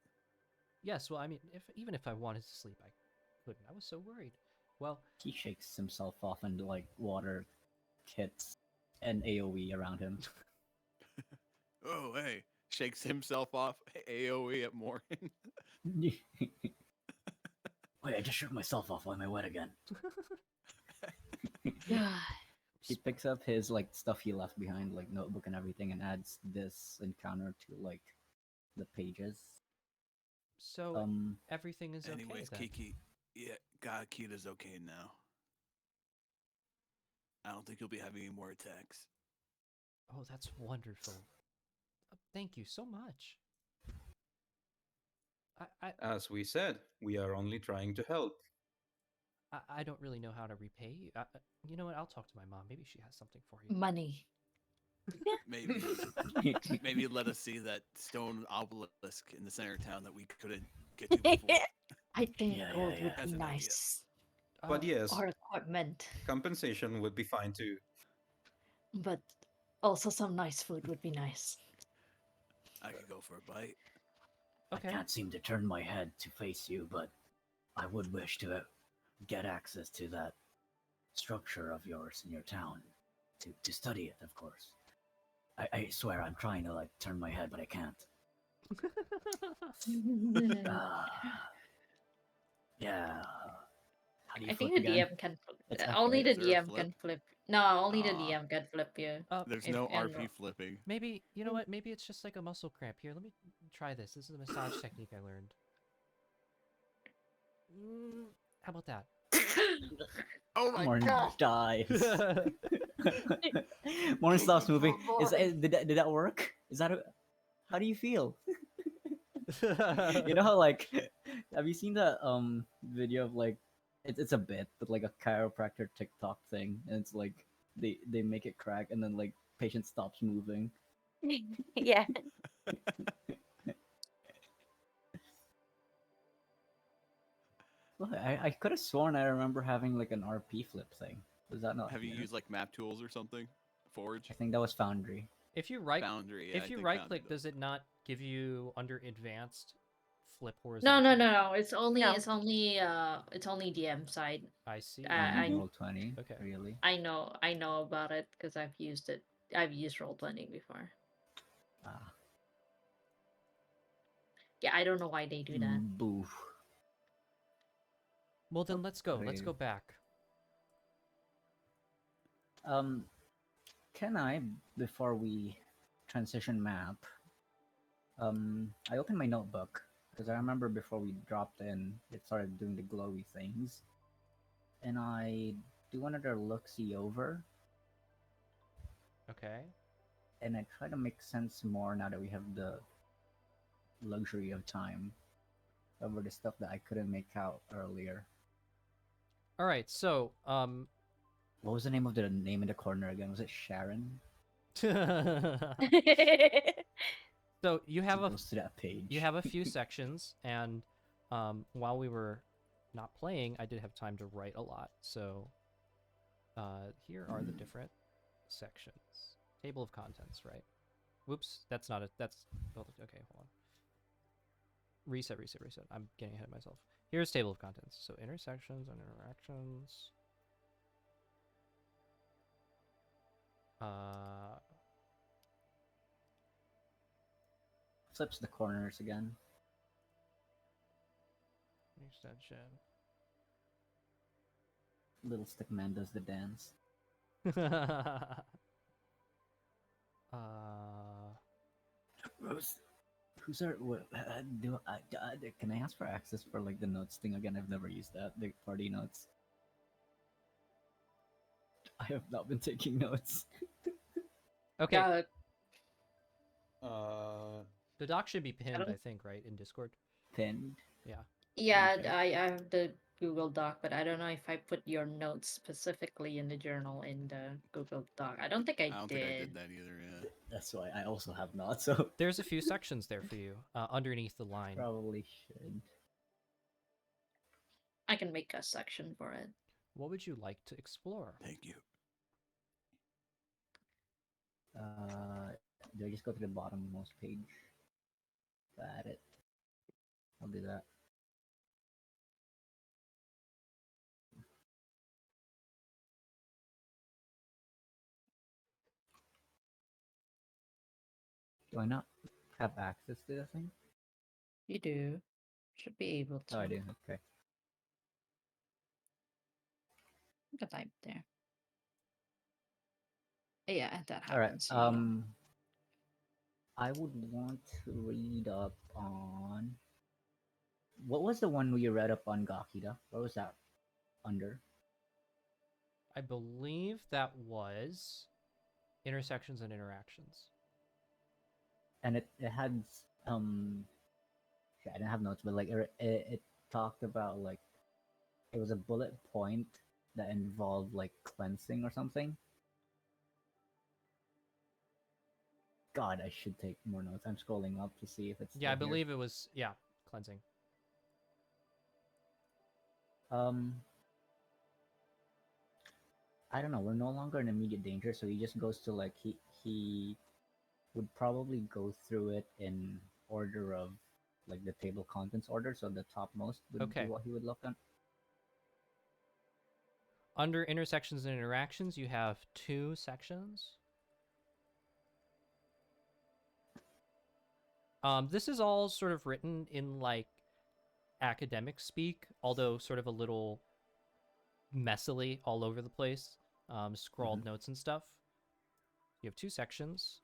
Yes, well, I mean, even if I wanted to sleep, I couldn't. I was so worried. Well, He shakes himself off and like water hits an AoE around him. Oh, hey, shakes himself off. AOE at Morgan. Wait, I just shook myself off. Why am I wet again? He picks up his like stuff he left behind, like notebook and everything, and adds this encounter to like the pages. so everything is Anyways, okay then. Kiki, yeah, God, Kita's okay now. I don't think he'll be having any more attacks. Oh, that's wonderful. Thank you so much. As we said, we are only trying to help. I don't really know how to repay you. You know what? I'll talk to my mom. Maybe she has something for you. Money. Maybe let us see that stone obelisk in the center of town that we couldn't get to before. I think Yeah, gold yeah, would As be an idea. nice. But yes, Or equipment. compensation would be fine too. But also some nice food would be nice. I could go for a bite. Okay. I can't seem to turn my head to face you, but I would wish to get access to that structure of yours in your town to study it, of course. I swear I'm trying to like turn my head, but I can't. Yeah. How do you I flip think the again? DM can It's F, only right? the Is there a DM flip? can flip. No, only the Aw. DM can flip you. There's If- no and- RP flipping. Maybe, you know what? Maybe it's just like a muscle cramp. Here, let me try this. This is a massage technique I learned. How about that? Oh my Morn god! dies. Morn stops moving. Did that work? Is that how do you feel? You know how like have you seen that video of like it's a bit but like a chiropractor TikTok thing and it's like they make it crack and then like patient stops moving. Yeah. Well, I could have sworn I remember having like an RP flip thing. Was that not? Have you here? used like map tools or something? Forge? I think that was Foundry. If you right Foundry. Yeah, if I you think right Foundry click, does it not give you under advanced flip No, horizontally? no. It's only No. it's only DM side. I see. I Roll 20. Okay. Really? I know about it because I've used it. I've used Roll20 before. Ah. Yeah, I don't know why they do that. Boo. Well then let's go. Let's Okay. go back. Can I, before we transition map, I opened my notebook because I remember before we dropped in, it started doing the glowy things, and I do another look-see over, Okay. and I try to make sense more now that we have the luxury of time over the stuff that I couldn't make out earlier. All right. So, What was the name of the name in the corner again? Was it Sharon? so you have It a goes to that page. you have a few sections, and while we were not playing, I did have time to write a lot. So Here are the different sections. Table of contents, right? Whoops, that's not a, that's, okay, hold on. Reset. I'm getting ahead of myself. Here's table of contents. So intersections and interactions. Flips the corners again. Extension. Little stick man does the dance. Who's our? Can I ask for access for like the notes thing again? I've never used that. The party notes. I have not been taking notes. Okay. Yeah, The doc should be pinned, don't- I think, right, in Discord. Pinned. Yeah. yeah, Okay. I have the Google Doc, but I don't know if I put your notes specifically in the journal in the Google Doc. I don't think I I don't did. think I did that either. Yeah. That's why I also have not. So There's a few sections there for you underneath the line. probably should. I can make a section for it. What would you like to explore? Thank you. Do I just go to the bottommost page? Got it. I'll do that. Do I not have access to the thing? You do. Should be able to. Oh, I do. Okay. You can type there. Yeah, that All right. happens. Yeah. I would want to read up on. What was the one you read up on Gakida? What was that under? I believe that was intersections and interactions. And it had I didn't have notes, but like it talked about like it was a bullet point that involved like cleansing or something. God, I should take more notes. I'm scrolling up to see if it's Yeah, I still here. believe it was, yeah, cleansing. I don't know. We're no longer in immediate danger, so he just goes to like he would probably go through it in order of like the table contents order. So the topmost would Okay. be what he would look at. Under intersections and interactions, you have 2 sections. This is all sort of written in like academic speak, although sort of a little messily all over the place. Scrawled notes and stuff. You have 2 sections.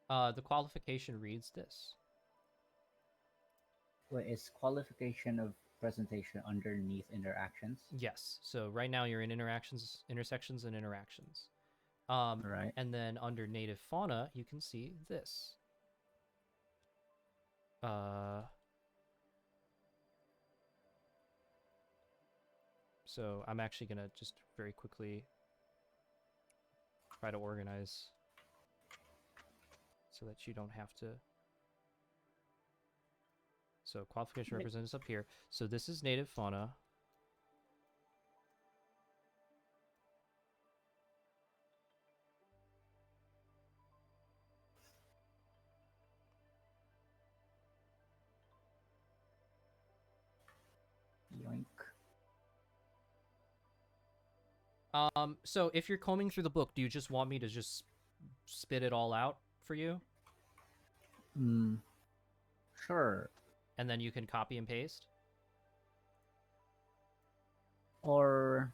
The qualification reads this. Wait, is qualification of presentation underneath interactions? Yes. So right now you're in interactions, intersections, and interactions. Right. And then under native fauna, you can see this. So I'm actually gonna just very quickly try to organize so that you don't have to. So qualification representatives up here. So this is native fauna. Yoink. So if you're combing through the book, do you just want me to just spit it all out for you? Sure. And then you can copy and paste? Or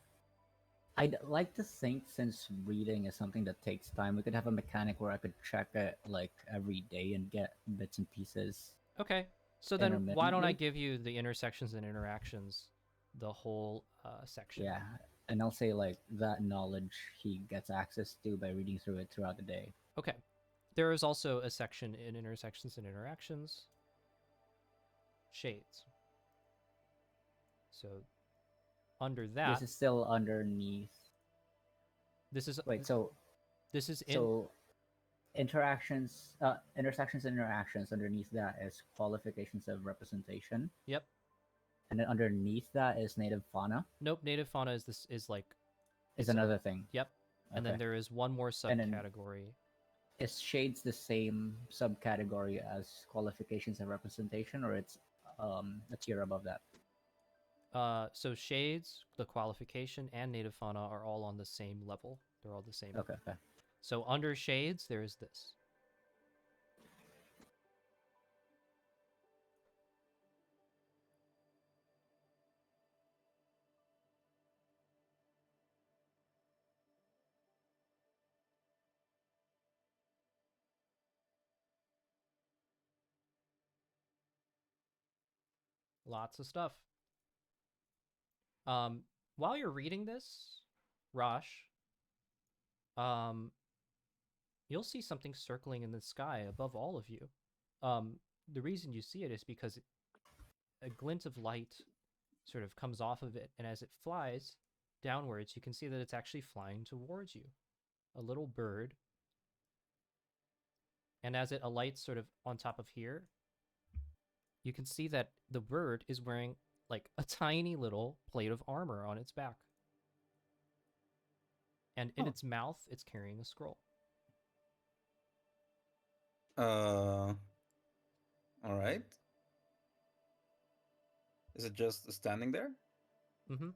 I'd like to think, since reading is something that takes time, we could have a mechanic where I could check it like every day and get bits and pieces. Okay. So then why don't I Intermittently? give you the intersections and interactions, the whole section? Yeah, and I'll say like that knowledge he gets access to by reading through it throughout the day. Okay. There is also a section in intersections and interactions. Shades. So under that, This is still underneath. this is Wait, so This is in. So intersections and interactions underneath that is qualifications of representation, Yep. and then underneath that is native fauna Nope. Native fauna is like. is it's a- another thing. Yep. And then Okay. there is one more And then- subcategory. Is shades the same subcategory as qualifications of representation, or it's a tier above that? So shades, the qualification, and native fauna are all on the same level. They're all the same. Okay. So under shades, there is this. Lots of stuff. While you're reading this, Rosh, you'll see something circling in the sky above all of you. The reason you see it is because a glint of light sort of comes off of it, and as it flies downwards, you can see that it's actually flying towards you. A little bird. And as it alights sort of on top of here, you can see that the bird is wearing like a tiny little plate of armor on its back. And in its mouth, it's carrying a scroll. All right. Is it just standing there? Mm-hmm.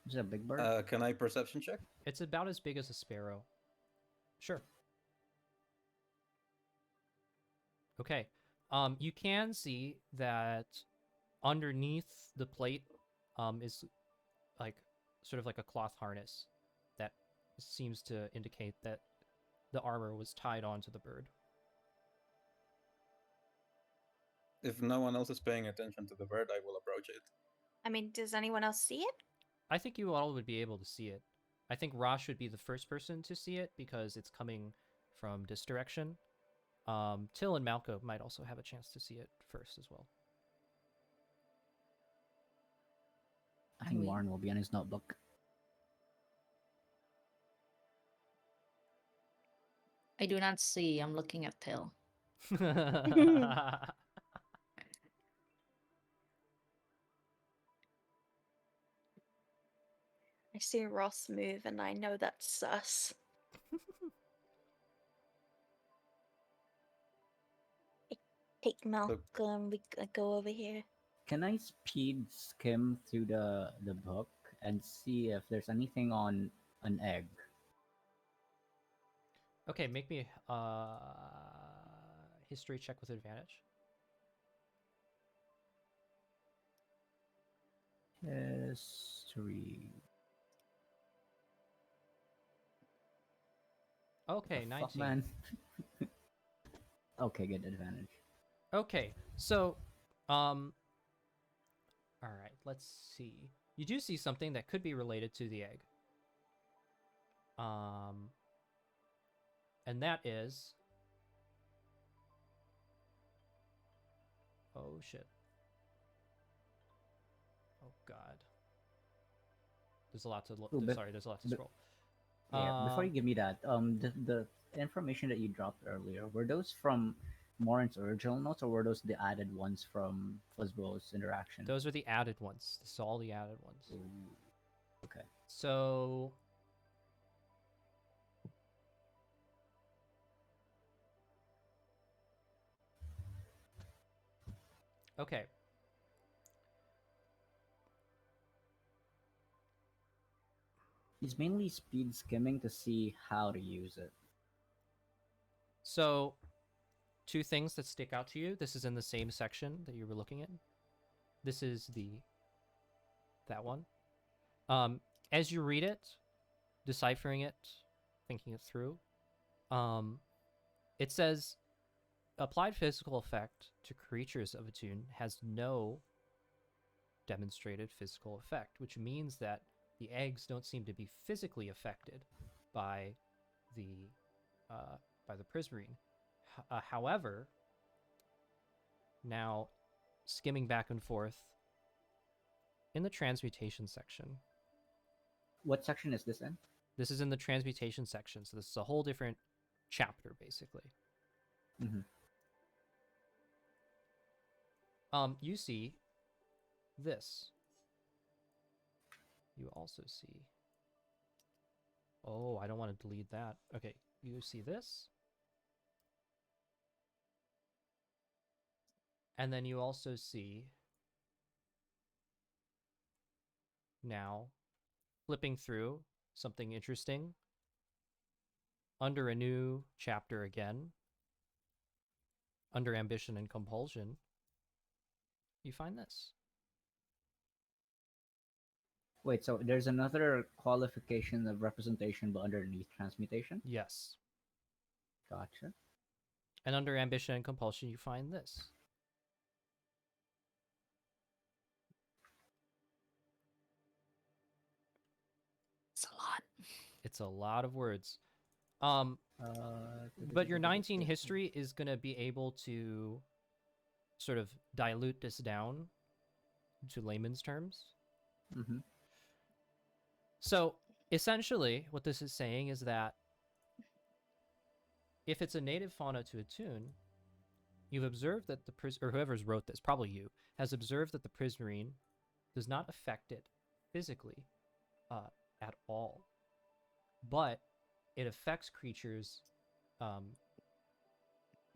Is it a big bird? Can I perception check? It's about as big as a sparrow. Sure. Okay. You can see that underneath the plate is like sort of like a cloth harness that seems to indicate that the armor was tied onto the bird. If no one else is paying attention to the bird, I will approach it. I mean, does anyone else see it? I think you all would be able to see it. I think Rosh would be the first person to see it because it's coming from this direction. Till and Malco might also have a chance to see it first as well. I think Warren will be on his notebook. I do not see. I'm looking at Till. I see Ross move, and I know that's sus. Take Malcolm, we go over here. Can I speed skim through the book and see if there's anything on an egg? Okay, make me history check with advantage. History. Okay, The 19. fuck, man. Okay, good advantage. Okay, so, all right, let's see. You do see something that could be related to the egg. And that is... Oh, shit. Oh, God. There's a lot to look. Sorry, there's a lot to scroll. Yeah, before you give me that, the information that you dropped earlier, were those from Morin's original notes, or were those the added ones from Fuzzbow's interaction? Those are the added ones. This is all the added ones. Ooh. Okay. So... Okay. He's mainly speed skimming to see how to use it. So, two things that stick out to you. This is in the same section that you were looking at. This is that one. As you read it, deciphering it, thinking it through, it says, applied physical effect to creatures of Etunn has no demonstrated physical effect, which means that the eggs don't seem to be physically affected by the prismarine. However, now skimming back and forth in the transmutation section. What section is this in? This is in the transmutation section, so this is a whole different chapter, basically. Mm-hmm. You see this. You also see. Oh, I don't want to delete that. Okay, you see this. And then you also see now, flipping through something interesting, under a new chapter again, under ambition and compulsion, you find this. Wait, so there's another qualification of representation, but underneath transmutation? Yes. Gotcha. And under ambition and compulsion, you find this. It's a lot. It's a lot of words. Uh, But your 19 history is going to be able to sort of dilute this down to layman's terms. Mm-hmm. So essentially, what this is saying is that if it's a native fauna to Etunn, you've observed that or whoever's wrote this, probably you, has observed that the prismarine does not affect it physically at all, but it affects creatures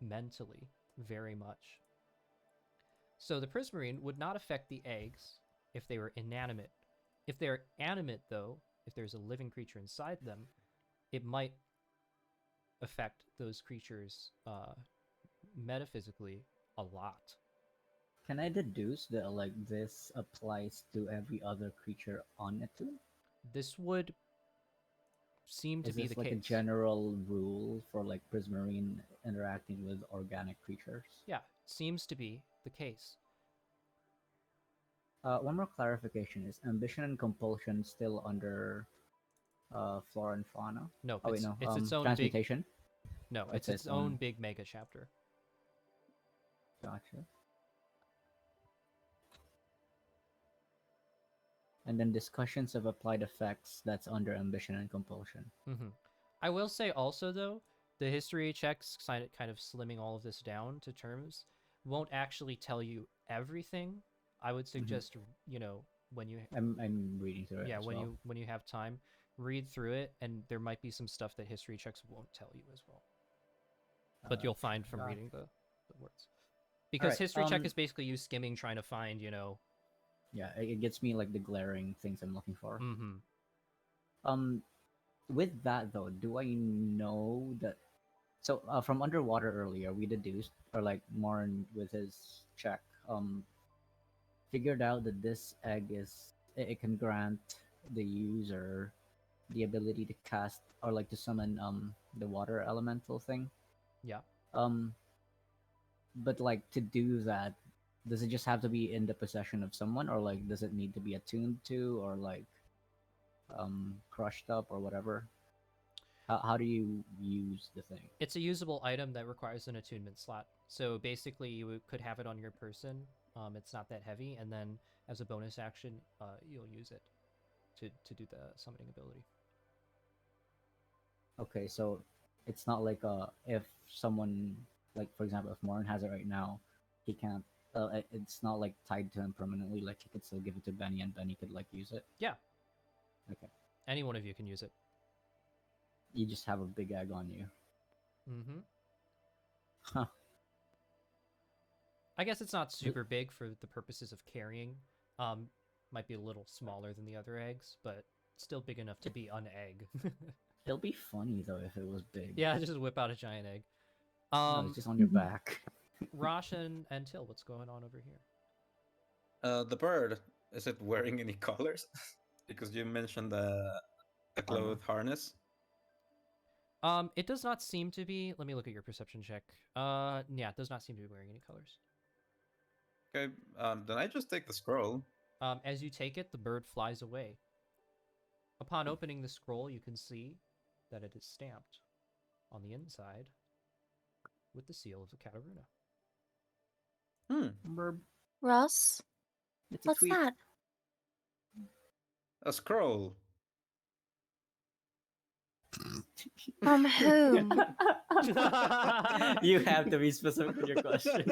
mentally very much. So the prismarine would not affect the eggs if they were inanimate. If they're animate, though, if there's a living creature inside them, it might affect those creatures metaphysically a lot. Can I deduce that like this applies to every other creature on Etunn? This would seem to Is be this the like case. a general rule for like Prismarine interacting with organic creatures? Yeah, seems to be the case. One more clarification: is ambition and compulsion still under flora and fauna? No, Oh wait, it's no. its own Transmutation. big. No, Oh, it's its own big mega chapter. Gotcha. And then discussions of applied effects, that's under ambition and compulsion. Mm-hmm. I will say also though, the history checks kind of slimming all of this down to terms won't actually tell you everything. I would suggest when you I'm reading through it. yeah as when well. you have time, read through it, and there might be some stuff that history checks won't tell you as well. But you'll find from reading the words. Because right, history check is basically you skimming trying to find, Yeah, it gets me like the glaring things I'm looking for. Mm-hmm. With that though, do I know that? So from underwater earlier, we deduced, or like Marn with his check, figured out that this egg it can grant the user the ability to cast or like to summon the water elemental thing. Yeah. Um, but like to do that, does it just have to be in the possession of someone, or like does it need to be attuned to, or like crushed up or whatever? How do you use the thing? It's a usable item that requires an attunement slot. So basically, you could have it on your person. It's not that heavy, and then as a bonus action, you'll use it to do the summoning ability. Okay, so it's not like if someone, like for example, if Morin has it right now, he can't. It's not like tied to him permanently. Like he could still give it to Benny, and Benny could like use it. Yeah. Okay. Any one of you can use it. You just have a big egg on you. Mm-hmm. Huh. I guess it's not super big for the purposes of carrying. Might be a little smaller than the other eggs, but still big enough to be an egg. It'll be funny though if it was big. Yeah, just whip out a giant egg. No, it's just on your back. Rosh and Till, what's going on over here? The bird, is it wearing any colors? Because you mentioned the cloth harness. It does not seem to be. Let me look at your perception check. Yeah, it does not seem to be wearing any colors. Okay, then I just take the scroll. As you take it, the bird flies away. Upon opening the scroll, you can see that it is stamped on the inside with the seal of the Kataruna. Burb. Ross, It's a what's tweet. that? A scroll. From whom? You have to be specific with your question.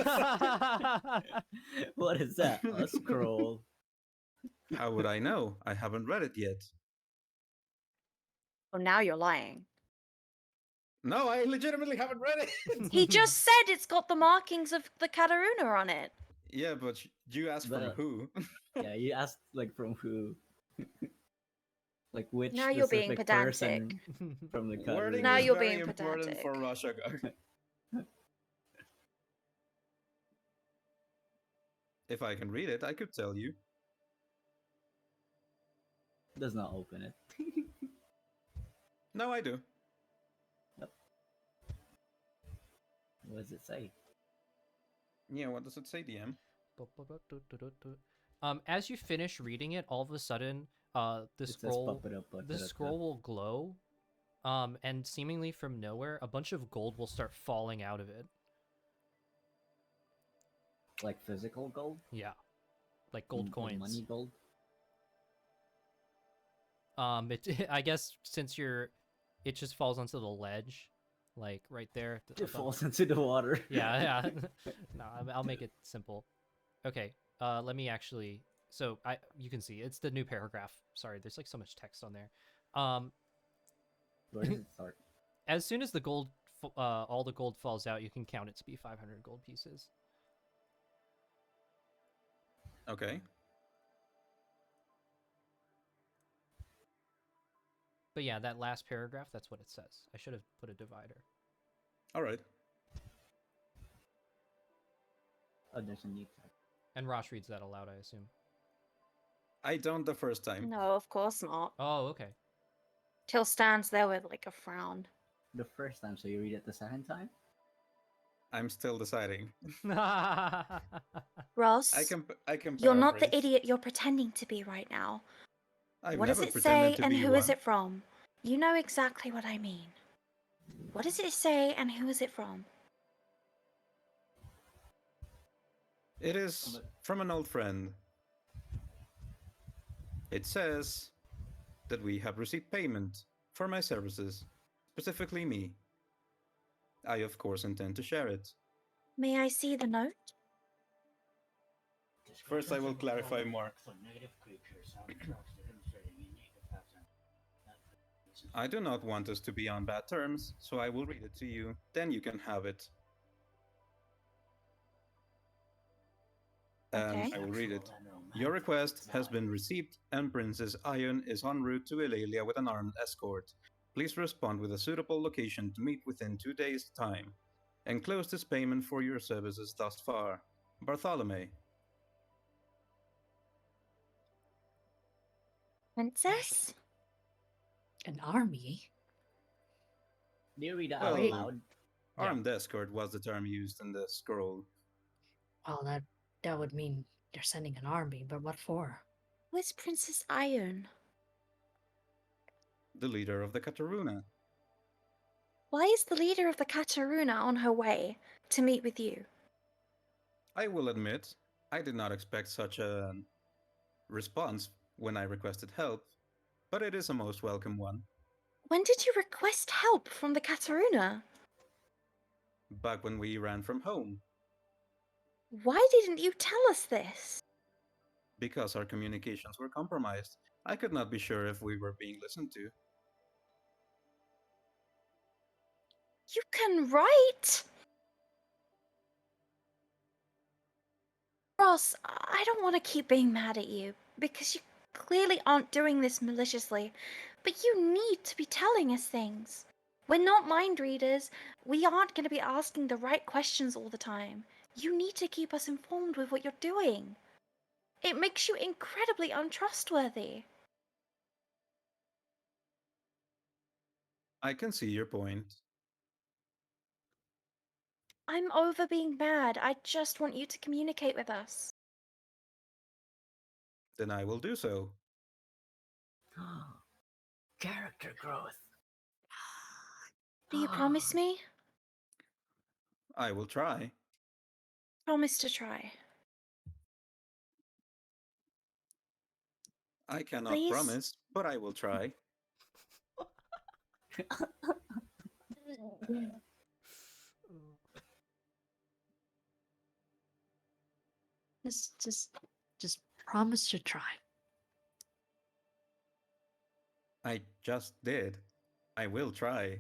What is that? A scroll? How would I know? I haven't read it yet. Oh, now you're lying. No, I legitimately haven't read it. He just said it's got the markings of the Kataruna on it. Yeah, but you asked from But- who? Yeah, you asked like from who? Like which Now you're being specific person from the Wording Now is you're very being important for pedantic. Rashagar. If I can read it, I could tell you. Does not open it. No, I do. What does it say? Yeah, what does it say, DM? As you finish reading it, all of a sudden, the It says scroll "Papadapa, the tadata." scroll will glow, and seemingly from nowhere, a bunch of gold will start falling out of it. Like physical gold. Yeah, like gold Like coins. money gold. I guess since it just falls onto the ledge, like right there. It falls into the water. Yeah. No, I'll make it simple. Okay. Let me actually. So you can see it's the new paragraph. Sorry, there's like so much text on there. Where does it start? As soon as the gold, all the gold falls out, you can count it to be 500 gold pieces. Okay. But yeah, that last paragraph, that's what it says. I should have put a divider. All right. Oh, there's a new tab. And Rosh reads that aloud, I assume. I don't the first time. No, of course not. Oh, okay. Till stands there with like a frown. The first time, so you read it the second time? I'm still deciding. Ross, I can you're not the paraphrase. idiot you're pretending to be right now. I've What does never it pretended say to and be who is one. it from? You know exactly what I mean. What does it say and who is it from? It is from an old friend. It says that we have received payment for my services, specifically me. I, of course, intend to share it. May I see the note? First, I will clarify more. I do not want us to be on bad terms, so I will read it to you, then you can have it. Okay. I will read it. Your request has been received, and Princess Aeonn is en route to Ilaeleeia with an armed escort. Please respond with a suitable location to meet within 2 days' time. Enclose this payment for your services thus far. Bartholomew. Princess? An army? Do you read that Well, out loud? Yeah. Armed escort was the term used in the scroll. Well, that would mean they're sending an army, but what for? Who is Princess Aeonn? The leader of the Kataruna. Why is the leader of the Kataruna on her way to meet with you? I will admit, I did not expect such a response when I requested help, but it is a most welcome one. When did you request help from the Kataruna? Back when we ran from home, Why didn't you tell us this? because our communications were compromised, I could not be sure if we were being listened to. You can write! Ross, I don't want to keep being mad at you, because you clearly aren't doing this maliciously, but you need to be telling us things. We're not mind readers. We aren't going to be asking the right questions all the time. You need to keep us informed with what you're doing. It makes you incredibly untrustworthy. I can see your point. I'm over being mad. I just want you to communicate with us. Then I will do so. Character growth. Do you promise me? I will try. Promise to try. I cannot Please? promise, but I will try. Just promise to try. I just did. I will try.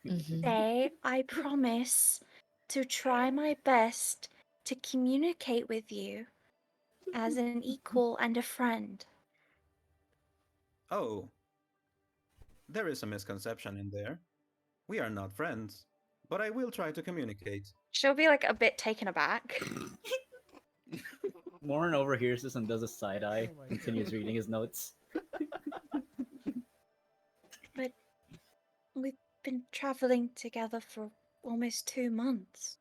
Say, I promise to try my best to communicate with you as an equal and a friend. Oh, there is a misconception in there. We are not friends, but I will try to communicate. She'll be like a bit taken aback. Morin overhears this and does a side eye, Oh my continues God. reading his notes. But we've been traveling together for almost 2 months.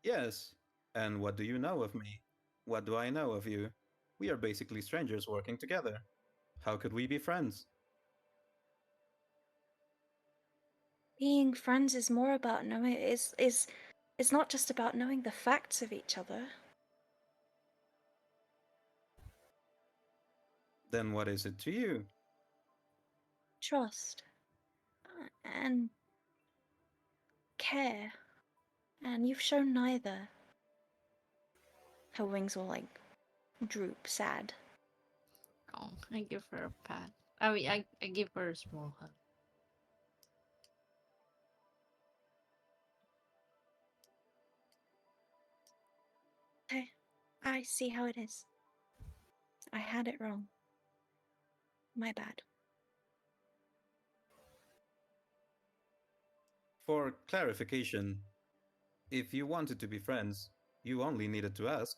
Yes. And what do you know of me? What do I know of you? We are basically strangers working together. How could we be friends? Being friends is more about knowing is not just about knowing the facts of each other. Then what is it to you? Trust and care. And you've shown neither. Her wings will like droop sad. Oh, I give her a pat. I mean, I give her a small hug. Okay, I see how it is. I had it wrong. My bad. For clarification, if you wanted to be friends, you only needed to ask.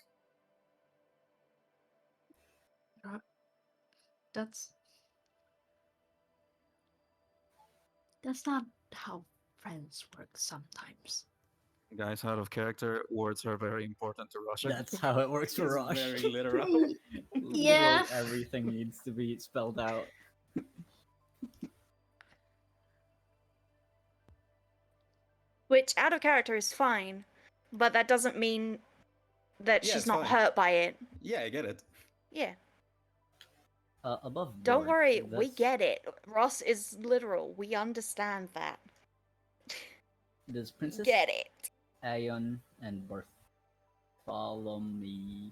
That's not how friends work sometimes. Guys, out of character, words are very important to Russia. That's how it works for It's Rosh. very literal. Yeah. Literally everything needs to be spelled out. Which out of character is fine, but that doesn't mean that Yeah, she's it's not fine. hurt by it. Yeah, I get it. Yeah. Above board. Don't worry, we this- get it. Ross is literal. We understand that. Does Princess Get it. Aeon and Bartholomew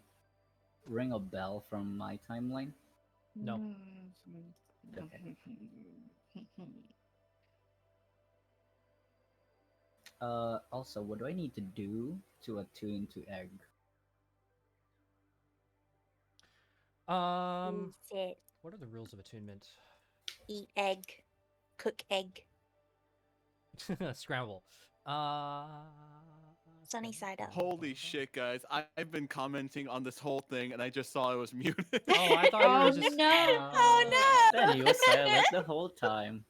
ring a bell from my timeline? No. Okay. Also, what do I need to do to attune to egg? Sit, What are the rules of attunement? eat egg, cook egg, Scramble. sunny side up. Holy shit, guys! I've been commenting on this whole thing, and I just saw I was muted. Oh, I thought you Oh, were just. no. Oh no! Benny was silent the whole time.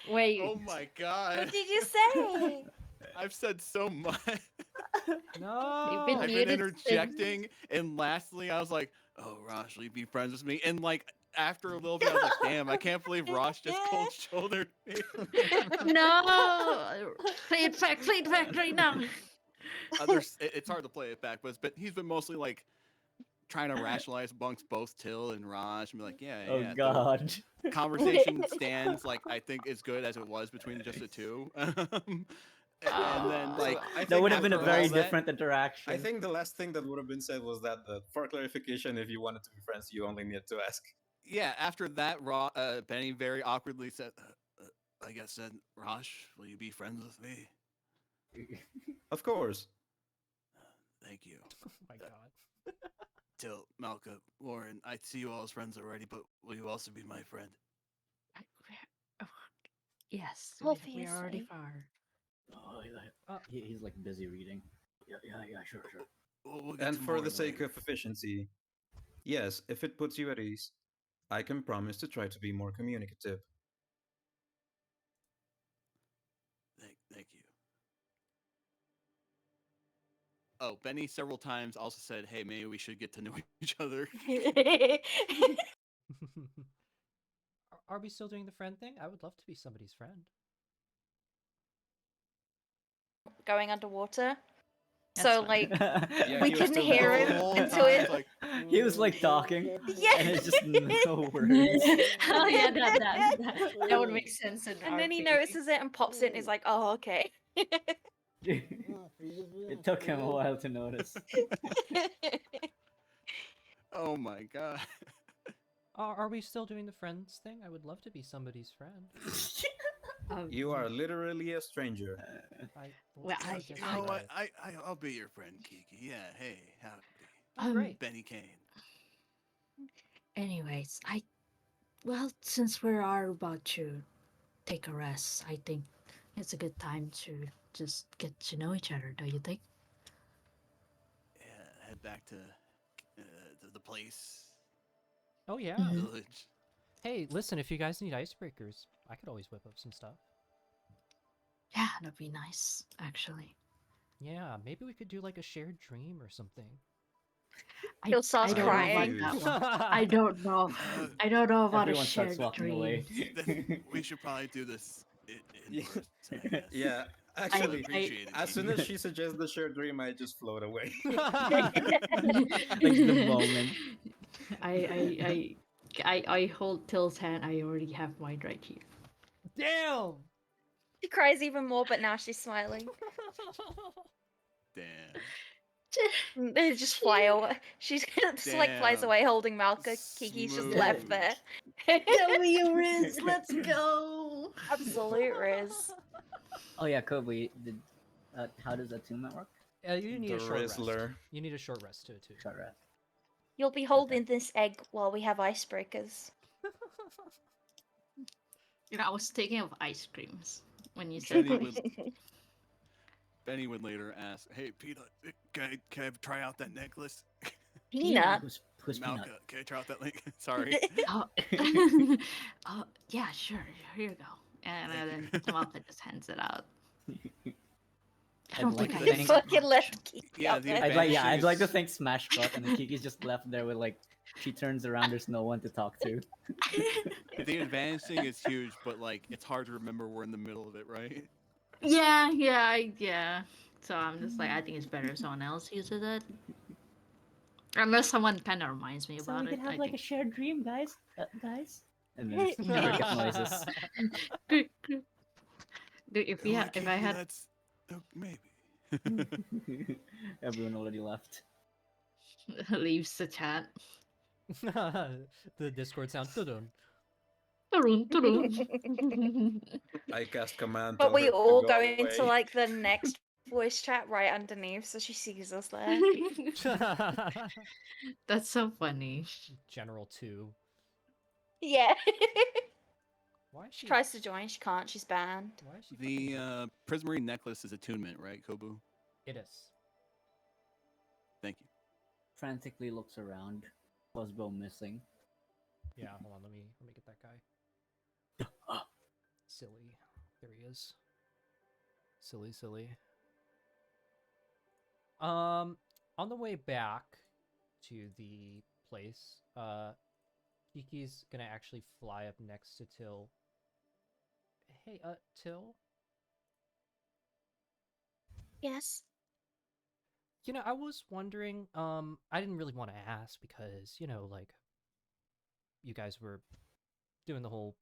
Wait. Oh my god! What did you say? I've said so much. No. You've been I've been muted since- interjecting, and lastly, I was like, "Oh, Rosh, will you be friends with me?" And like after a little bit, I was like, "Damn, I can't believe Rosh just cold shouldered me." No. Feedback right now. It's hard to play it back, but he's been mostly like trying to rationalize amongst both Till and Raj and be like, yeah, Oh yeah. god. The conversation stands like I think as good as it was between just the two. And then like I That would have think been a after very all that- different interaction. I think the last thing that would have been said was that, for clarification, if you wanted to be friends, you only needed to ask. yeah, after that, Benny very awkwardly said, I guess said, Rosh, will you be friends with me? Of course. Thank you. Oh my god. Till, Malka, Warren, I see you all as friends already, but will you also be my friend? Yes. We are already Obviously. far. Oh, he's like busy reading. Yeah, sure. We'll get And to for the Warren sake later. of efficiency, yes, if it puts you at ease, I can promise to try to be more communicative. Thank you. Oh, Benny several times also said, hey, maybe we should get to know each other. Are we still doing the friend thing? I would love to be somebody's friend. Going underwater. So fine. like Yeah, we he was couldn't still hear there him the whole until time, it. like, He was like talking, Yeah. and it's just no words. Oh yeah, that would make sense in And then he RP. notices it and pops it and he's like, oh, okay. It took him a while to notice. oh my god. Are we still doing the friends thing? I would love to be somebody's friend. You are literally a stranger. Well, I- guess You know you're what? right. I'll be your friend, Kiki. Yeah, hey, howdy. Oh, great. Benny Kane. Anyways, well, since we are about to take a rest, I think it's a good time to just get to know each other. Don't you think? Yeah, head back to the place, Oh yeah. Mhm. village. Hey, listen, if you guys need icebreakers, I could always whip up some stuff. Yeah, that'd be nice, actually. Yeah, maybe we could do like a shared dream or something. He'll start I don't know crying. about that one. I don't know. I don't know about Everyone a starts shared walking dream. away. Then we should probably do this in Yeah. person, I guess. Yeah, I actually, appreciate it. as soon Kiki. as she suggests the shared dream, I just float away. Like the moment. I hold Till's hand. I already have mine right here. Damn! She cries even more, but now she's smiling. Damn. They just fly away. She's just like flies Damn. away holding Malka. Kiki's just left there. W Riz, let's go. Absolute Riz. Oh yeah, Kobe. How does attunement work? You need The a short rest. Rizzler. You need a short rest to it too. Short rest. You'll be holding this egg while we have icebreakers. You know, I was thinking of ice creams when you said Benny ice. Benny would later ask, "Hey, Peanut, can I try out that necklace?" Peanut. Who's Malka, Peanut? can I try out that link? Sorry. Oh, yeah, sure. Here you go. And Thank then you. Malka just hands it out. I I'd don't like think to I think- use it Fucking much. left Kiki Yeah, out the there. I'd like to Vanishing think is- Smash got, and then Kiki's just left there with like, she turns around, there's no one to talk to. The advancing is huge, but like it's hard to remember we're in the middle of it, right? Yeah. So I'm just like, I think it's better if someone else uses it. Unless someone kind of reminds me So about we it. can have I like a think. shared dream, guys. Guys. And then just cricket noises. Dude, if You know we what, if I Kiki, had that's maybe. Everyone already left. leaves the chat. The Discord sound. Dun-dun. Turun, turun. I cast command. But tell we her to all go go into away. like the next voice chat right underneath, so she sees us there. That's so funny. General 2. Yeah. Why is She she? tries to join, she can't, she's banned. Why is she? fucking- The prismarine necklace is attunement, right, Kobu? It is. Thank you. Frantically looks around. Crossbow missing. Yeah, hold on. Let me get that guy. Silly. There he is. Silly. On the way back to the place, Kiki's gonna actually fly up next to Till. Hey, Till? Yes. You know, I was wondering, I didn't really want to ask because, you know, like, you guys were doing the whole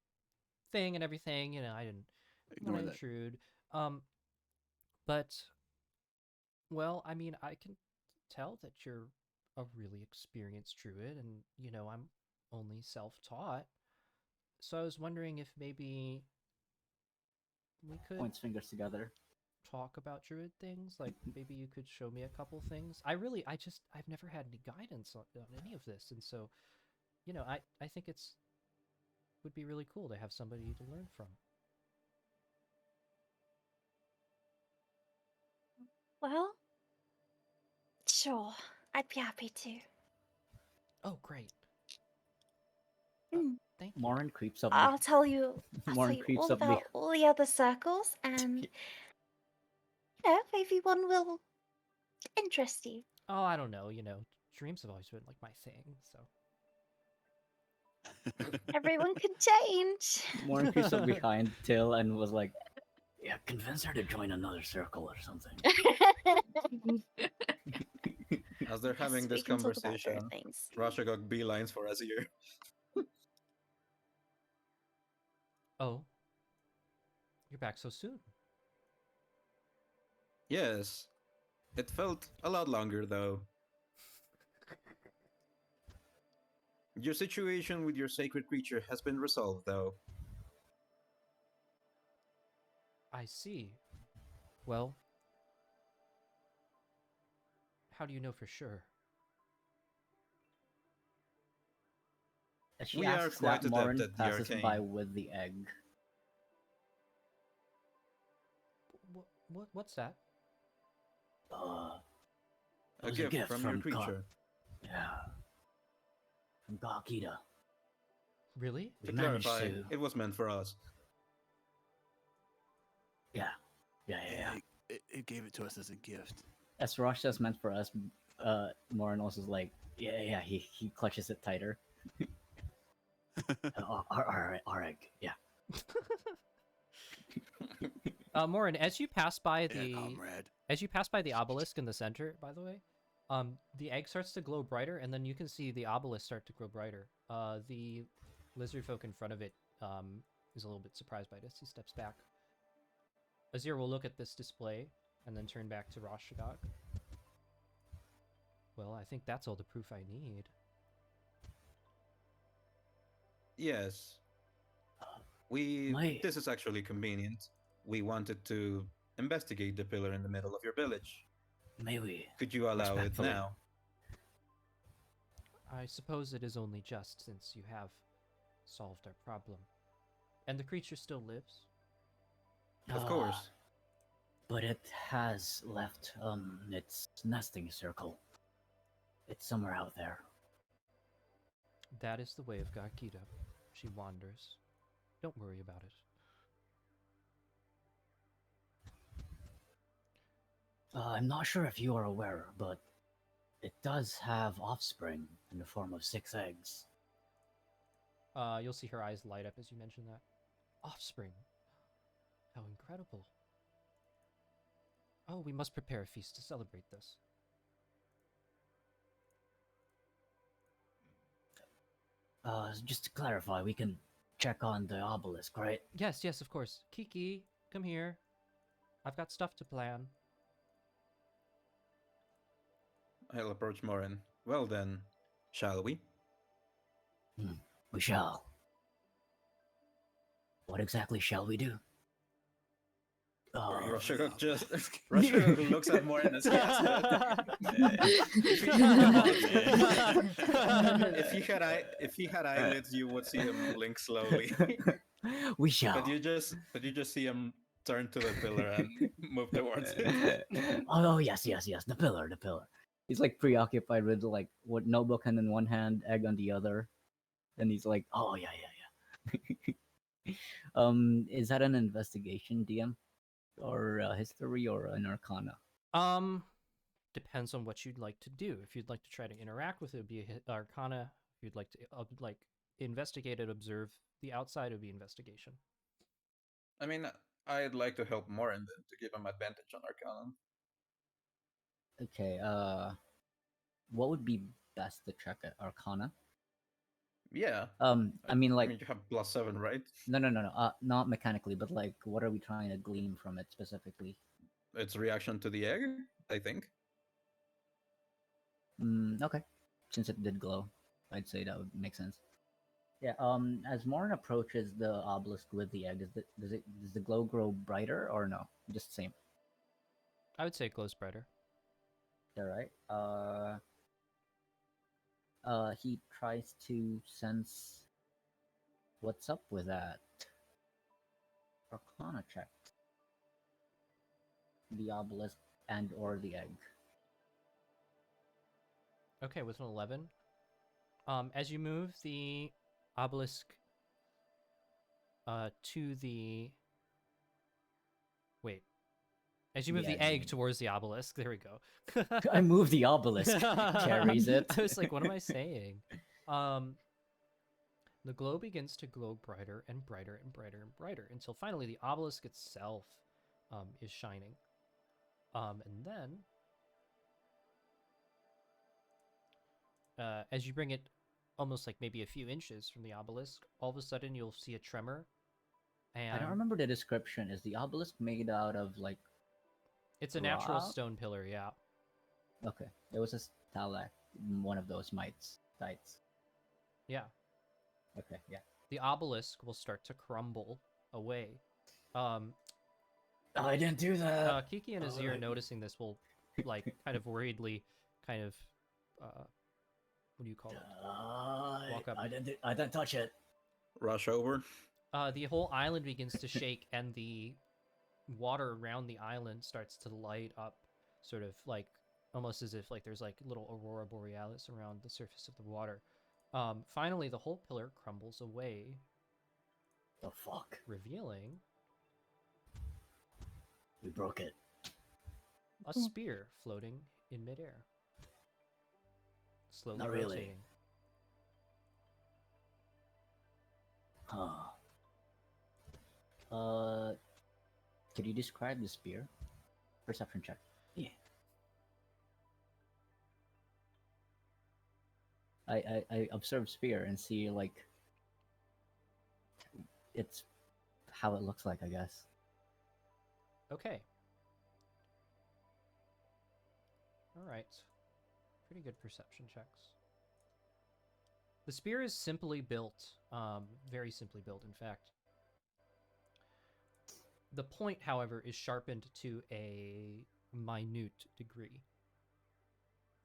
thing and everything, you know, I didn't Ignore want to that. intrude. But, well, I mean, I can tell that you're a really experienced druid, and, you know, I'm only self-taught. So I was wondering if maybe we could Points fingers together. talk about druid things. Like maybe you could show me a couple things. I've never had any guidance on any of this, and so, you know, I think would be really cool to have somebody to learn from. Well, sure. I'd be happy to. Oh, great. Mm. Thank you. Morin creeps up. I'll tell you Morin creeps all up. about all the other circles, and yeah, maybe one will interest you. Oh, I don't know. You know, dreams have always been like my thing. So. Everyone can change. Morin creeps up behind Till and was like, Yeah, convince her to join another circle or something. As they're having Yes, this we can talk about conversation, other things. Rasha got beelines for Azir. Oh, you're back so soon. Yes, it felt a lot longer though. Your situation with your sacred creature has been resolved though. I see. Well, how do you know for sure? She We are asks that quite adept Morin at the passes by arcane. with the egg. What's that? It A was a gift gift from your from creature. Yeah, from Gakita. Really? We To managed clarify, to. it was meant for us. Yeah. It gave it to us as a gift. As Rasha's meant for us, Morin also is like, yeah. He clutches it tighter. Our egg. Yeah. Morin, as you pass by Yeah, the comrade. obelisk in the center, by the way, the egg starts to glow brighter, and then you can see the obelisk start to grow brighter. The lizard folk in front of it is a little bit surprised by this. He steps back. Azir will look at this display and then turn back to Rashagak. Well, I think that's all the proof I need. Yes. This is actually convenient. We wanted to investigate the pillar in the middle of your village. May we? Could you allow it Respectfully. now? I suppose it is only just since you have solved our problem. And the creature still lives? Of course. But it has left its nesting circle. It's somewhere out there. That is the way of Gakita. She wanders. Don't worry about it. I'm not sure if you are aware, but it does have offspring in the form of 6 eggs. You'll see her eyes light up as you mention that. Offspring. How incredible. Oh, we must prepare a feast to celebrate this. Just to clarify, we can check on the obelisk, right? Yes, of course. Kiki, come here. I've got stuff to plan. I'll approach Morin. Well then, shall we? We shall. What exactly shall we do? Rashagak just Rashagak looks at Morin as he asks that. If he had eyelids, you would see him blink slowly. We shall. But you just see him turn to the pillar and move towards it. Oh yes. The pillar. He's like preoccupied with like what notebook in one hand, egg on the other, and he's like, oh yeah. Is that an investigation, DM, or a history, or an arcana? Depends on what you'd like to do. If you'd like to try to interact with it, would be a arcana. If you'd like to like investigate and observe the outside, it would be investigation. I mean, I'd like to help Morin then to give him advantage on Arcana. Okay. What would be best to check at arcana? Yeah. I mean, like, you have +7, right? No. Not mechanically, but like, what are we trying to glean from it specifically? Its reaction to the egg, I think. Okay. Since it did glow, I'd say that would make sense. Yeah. As Morin approaches the obelisk with the egg, does the glow grow brighter or no? Just the same. I would say it glows brighter. All right. He tries to sense what's up with that. Arcana check. The obelisk and or the egg. Okay, with an 11. As you move the obelisk to the... Wait. As you move the egg towards the obelisk, there we go. I move the obelisk. Carries it. I was like, what am I saying? The glow begins to glow brighter and brighter and brighter and brighter until finally the obelisk itself is shining. And then as you bring it almost like maybe a few inches from the obelisk, all of a sudden you'll see a tremor. And I don't remember the description. Is the obelisk made out of like it's a natural rock? stone pillar, yeah. Okay, it was a stalactite, one of those tights. Yeah. Okay, yeah. The obelisk will start to crumble away. I didn't do that. Kiki and Azir noticing this will like kind of worriedly kind of what do you call it? Walk up. I didn't touch it. Rush over. The whole island begins to shake, and the water around the island starts to light up, sort of like almost as if like there's like little aurora borealis around the surface of the water. Finally, the whole pillar crumbles away. The fuck? Revealing We broke it. a spear floating in midair, slowly Not really. rotating. Huh. Could you describe the spear? Perception check. Yeah. I observe spear and see like it's how it looks like, I guess. Okay. All right. Pretty good perception checks. The spear is simply built, very simply built, in fact. The point, however, is sharpened to a minute degree.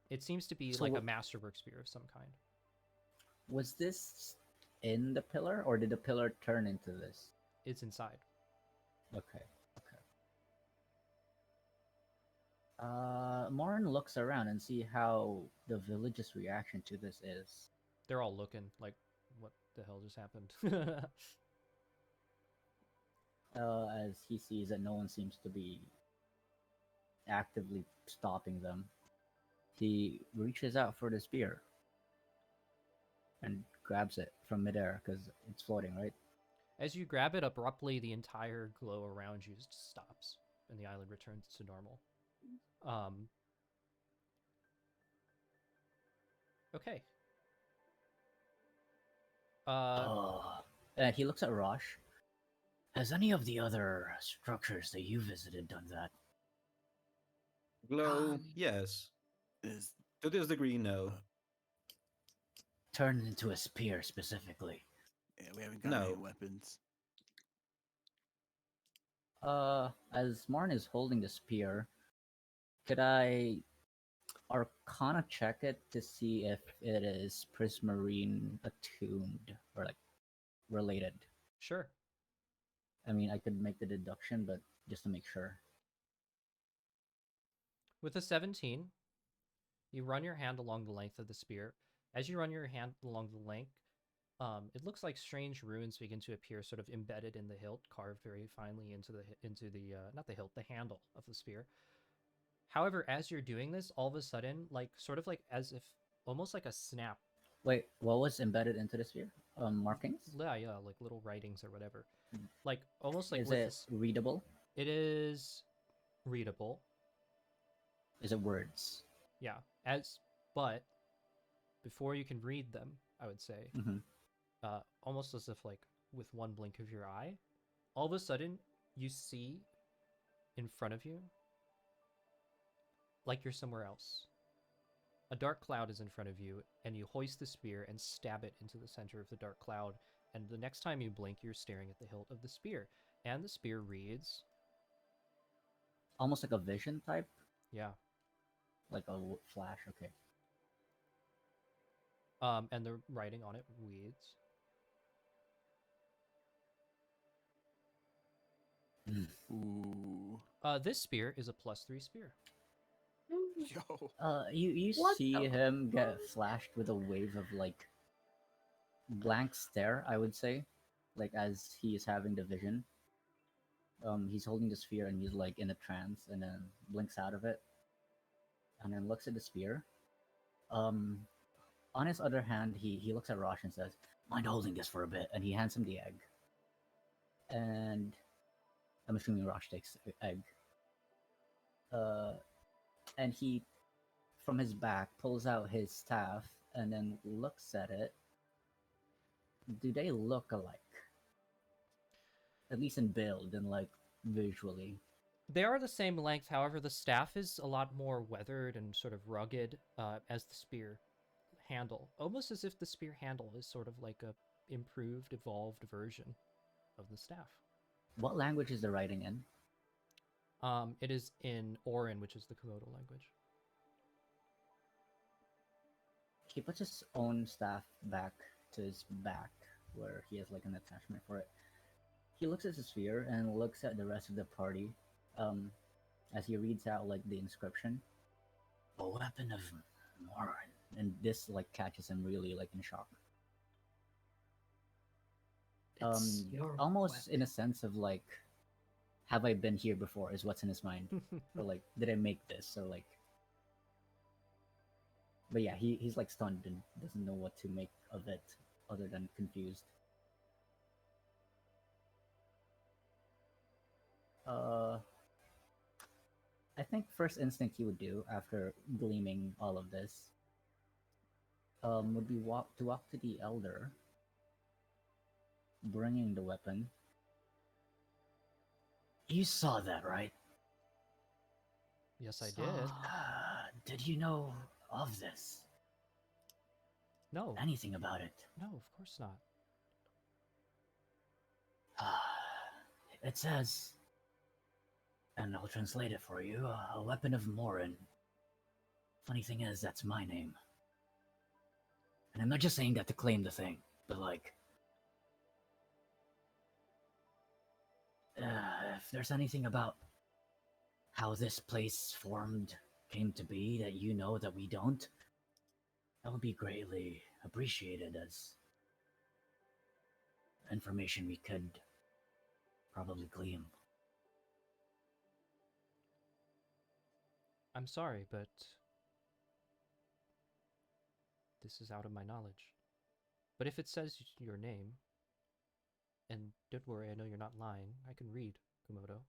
It seems to be So like a masterwork spear of some kind. Was this in the pillar, or did the pillar turn into this? It's inside. Okay. Morin looks around and see how the village's reaction to this is. They're all looking like, what the hell just happened? As he sees that no one seems to be actively stopping them, he reaches out for the spear and grabs it from midair because it's floating, right? As you grab it abruptly, the entire glow around you just stops, and the island returns to normal. Okay. And he looks at Rosh. Has any of the other structures that you visited done that? Glow, yes. Is To this degree, no. Turned into a spear specifically. yeah, we haven't got any No. weapons. As Marn is holding the spear, could I Arcana check it to see if it is Prismarine attuned or like related? Sure. I mean, I could make the deduction, but just to make sure. With a 17, you run your hand along the length of the spear. As you run your hand along the length, it looks like strange runes begin to appear, sort of embedded in the hilt, carved very finely into the not the hilt, the handle of the spear. However, as you're doing this, all of a sudden, like sort of like as if almost like a snap. Wait, what was embedded into the spear? Markings? Yeah, like little writings or whatever. Like almost like Is with it this, readable? it is readable. Is it words? Yeah, but before you can read them, I would say, almost as if like with one blink of your eye, all of a sudden you see in front of you like you're somewhere else. A dark cloud is in front of you, and you hoist the spear and stab it into the center of the dark cloud. And the next time you blink, you're staring at the hilt of the spear. And the spear reads... Almost like a vision type? Yeah. Like a flash, okay. And the writing on it reads... Ooh. This spear is a +3 spear. Yo. You What see the him get flashed with a wave of like blank stare, I would say, like as he is having the vision. He's holding the sphere and he's like in a trance, and then blinks out of it, and then looks at the spear. On his other hand, he looks at Rosh and says, "Mind holding this for a bit," and he hands him the egg. And I'm assuming Rosh takes egg. And he, from his back, pulls out his staff and then looks at it. Do they look alike? At least in build and like visually. They are the same length, however, the staff is a lot more weathered and sort of rugged as the spear handle. Almost as if the spear handle is sort of like a improved, evolved version of the staff. What language is the writing in? It is in Orin, which is the Komodo language. He puts his own staff back to his back, where he has like an attachment for it. He looks at the sphere and looks at the rest of the party, as he reads out like the inscription. A weapon of Morin. And this like catches him really like in shock. It's your Almost weapon. in a sense of like, have I been here before? Is what's in his mind, or like, did I make this? Or like, but yeah, he's like stunned and doesn't know what to make of it, other than confused. I think first instinct he would do after gleaming all of this, would be walk to the elder, bringing the weapon. You saw that, right? Yes, I did. Did you know of this? No. Anything about it? No, of course not. It says, and I'll translate it for you, a weapon of Morin. Funny thing is, that's my name. And I'm not just saying that to claim the thing, but like, if there's anything about how this place formed, came to be, that you know that we don't, that would be greatly appreciated as information we could probably glean. I'm sorry, but this is out of my knowledge. But if it says your name, and don't worry, I know you're not lying, I can read, Komodo,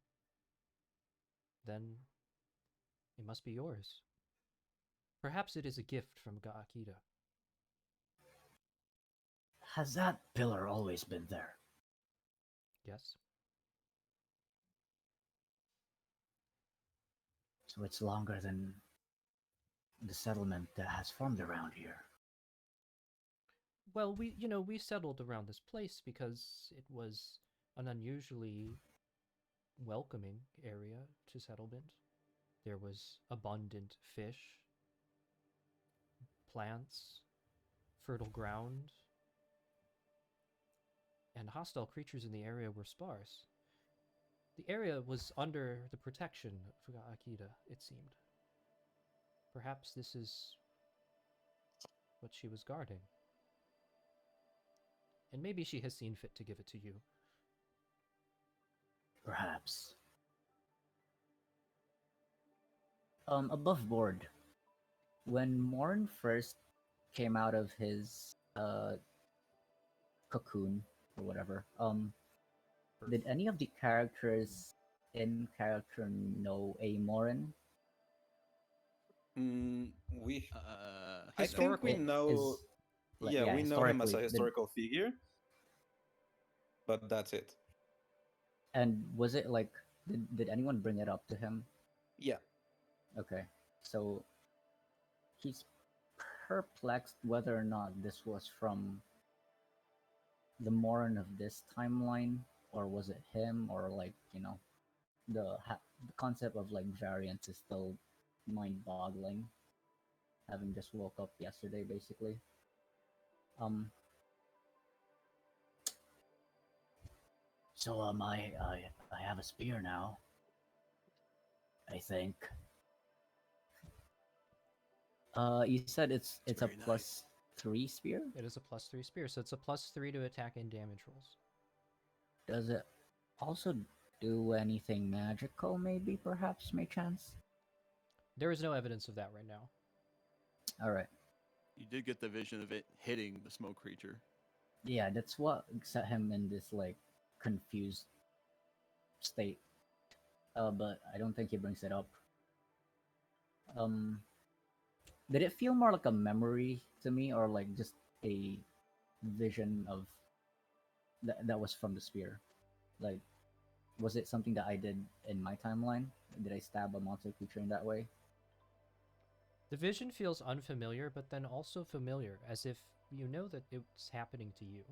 then it must be yours. Perhaps it is a gift from Ga'akita. Has that pillar always been there? Yes? So it's longer than the settlement that has formed around here. Well, we settled around this place because it was an unusually welcoming area to settlement. There was abundant fish, plants, fertile ground, and hostile creatures in the area were sparse. The area was under the protection of Akita, it seemed. Perhaps this is what she was guarding. And maybe she has seen fit to give it to you. Perhaps. Above board, when Morn first came out of his cocoon or whatever, did any of the characters in character know a Morin? We I think Historical. we know. Yeah, we know him as a historically, historical figure, but that's it. And was it like, did anyone bring it up to him? Yeah. Okay, so he's perplexed whether or not this was from the Morin of this timeline, or was it him, or like, the concept of like variance is still mind-boggling. Having just woke up yesterday, basically. So I have a spear now. I think. You said it's a very plus 3 spear. It is a +3 spear, so it's a +3 to attack and damage rolls. Does it also do anything magical? Maybe, perhaps, may chance. There is no evidence of that right now. All right. You did get the vision of it hitting the smoke creature. Yeah, that's what set him in this like confused state but I don't think he brings it up. Um, did it feel more like a memory to me, or like just a vision of that was from the spear? Like, was it something that I did in my timeline? Did I stab a monster creature in that way? The vision feels unfamiliar, but then also familiar, as if you know that it's happening to you.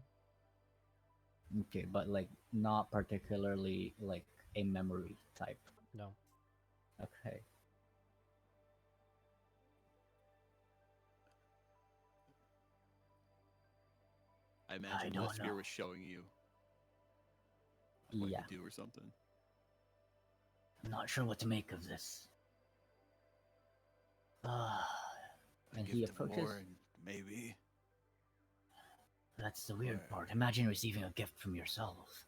Okay, but like not particularly like a memory type. No. Okay. I imagine the don't spear know. was showing you what Yeah, to do or something. I'm not sure what to make of this. Uh, A and he gift of approaches. war, and maybe. That's the weird Or- part. Imagine receiving a gift from yourself.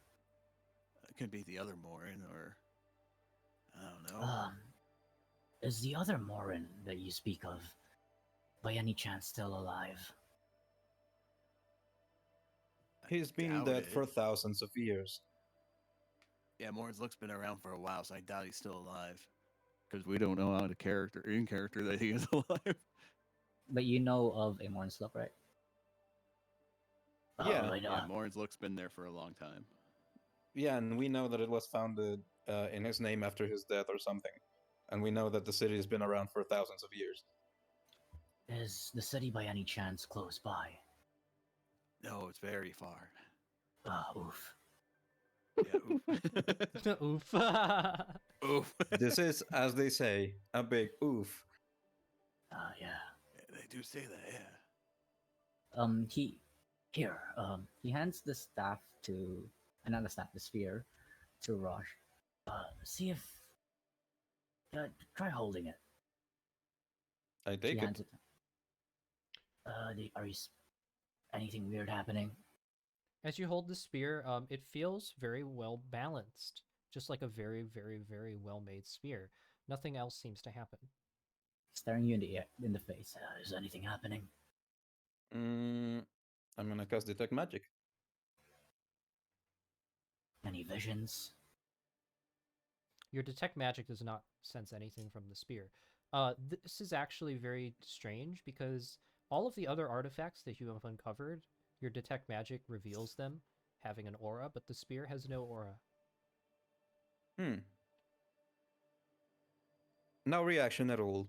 It could be the other Morin, or I don't know. Is the other Morin that you speak of, by any chance, still alive? He's been Doubt dead it. for thousands of years. Yeah, Morin's look's been around for a while, so I doubt he's still alive. Because we don't know how to in character that he is alive. But you know of a Morin Slip, right? Yeah. Oh, I know. Yeah, Morin's look's been there for a long time. Yeah, and we know that it was founded in his name after his death or something. And we know that the city has been around for thousands of years. Is the city by any chance close by? No, it's very far. Oof. Yeah, oof. Oof. Oof. This is, as they say, a big oof. Yeah. Yeah, they do say that, yeah. He hands the staff to, not the staff, the sphere, to Rosh. See if, try holding it. I She take it. hands it. Anything weird happening? As you hold the spear, it feels very well balanced, just like a very, very, very well made spear. Nothing else seems to happen. Staring you in the face. Is anything happening? I'm gonna cast Detect Magic. Any visions? Your detect magic does not sense anything from the spear. This is actually very strange because all of the other artifacts that you have uncovered, your detect magic reveals them having an aura, but the spear has no aura. No reaction at all.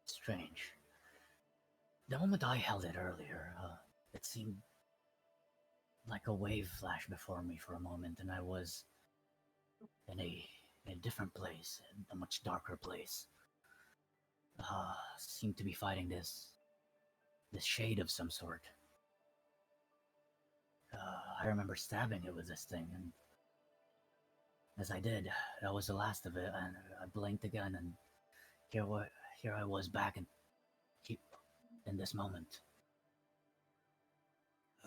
Strange. The moment I held it earlier, it seemed like a wave flashed before me for a moment, and I was in a different place, a much darker place. Seemed to be fighting this shade of some sort. I remember stabbing it with this thing, and as I did, that was the last of it, and I blinked again, and here I was back in this moment.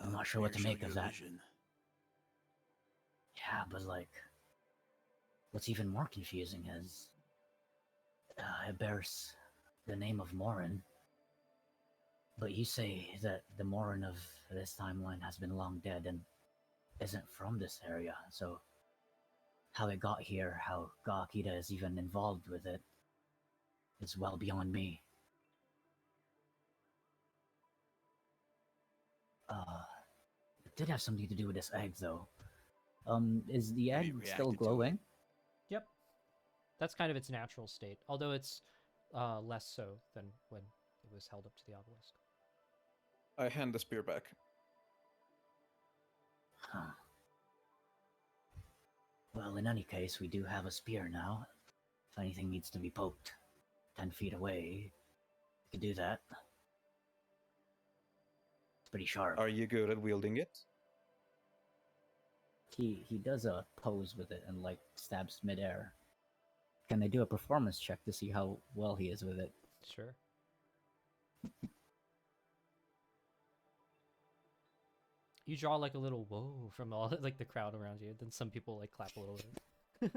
I'm not sure what to make of that. Vision. Yeah, but like, what's even more confusing is it bears the name of Morin, but you say that the Morin of this timeline has been long dead and isn't from this area, so how it got here, how Gakita is even involved with it, is well beyond me. It did have something to do with this egg, though. Is the egg still reacted to it. glowing? Yep. That's kind of its natural state, although it's less so than when it was held up to the obelisk. I hand the spear back. Huh. Well, in any case, we do have a spear now. If anything needs to be poked 10 feet away, we could do that. It's pretty sharp. Are you good at wielding it? He does a pose with it and like stabs midair. Can I do a performance check to see how well he is with it? Sure. You draw like a little whoa from all like the crowd around you. Then some people like clap a little bit.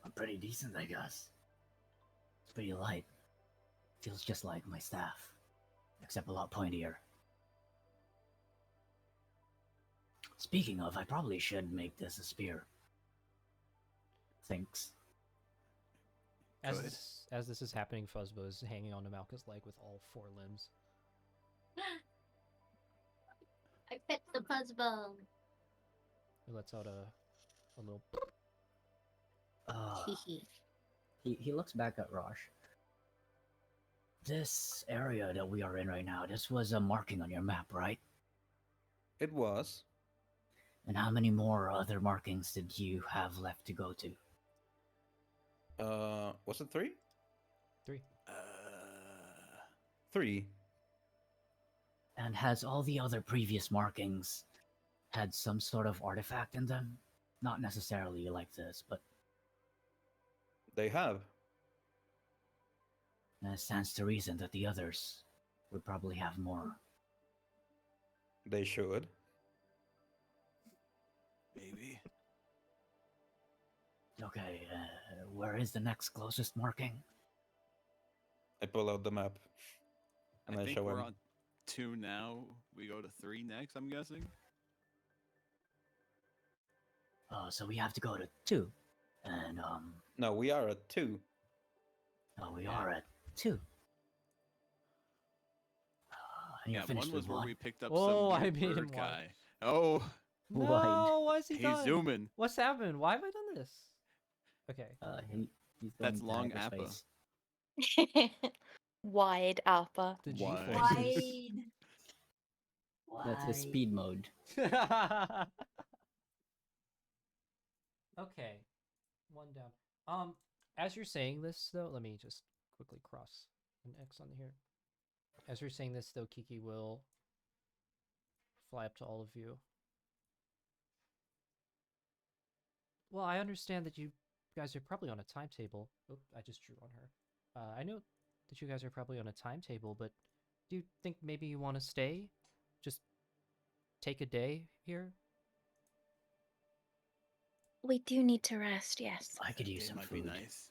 I'm pretty decent, I guess. It's pretty light. Feels just like my staff, except a lot pointier. Speaking of, I probably should make this a spear. Thanks. Good. As this is happening, Fuzzbo is hanging onto Malka's leg with all 4 limbs. I pet the fuzzball. He lets out a little. Hehe. He looks back at Rosh. This area that we are in right now, this was a marking on your map, right? It was. And how many more other markings did you have left to go to? Was it 3? 3. 3. And has all the other previous markings had some sort of artifact in them? Not necessarily like this, but They have. it stands to reason that the others would probably have more. They should. Maybe. Okay, where is the next closest marking? I pull out the map and I think show we're him. on 2 now. We go to 3 next, I'm guessing. Oh, so we have to go to 2. And, No, we are at 2. oh, we Yeah. are at 2. And you're Yeah, finished one was with where one? we picked up Oh, some I weird made him bird wide. guy. Oh, Wide. No, why is he he's done? zooming. What's happened? Why have I done this? Okay. He's going That's to long hyperspace. Wide Alpha. The Why? G-forces. That's his speed mode. Okay. 1 down. As you're saying this, though, let me just quickly cross an X on here. As you're saying this, though, Kiki will fly up to all of you. Well, I understand that you guys are probably on a timetable. Oh, I just drew on her. I know that you guys are probably on a timetable, but do you think maybe you want to stay? Just take a day here? We do need to rest, yes. I could use It some might food. be nice.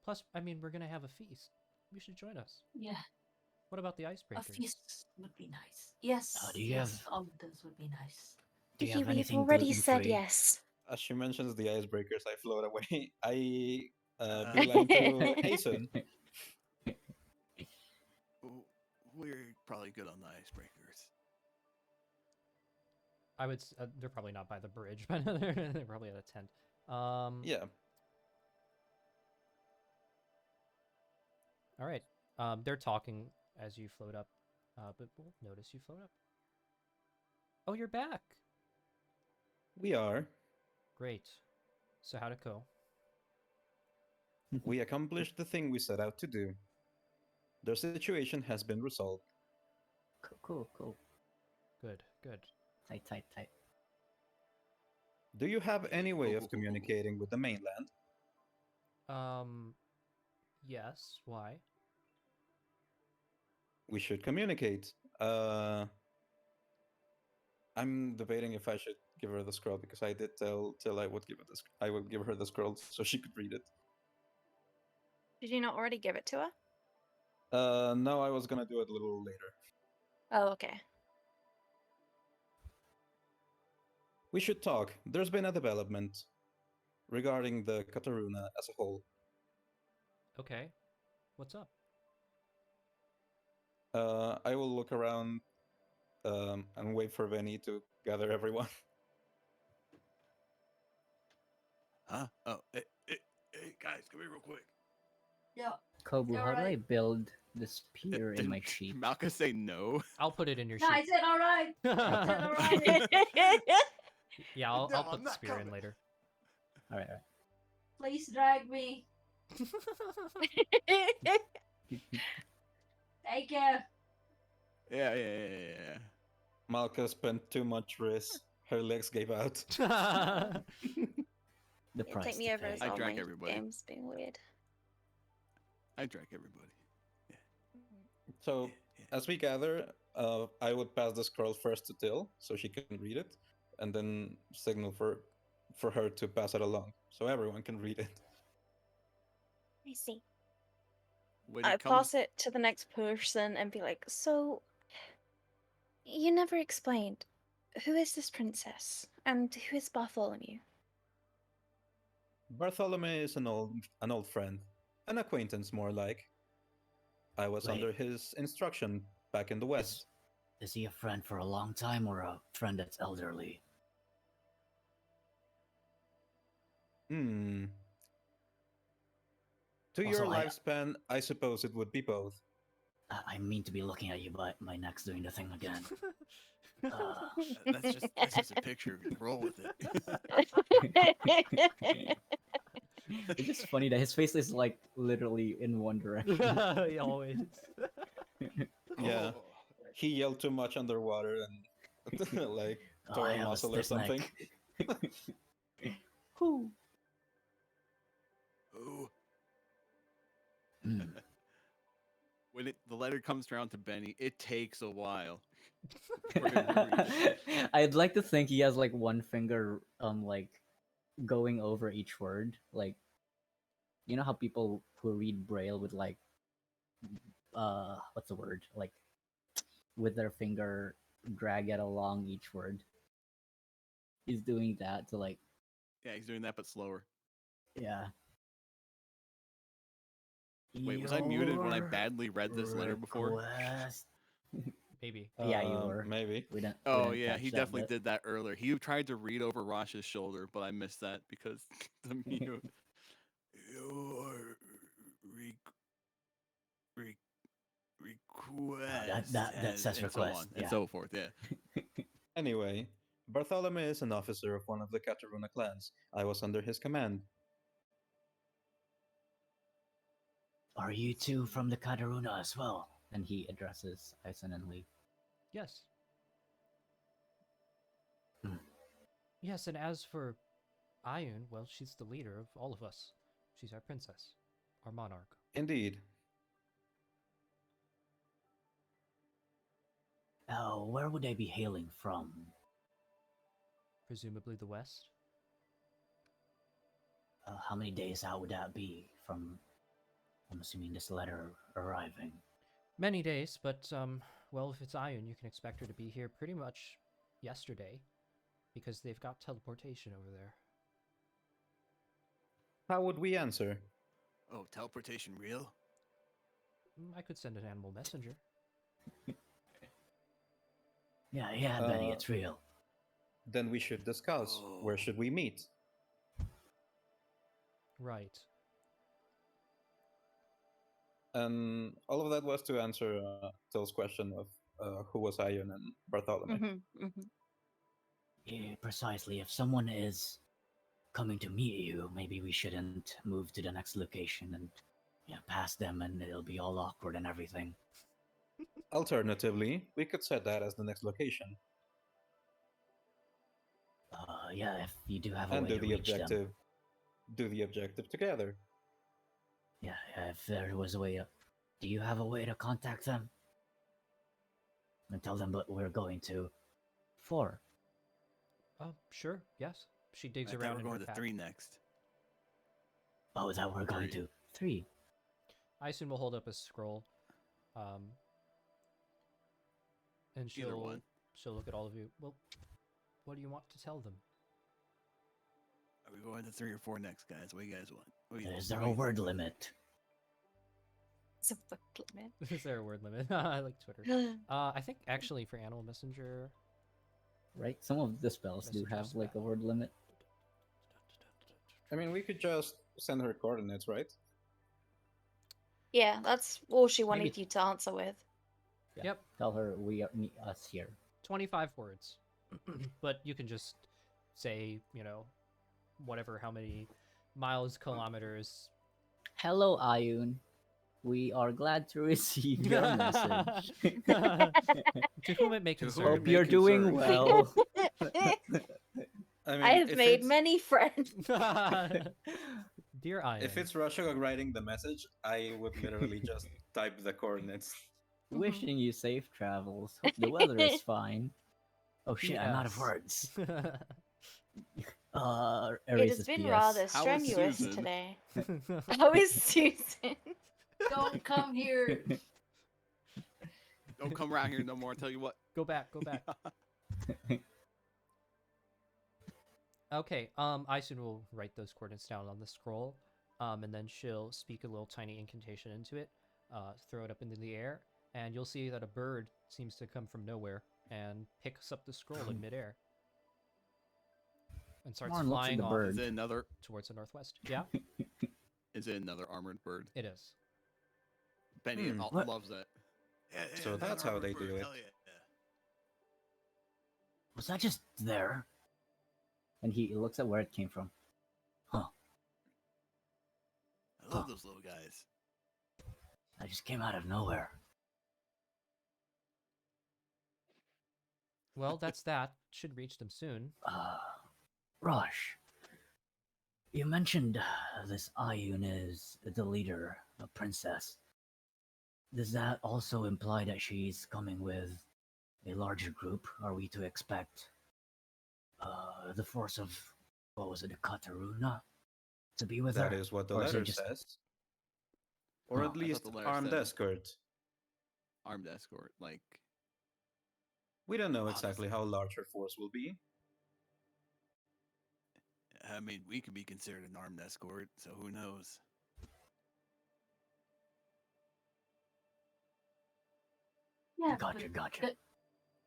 Plus, I mean, we're going to have a feast. You should join us. Yeah, What about the a icebreakers? feast would be nice. Yes, do you yes, have- all of those would be nice. Do you Kiki, have we've anything already said gluten-free? yes. As she mentions the icebreakers, I float away. I beeline to Hasten. We're probably good on the icebreakers. I would. They're probably not by the bridge, but they're probably at a tent. Yeah. All right. They're talking as you float up, but we'll notice you float up. Oh, you're back. We are. Great. So how'd it go? We accomplished the thing we set out to do. Their situation has been resolved. Cool. Good. Tight. Do you have any way Cool, of cool. communicating with the mainland? Yes. Why? We should communicate. I'm debating if I should give her the scroll because I did tell I would I would give her the scroll so she could read it. Did you not already give it to her? No, I was gonna do it a little later. Oh, okay. We should talk. There's been a development regarding the Kataruna as a whole. Okay. What's up? I will look around and wait for Benny to gather everyone. Huh? Oh, hey, guys, come here real quick. Yeah. Kobu, how do I Alright. build the spear in my Didn't sheet? Malka say no? I'll put it in your No, I sheet. said all right. I said all right. Yeah, I'll No, put I'm the not spear in coming. later. All right. Please drag me. Thank you. Yeah. Malka spent too much risk. Her legs gave out. The It'd price take me to over pay. as I well. drank My everybody. game's being weird. I drank everybody. So as we gather, I would pass the scroll first to Till so she can read it, and then signal for her to pass it along so everyone can read it. I see. When I it comes, pass it to the next person and be like, so, you never explained. who is this princess? And who is Bartholomew? Bartholomew is an old friend, an acquaintance more like. I was Wait. under his instruction back in the West. Is he a friend for a long time or a friend that's elderly? Hmm. To Also, your lifespan, I suppose it would be both. I mean to be looking at you, but my neck's doing the thing again. That's just a picture. Roll with it. It's just funny that his face is like literally in one direction. He always. Yeah. Oh. He yelled too much underwater and like Oh, tore I a have a muscle or stiff something. neck. Whew. Ooh. Hmm. When the letter comes around to Benny, it takes a while for him to read it. I'd like to think he has like one finger like going over each word. Like you know how people who read braille with like what's the word? Like with their finger drag it along each word. He's doing that to like Yeah, he's doing that, but slower. yeah. Wait, was I muted when I Your badly read this letter before? request. Maybe. Yeah, you were. Maybe. We didn't. Oh we didn't yeah, catch he that definitely bit. did that earlier. He tried to read over Rosh's shoulder, but I missed that because the mute. Your re- re- request That says and so request. on Yeah. and so forth. Yeah. Anyway, Bartholomew is an officer of one of the Kataruna clans. I was under his command. Are you two from the Kataruna as well? And he addresses Ison and Lee. Yes. Hmm. Yes, and as for Ayun, well, she's the leader of all of us. She's our princess, our monarch. Indeed. Oh, where would they be hailing from? Presumably the West. How many days out would that be from? I'm assuming this letter arriving. Many days, but well, if it's Ayun, you can expect her to be here pretty much yesterday, because they've got teleportation over there. How would we answer? Oh, teleportation real? I could send an animal messenger. Yeah, Benny, it's real. Then we should discuss. Where Oh. should we meet? Right. And all of that was to answer Till's question of who was Ayun and Bartholomew. Yeah, precisely. If someone is coming to meet you, maybe we shouldn't move to the next location and pass them, and it'll be all awkward and everything. Alternatively, we could set that as the next location Yeah, if you do have a and way do to the reach them. objective. Do the objective together. Yeah, if there was a way. Do you have a way to contact them? And tell them what we're going to. 4. Oh, sure. Yes. She digs I thought around we're in her going to pack. 3 next. Oh, is that what we're going 3. to? 3. I assume we'll hold up a scroll, and Either she'll one. look at all of you. Well, what do you want to tell them? Are we going to 3 or 4 next, guys? What do you guys want? Is there a word limit? It's a book limit. Is there a word limit? I like Twitter. I think actually for Animal Messenger. Right? Some of the spells do Messenger have like a spell. word limit. I mean, we could just send her coordinates, right? Yeah, that's all she wanted Maybe- you to answer with. Yeah. Yep. Tell her we are meet us here. 25 words. But you can just say, whatever, how many miles, kilometers. Hello, Ayun. We are glad to receive your message. To whom it may To whom concern. it Hope may you're doing concern. well. I mean, I have if made it's- many friends. Dear Ian. If it's Russia writing the message, I would literally just type the coordinates. Wishing you safe travels. Hope the weather is fine. Oh shit, I'm out of PS. words. It erase has this been PS. rather How is strenuous Susan? today. How is Susan? Don't come here. Don't come around here no more. I'll tell you what. Go back, go back. Okay, Aisun will write those coordinates down on the scroll, and then she'll speak a little tiny incantation into it, throw it up into the air, and you'll see that a bird seems to come from nowhere and picks up the scroll in midair and starts Morin looks at flying the off Is bird. it another? towards the northwest. Yeah, Is it another armored bird? it is. Benny What? loves that. Yeah, So another that's how armored they bird, do it. Hell yeah. Was that just there? And he looks at where it came from. Huh. I love those little guys. That just came out of nowhere. Well, that's that. Should reach them soon. Rush. You mentioned this Ayun is the leader, a princess. Does that also imply that she's coming with a larger group? Are we to expect the force of, what was it, the Kataruna to be with That her? is what the Or is it letter just... says. Or Huh. at I thought least the letter armed said escort. armed escort. Like, We don't know Honestly. exactly how large her force will be. I mean, we could be considered an armed escort, so who knows? Yeah, Gotcha, but gotcha.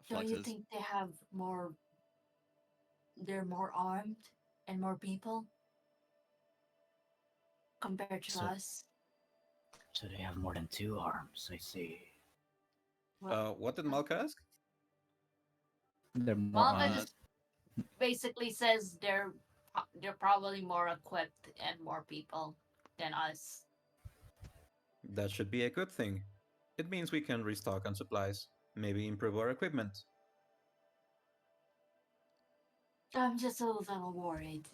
don't you Flexes. think they have more? They're more armed and more people compared to So- us. So they have more than 2 arms, I see. Well, What did Malka ask? They're more Malka armed. just basically says they're probably more equipped and more people than us. That should be a good thing. It means we can restock on supplies, maybe improve our equipment. I'm just a little worried.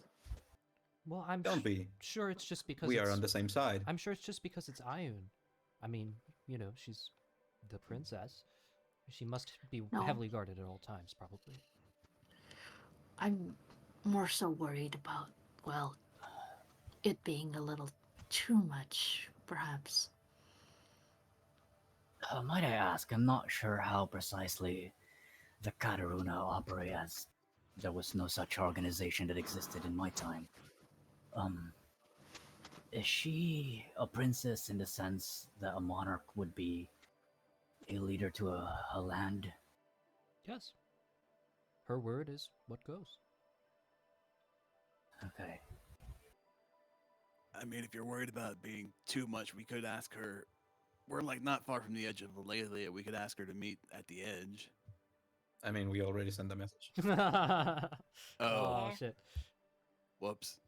Well, I'm Don't be. sure it's just because We it's... are on the same side. I'm sure it's just because it's Ayun. I mean, you know, she's the princess. She must be No. heavily guarded at all times, probably. I'm more so worried about, well, it being a little too much, perhaps. Might I ask, I'm not sure how precisely the Kataruna operate, as there was no such organization that existed in my time. Is she a princess in the sense that a monarch would be a leader to a land? Yes. Her word is what goes. Okay. I mean, if you're worried about it being too much, we could ask her. We're like not far from the edge of Ilaeleeia. We could ask her to meet at the edge. I mean, we already sent a message. Oh, Yeah. shit. Whoops.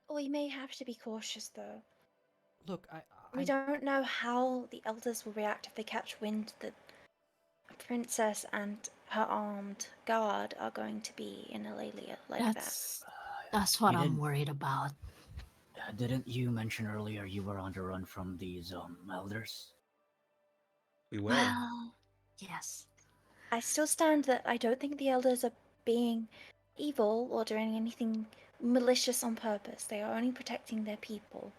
We may have to be cautious, though. Look, We don't know how the elders will react if they catch wind that a princess and her armed guard are going to be in Ilaeleeia like that. That's what You I'm didn't- worried about. Didn't you mention earlier you were on the run from these elders? We were. Well, yes. I still stand that I don't think the elders are being evil or doing anything malicious on purpose. They are only protecting their people.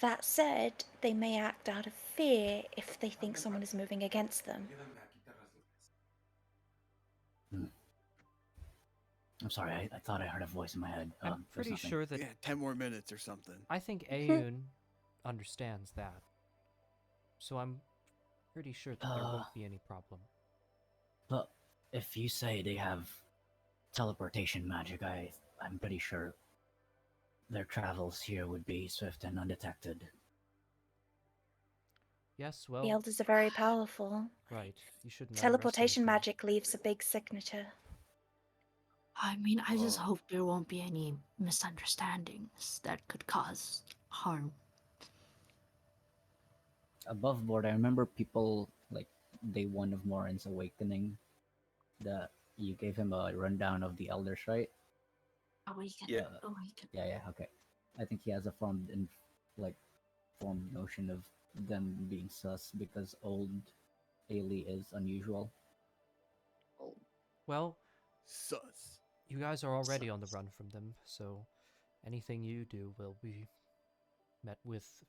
That said, they may act out of fear if they think someone is moving against them. I'm sorry, I thought I heard a voice in my head. I'm There's pretty nothing. sure that... Yeah, 10 more minutes or something. I think Ayun understands that. So I'm pretty sure that there won't be any problem. But if you say they have teleportation magic, I'm pretty sure their travels here would be swift and undetected. Yes, The well, elders are very powerful. right. You shouldn't Teleportation underestimate them. magic leaves a big signature. I mean, I just Oh. hope there won't be any misunderstandings that could cause harm. Above board, I remember people, like, day 1 of Morin's awakening, that you gave him a rundown of the elders, right? Awaken. Yeah. Awaken. Yeah, okay. I think he has a formed notion of them being sus because old Aelee is unusual. Well, Sus. you guys are already on the run from them, so anything you do will be met with,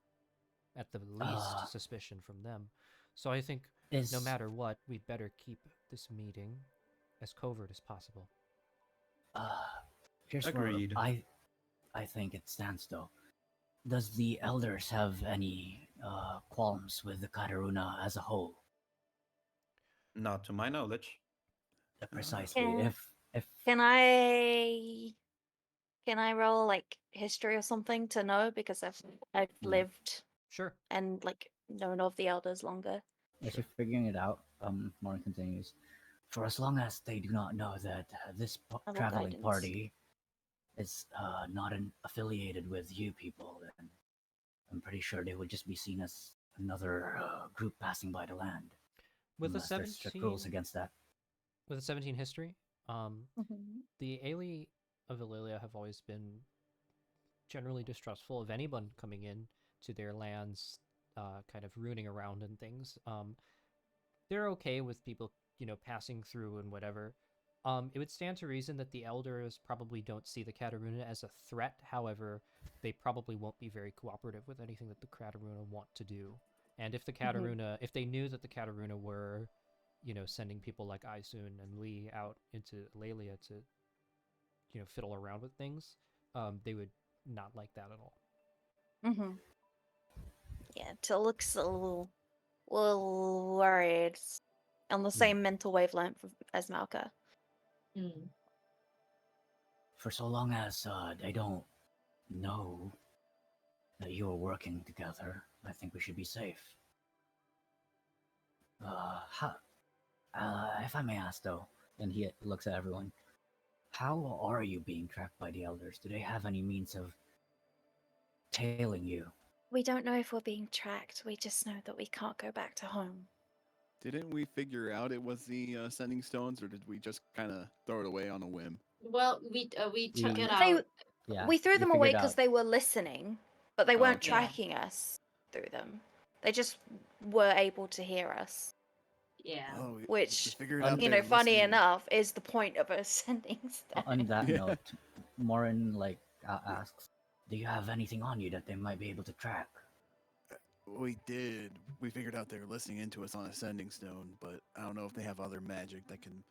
at the least, suspicion from them. So I think, no matter what, we'd better keep this meeting as covert as possible. Here's Agreed. where I think it stands though. Does the elders have any qualms with the Kataruna as a whole? Not to my knowledge. Precisely. Can, If can I roll like history or something to know, because I've Yeah. lived Sure. and like known of the elders longer. as you're figuring it out, Morin continues. For as long as they do not know that this I roll traveling guidance. party is not affiliated with you people, then I'm pretty sure they would just be seen as another group passing by the land. With a Unless there's strict rules 17 against that. with a 17 history, Mhm. the Aelee of Ilaeleeia have always been generally distrustful of anyone coming in to their lands, kind of rooting around and things. They're okay with people, passing through and whatever. It would stand to reason that the elders probably don't see the Kataruna as a threat. However, they probably won't be very cooperative with anything that the Kataruna want to do. And if the Kataruna, if they knew that the Kataruna were, sending people like Aisun and Lee out into Ilaeleeia to, fiddle around with things, they would not like that at all. Mhm. Yeah, Till looks a little worried, on the same mental wavelength as Malka. Mm. For so long as they don't know that you are working together, I think we should be safe. If I may ask though, and he looks at everyone, how are you being tracked by the elders? Do they have any means of tailing you? We don't know if we're being tracked. We just know that we can't go back to home. Didn't we figure out it was the sending stones, or did we just kind of throw it away on a whim? Well, we took it They, out. Yeah, we threw you them away figured because out. they were listening, but they Oh, weren't okay. tracking us through them. They just were able to hear us. Yeah. Oh, we Which, figured out you they're know, funny listening. enough, is the point of us sending stuff. On that Yeah. note, Morin asks, "Do you have anything on you that they might be able to track?" We did. We figured out they were listening into us on a sending stone, but I don't know if they have other magic that can,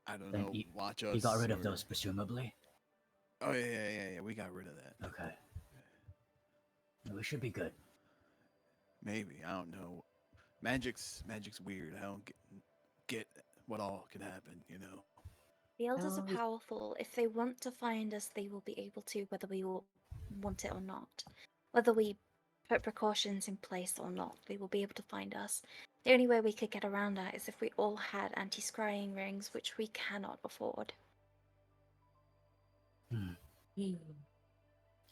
I don't Then know, watch us. You got rid of or- those, presumably. Oh yeah. We got rid of that. Okay. We should be good. Maybe I don't know. Magic's weird. I don't get what all can happen. The elders are Oh, powerful. If they want to find us, they will be able to, whether we will want it or not. Whether we put precautions in place or not, they will be able to find us. The only way we could get around that is if we all had anti-scrying rings, which we cannot afford.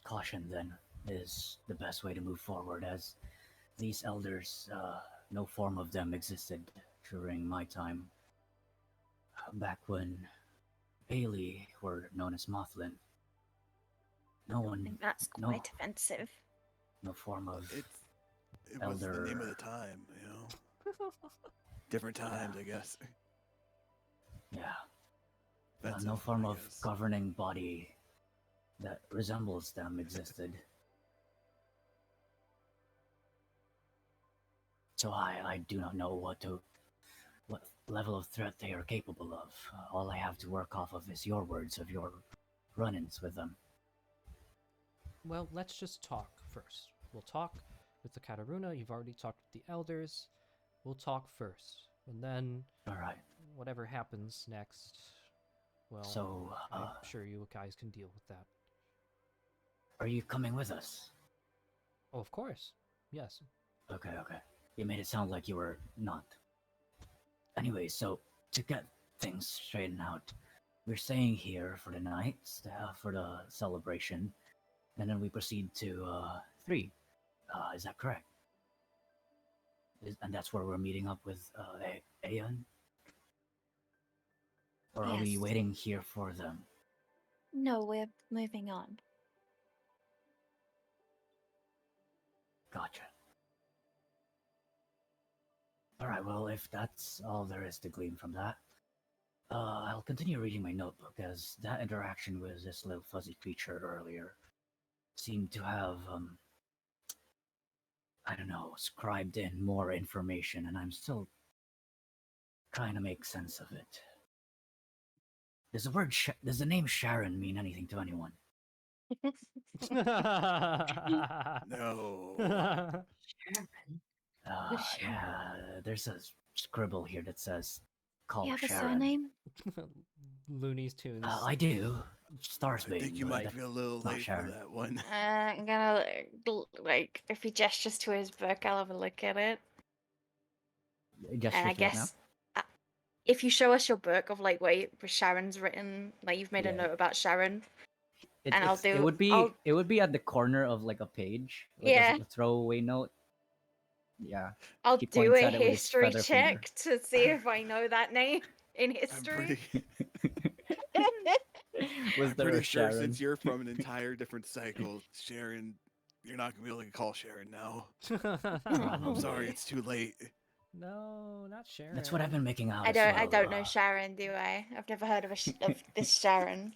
Caution, then, is the best way to move forward, as these elders, no form of them existed during my time. Back when Aelee were known as Mothlin. No I one, think that's quite offensive. no form of It was the name of elder. the time. Different times, I guess. Yeah. That's No it, form I of guess. governing body that resembles them existed. So I do not know what level of threat they are capable of. All I have to work off of is your words of your run-ins with them. Well, let's just talk first. We'll talk with the Kataruna. You've already talked with the elders. We'll talk first. And then, All right. whatever happens next, well, So, I'm sure you guys can deal with that. are you coming with us? Oh, of course. Yes. Okay. You made it sound like you were not. Anyway, so to get things straightened out, we're staying here for the night, for the celebration, and then we proceed to 3. Is that correct? And that's where we're meeting up with Etunn? Or are we Yes. waiting here for them? No, we're moving on. Gotcha. Alright, well, if that's all there is to glean from that, I'll continue reading my notebook, as that interaction with this little fuzzy creature earlier seemed to have, I don't know, scribed in more information, and I'm still trying to make sense of it. does the name Sharon mean anything to anyone? No. Sharon. Yeah, there's a scribble here that says, "Call You have a Sharon." surname? Looney Tunes. I do. Stars I think you but might be a little it's not late for Sharon. that one. I'm gonna like if he gestures to his book, I'll have a look at it. Gestures And I to what now? guess if you show us your book of like where Sharon's written, like you've made a Yeah. note about Sharon, and It would be I'll it would be at the corner of like a page, like Yeah. a throwaway note. Yeah. I'll He do points a at it with his history feather finger. check to see if I know that name in I'm history. Was there pretty a sure Sharon? since you're from an entire different cycle, Sharon, you're not gonna be able to call Sharon now. I'm sorry, it's too late. No, not Sharon. That's what I've been making out. I as don't well, know Sharon, do I? I've never heard of of this Sharon.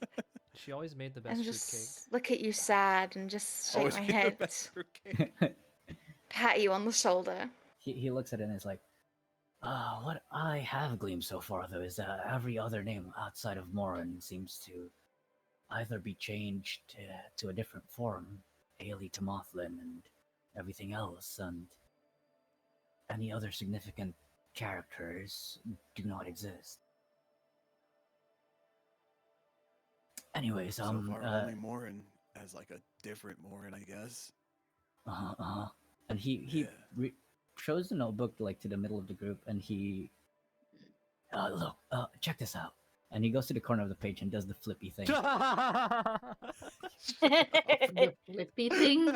She always made the best And fruitcake. just look at you sad and just shake Always my be the head, best fruitcake. pat you on the shoulder. he looks at it and is like, what I have gleaned so far, though, is that every other name outside of Morin seems to either be changed to a different form, Aelee to Mothlin and everything else, and any other significant characters do not exist. Anyways, So far, only Morin as like a different Morin, I guess. And he Yeah. shows the notebook like to the middle of the group, and he look, check this out. And he goes to the corner of the page and does the flippy thing. The flippy thing.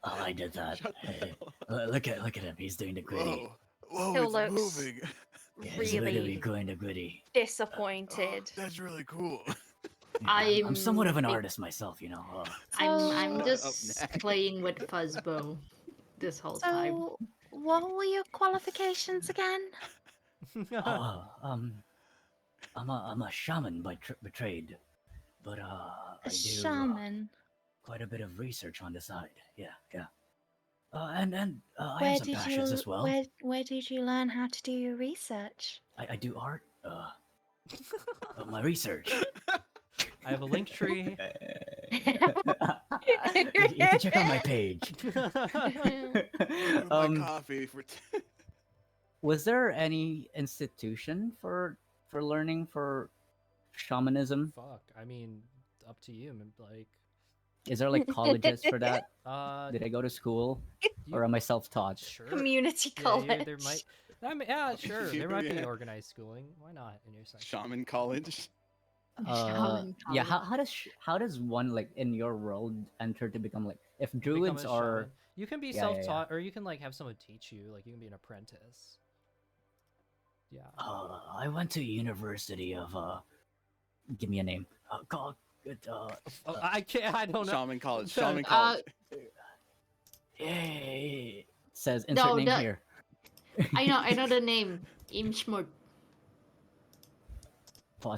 I did that. Shut the Hey, hell up. look at him. He's doing the gritty. Whoa, Phil it's looks moving. Yeah, he's literally really going the gritty. disappointed. That's really cool. Yeah, I'm somewhat of an I'm- artist myself, you know. I'm Shut just up, Nag. playing with Fuzzbow this whole time. So, what were your qualifications again? I'm a shaman by trade, but A I do shaman. quite a bit of research on the side. Yeah. And I have Where some did passions you as well. where did you learn how to do your research? I do art. My research. I have a link tree. You can check out my page. My coffee for. Was there any institution for learning for shamanism? Fuck. I mean, up to you. Like, Is there like colleges for that? uh, Did I go to school, you- or am I self-taught? sure. Community Yeah, college. there might. I mean, yeah, sure. There might be Yeah. organized schooling. Why not in your section? Shaman college. Yeah. How does one like in your world enter to become like if Become druids a are shaman. You can be Yeah, yeah, yeah. self-taught, or you can like have someone teach you. Like you can be an apprentice. Yeah. I went to University of give me a name. Called I can't. I don't know. Shaman college. Uh, Shaman college. Yay! It says insert name the- here. I know the name. Imshmurt.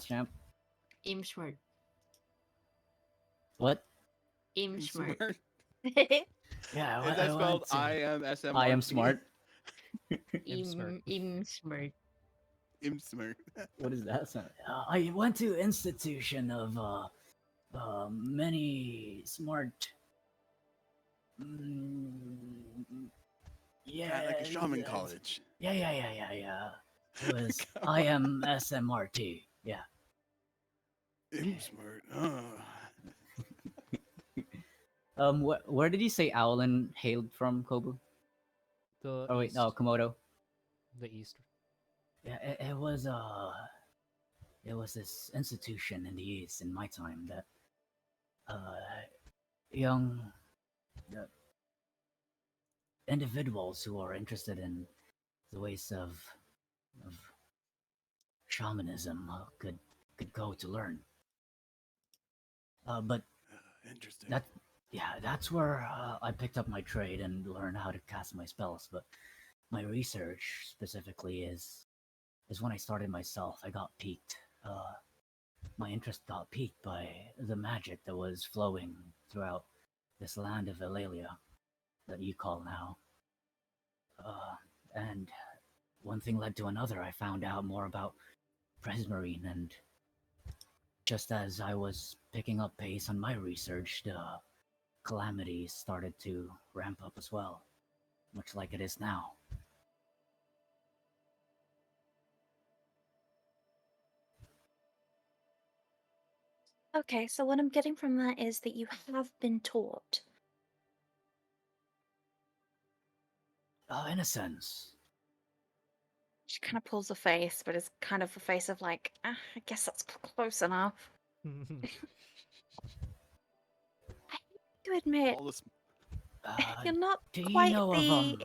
Champ. Imshmurt. What? Imshmurt. Smart. Yeah, Is that spelled IMSMRT? I am smart. Imsmurt. Imshmurt. Imsmart. What is that? I went to institution of many smart. Yeah, Like a shaman it's- college. Yeah. It was IMSMRT. Yeah. Imsmart. Where did you say Owlin hailed from, Kobu? The Oh wait, east. no, Komodo. The east. Yeah, it was this institution in the east in my time that young individuals who are interested in the ways of shamanism could go to learn. But Interesting. that's where I picked up my trade and learned how to cast my spells. But my research specifically is when I started myself. I got piqued. My interest got piqued by the magic that was flowing throughout this land of Ilaeleeeia that you call now. And one thing led to another. I found out more about Presmarine and just as I was picking up pace on my research, the calamities started to ramp up as well, much like it is now. Okay, so what I'm getting from that is that you have been taught. In a sense. She kind of pulls a face, but it's kind of a face of like, I guess that's close enough. I hate to admit, All this. you're not Do you quite know the of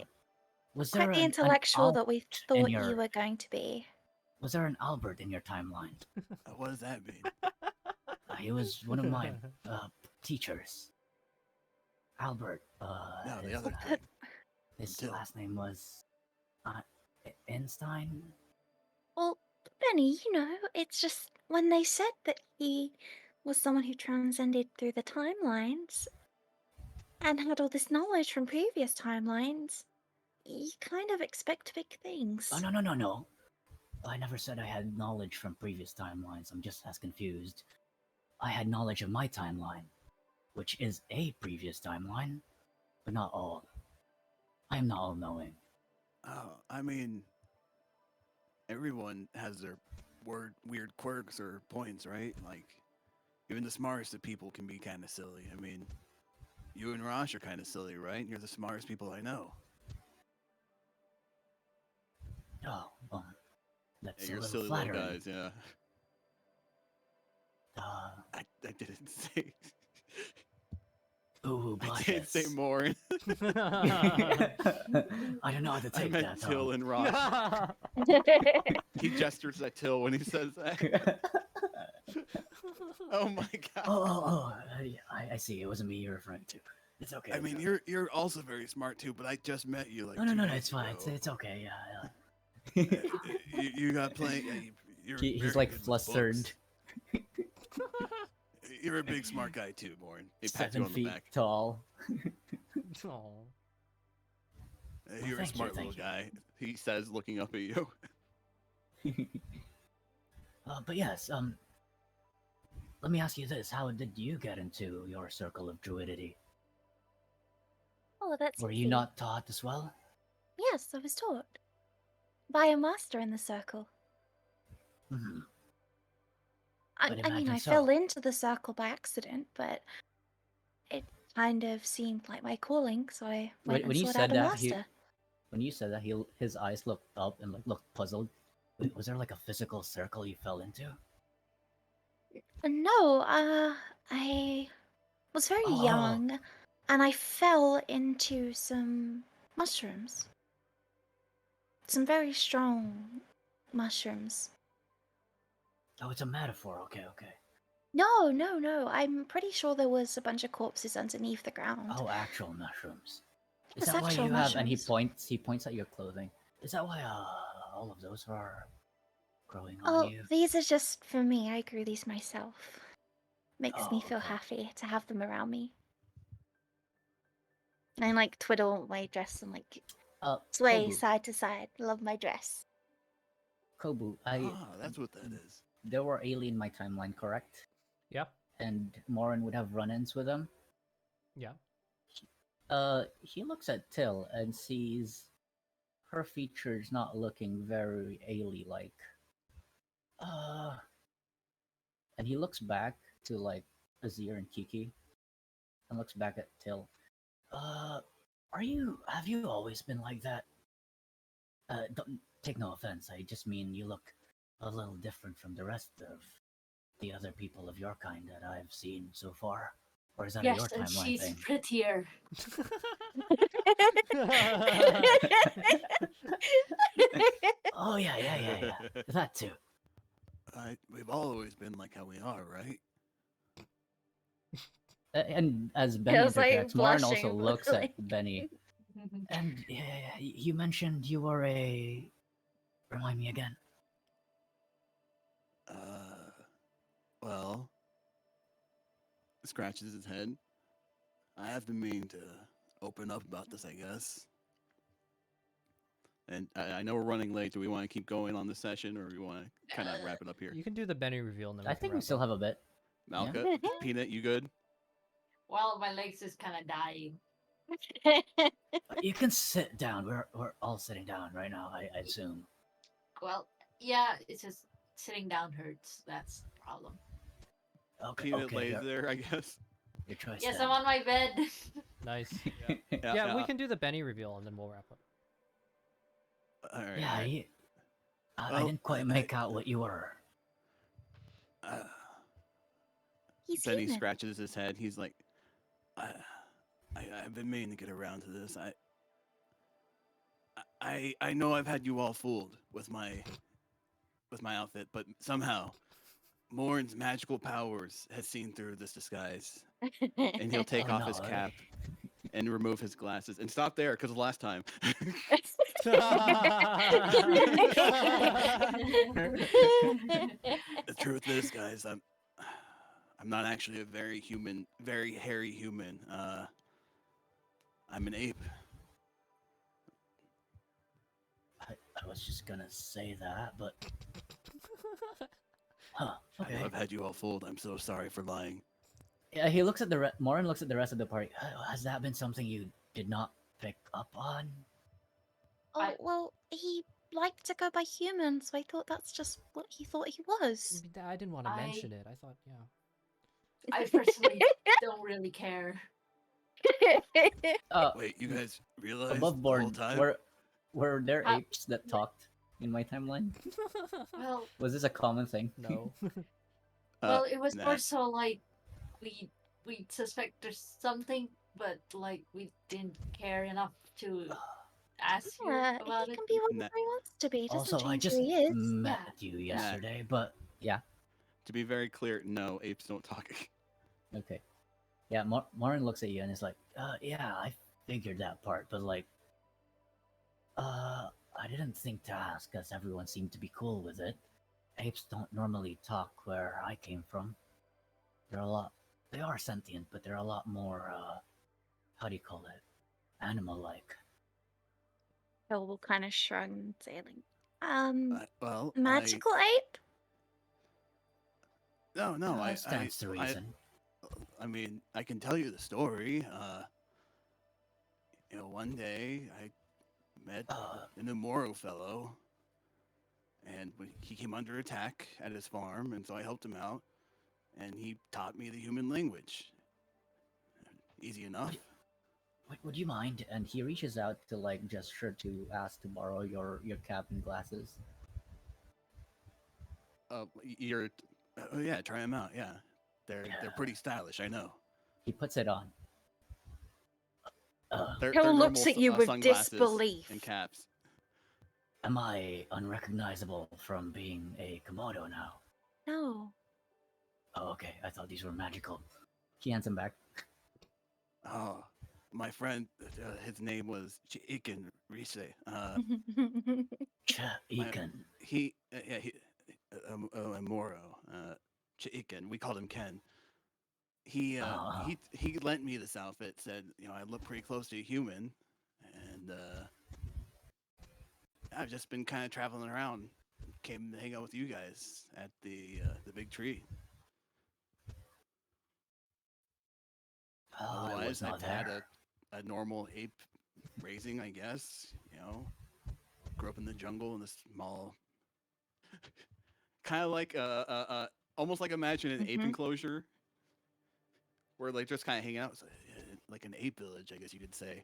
was there quite the an intellectual that we Alt in thought your you were going to be. was there an Albert in your timeline? What does that mean? He was one of my teachers. Albert. No, the His, other But kind. his Till. last name was Einstein. well, Benny, it's just when they said that he was someone who transcended through the timelines and had all this knowledge from previous timelines, you kind of expect big things. Oh no. I never said I had knowledge from previous timelines. I'm just as confused. I had knowledge of my timeline, which is a previous timeline, but not all. I am not all knowing. Oh, I mean, everyone has their weird quirks or points, right? Like, even the smartest of people can be kind of silly. I mean, you and Rosh are kind of silly, right? You're the smartest people I know. Oh, that's Yeah, a you're little silly flattering. little guys, yeah. I didn't say. Ooh, I didn't say blushes. more. I don't know how to I take meant that, Till and Rosh. He gestures at Till when he says that. Oh my god. I see. It wasn't me you're referring to. It's okay. I mean, you're also very smart too, but I just met you like no, 2 no, days it's fine. ago. It's okay. Yeah. You got playing. You're He's very like good with flustered. books. You're a big smart guy too, Morin. He pats you 7 on the feet back. tall. Aw. You're a thank you, smart thank little you. guy. He says, looking up at you. But yes, let me ask you this: how did you get into your circle of druidity? Oh, that's Were easy. you not taught as well? Yes, I was taught by a master in the circle. Hmm. I I'd mean, imagine I so. fell into the circle by accident, but it kind of seemed like my calling, so I went When and you sought said out a that, master. when you said that, his eyes looked up and looked puzzled. Was there like a physical circle you fell into? No, I was very Oh. young, and I fell into some mushrooms. Some very strong mushrooms. Oh, it's a metaphor. Okay. No. I'm pretty sure there was a bunch of corpses underneath the ground. Oh, actual mushrooms. Is Yes, that why actual you have? And mushrooms. he points at your clothing. Is that why all of those are growing on Oh, you? these are just for me. I grew these myself. Makes me Oh, feel okay. happy to have them around me. And I like twiddle my dress and like sway Kobu. side to side. Love my dress. Kobu. That's what that is. There were Aelee in my timeline, correct? Yep. And Morin would have run-ins with him. Yeah. He looks at Till and sees her features not looking very Aelee-like. And he looks back to like Azir and Kiki, and looks back at Till. Have you always been like that? Don't take no offense. I just mean you look a little different from the rest of the other people of your kind that I've seen so far. Or is that a Yes, your and timeline she's thing? prettier. Oh yeah. That too. We've always been like how we are, right? And as Benny Feels like interjects, Morin also blushing, looks at like- Benny. And you mentioned you were a. Remind me again. Well, scratches his head. I have been meaning to open up about this, I guess. And I know we're running late. Do we want to keep going on this session, or do we want to kind of wrap it up here? You can do the Benny reveal and then I can think we wrap still up. have a bit. Malka, Peanut, you good? Well, my legs is kind of dying. You can sit down. We're all sitting down right now. I assume. Well, yeah, it's just sitting down hurts. That's the problem. Okay. Peanut Okay. lays there, I guess. Your choice. Yes, then. I'm on my bed. Nice. Yeah, We can do the Benny reveal and then we'll wrap up. All right. Yeah. all right. I Well, didn't quite make out what you were. He's Benny human. scratches his head. He's like, I've been meaning to get around to this. I know I've had you all fooled with my outfit, but somehow Morin's magical powers has seen through this disguise, and he'll take Oh, off his no, cap and remove his glasses. And stop there, because last time. The truth is, guys, I'm not actually a very hairy human. I'm an ape. I was just gonna say that, but huh? I Okay. know I've had you all fooled. I'm so sorry for lying. Yeah, he looks at the Morin looks at the rest of the party. Has that been something you did not pick up on? Oh, well, he liked to go by human, so I thought that's just what he thought he was. I didn't want to I- mention it. I thought, yeah. I personally don't really care. Wait, you guys realize Above the whole board, time? were there Uh, apes that talked in my timeline? Well, Was this a common thing? No. well, it was nah. more so like we suspect there's something, but like we didn't care enough to ask you Yeah, about he it. can be Nah. whatever he wants to be. It doesn't Also, I change just who he is. met Yeah. you yesterday, but yeah, To be very clear, no, apes don't talk. okay. Yeah, Morin looks at you and is like, yeah, I figured that part, but like, I didn't think to ask, because everyone seemed to be cool with it. Apes don't normally talk where I came from. They are sentient, but they're a lot more, how do you call it? Animal-like. Phil will kind of shrug and say, Well, magical ape? No, That stands to reason. I mean, I can tell you the story. One day I met an Immoral fellow, and he came under attack at his farm, and so I helped him out, and he taught me the human language. Easy enough. Would you mind? And he reaches out to like gesture to ask to borrow your cap and glasses. Yeah, try them out. Yeah, they're pretty stylish. I know. He puts it on. They're Phil normal looks at you with sunglasses disbelief. and caps. Am I unrecognizable from being a Komodo now? No. Oh, okay. I thought these were magical. He hands them back. Oh, my friend, his name was Chiikin Rise. Ikan. Moro, Chiikin. We called him Ken. He lent me this outfit. Said, I look pretty close to a human, and I've just been kind of traveling around. Came to hang out with you guys at the big tree. Oh, I Otherwise, was not I've had there. a normal ape raising, I guess. Grew up in the jungle in a small, kind of like almost like imagine an ape enclosure, where like just kind of hang out, like an ape village, I guess you could say.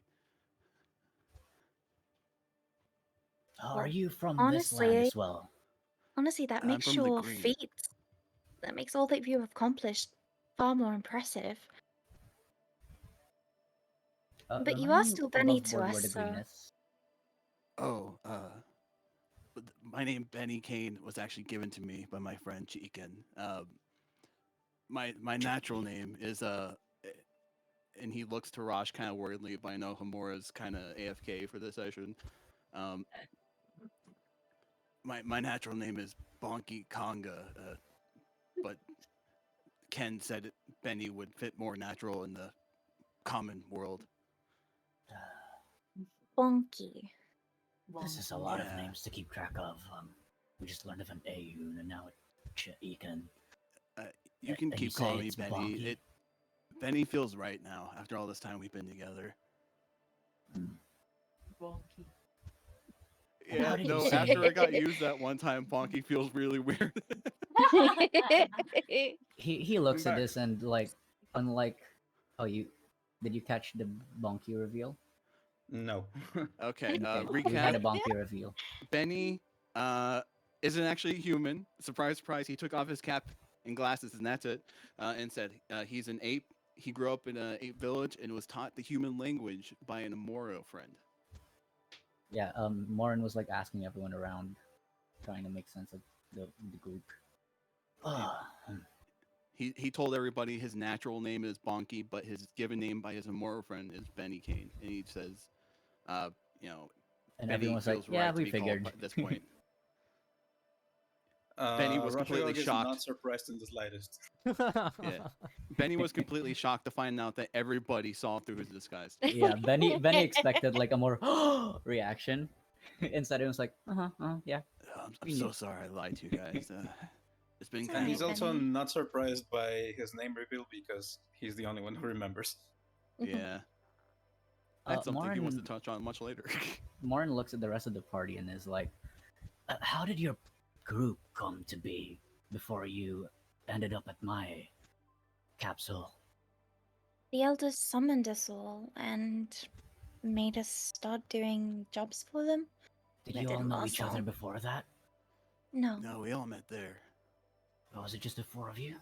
Oh, are you from honestly, this land as well? Honestly, that I'm makes from the your green. feat, that makes all that you have accomplished far more impressive. But you remind are me still above Benny to board where us, the so... green is. Oh, my name Benny Kane was actually given to me by my friend Chiiken. My natural name is and he looks to Rosh kind of worriedly, but I know Hamura's kind of AFK for this session. My natural name is Bonky Konga, but Ken said Benny would fit more natural in the common world. Bonky. This is a lot of Yeah. names to keep track of. We just learned of an Aetunn and now Etunn. You can And you keep say calling me it's Benny. Bonky? Benny feels right now after all this time we've been together. Bonky. And how Yeah, did you no, say- after it got used that one time, Bonky feels really weird. He looks I'm at back. this and like, unlike, did you catch the Bonky reveal? No. Okay, Okay, we had a recap. Bonky reveal. Benny isn't actually human. Surprise, surprise. He took off his cap and glasses, and that's it. And said he's an ape. He grew up in an ape village and was taught the human language by an Amoro friend. Yeah, Morin was like asking everyone around, trying to make sense of the group. He told everybody his natural name is Bonky, but his given name by his Amoro friend is Benny Kane. And he says, you know, And Benny everyone was like, feels "Yeah, right to we be called figured." at this point. Benny was completely Rashogog is shocked. not surprised in the slightest. Yeah. Benny was completely shocked to find out that everybody saw through his disguise. Yeah, Benny expected like a more reaction. Instead, it was like, yeah. I'm We so knew. sorry I lied to you guys. It's been It's kind And of he's alright, also Benny. not surprised by his name reveal because he's the only one who remembers. yeah. That's something he wants to touch on much later. Morin looks at the rest of the party and is like, "How did your group come to be before you ended up at my capsule?" The elders summoned us all and made us start doing jobs for them. Did That you all didn't know last each other long. before that? No. No, we all met there. Or was it just the four of you?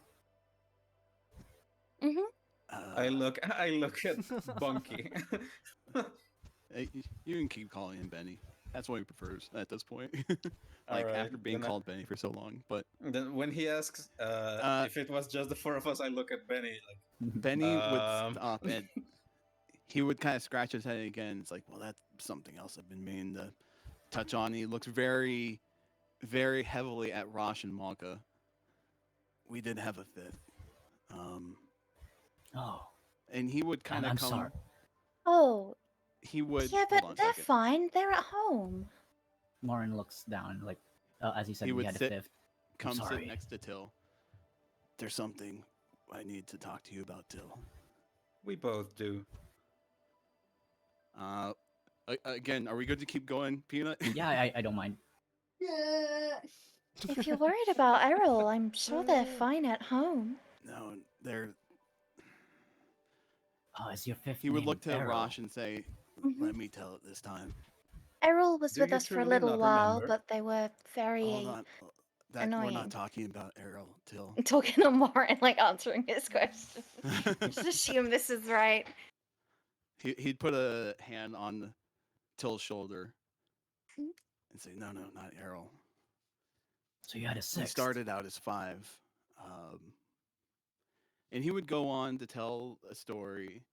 Mm-hmm. I look at Bunky. You can keep calling him Benny. That's what he prefers at this point. All right, after being then called Benny for so long. But then when he asks if it was just the four of us, I look at Benny like, Benny would stop and he would kind of scratch his head again. It's like, well, that's something else I've been meaning to touch on. He looks very, very heavily at Rosh and Malka. We did have a fifth. Oh, And he would kind of I'm come. sorry. Oh, He would. yeah, hold but on a they're second. fine. They're at home. Morin looks down, like, as he said, He we would had a sit- fifth. Come sit sorry. next to Till. There's something I need to talk to you about, Till. we both do. Again, are we good to keep going, Peanut? Yeah, I don't mind. If you're worried about Errol, I'm sure they're fine at home. No, they're. Oh, is your fifth He would name look to Errol? Rosh and say, Mhm. "Let me tell it this time." Errol was Do with you us for a truly little not while, remember? but they were very Hold on. We're annoying. not talking about Errol, Till. Talking to Morin, like answering his question. Just assume this is right. He'd put a hand on Till's shoulder and say, "No, not Errol." So you had a We sixth. started out as five. And he would go on to tell a story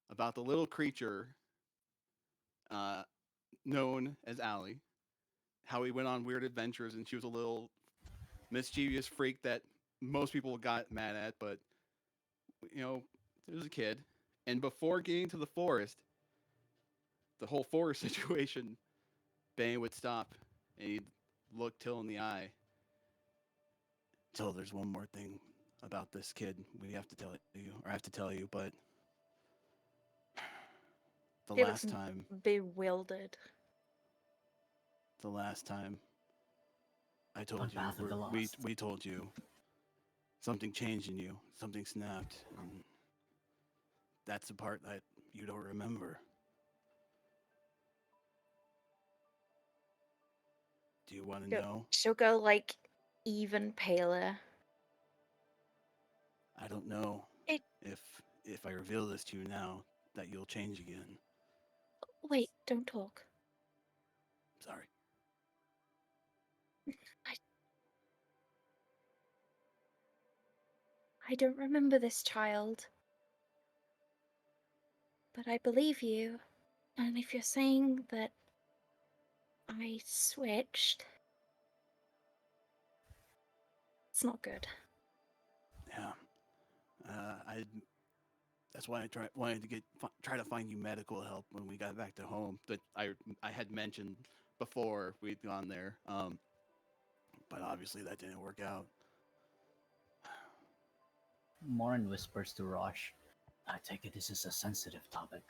about the little creature known as Aelee, how he went on weird adventures and she was a little mischievous freak that most people got mad at, but, it was a kid. And before getting to the forest, the whole forest situation, Bane would stop and he'd look Till in the eye. Till, there's one more thing about this kid we have to tell you, or I have to tell you, but the He last looks time bewildered. I told On you, Path of the Lost. we told you something changed in you, something snapped, and that's the part that you don't remember. Do you want to know? She'll go like even paler. I don't know It- if I reveal this to you now that you'll change again. Wait, don't talk. Sorry. I don't remember this child. But I believe you. And if you're saying that I switched, it's not good. Yeah. I That's why I wanted to try to find you medical help when we got back to home. That I had mentioned before we'd gone there. But obviously that didn't work out. Morin whispers to Rosh, I take it this is a sensitive topic.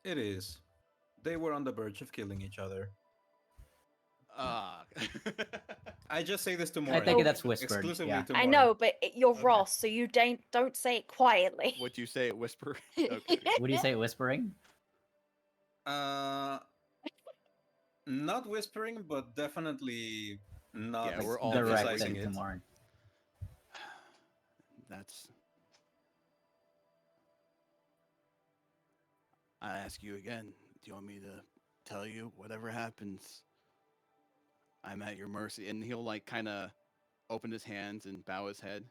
It is. They were on the verge of killing each other. Ah. I just say this to I Morin. take it that's whispered. Exclusively Yeah. to I Morin. know, but you're Okay. Ross, so you don't say it quietly. Would you say it whisper? Okay. Would you say whispering? Not whispering, but definitely not Yeah, Like we're all direct emphasizing into it. Morin. That's. I ask you again. Do you want me to tell you whatever happens? I'm at your mercy, and he'll like kind of open his hands and bow his head.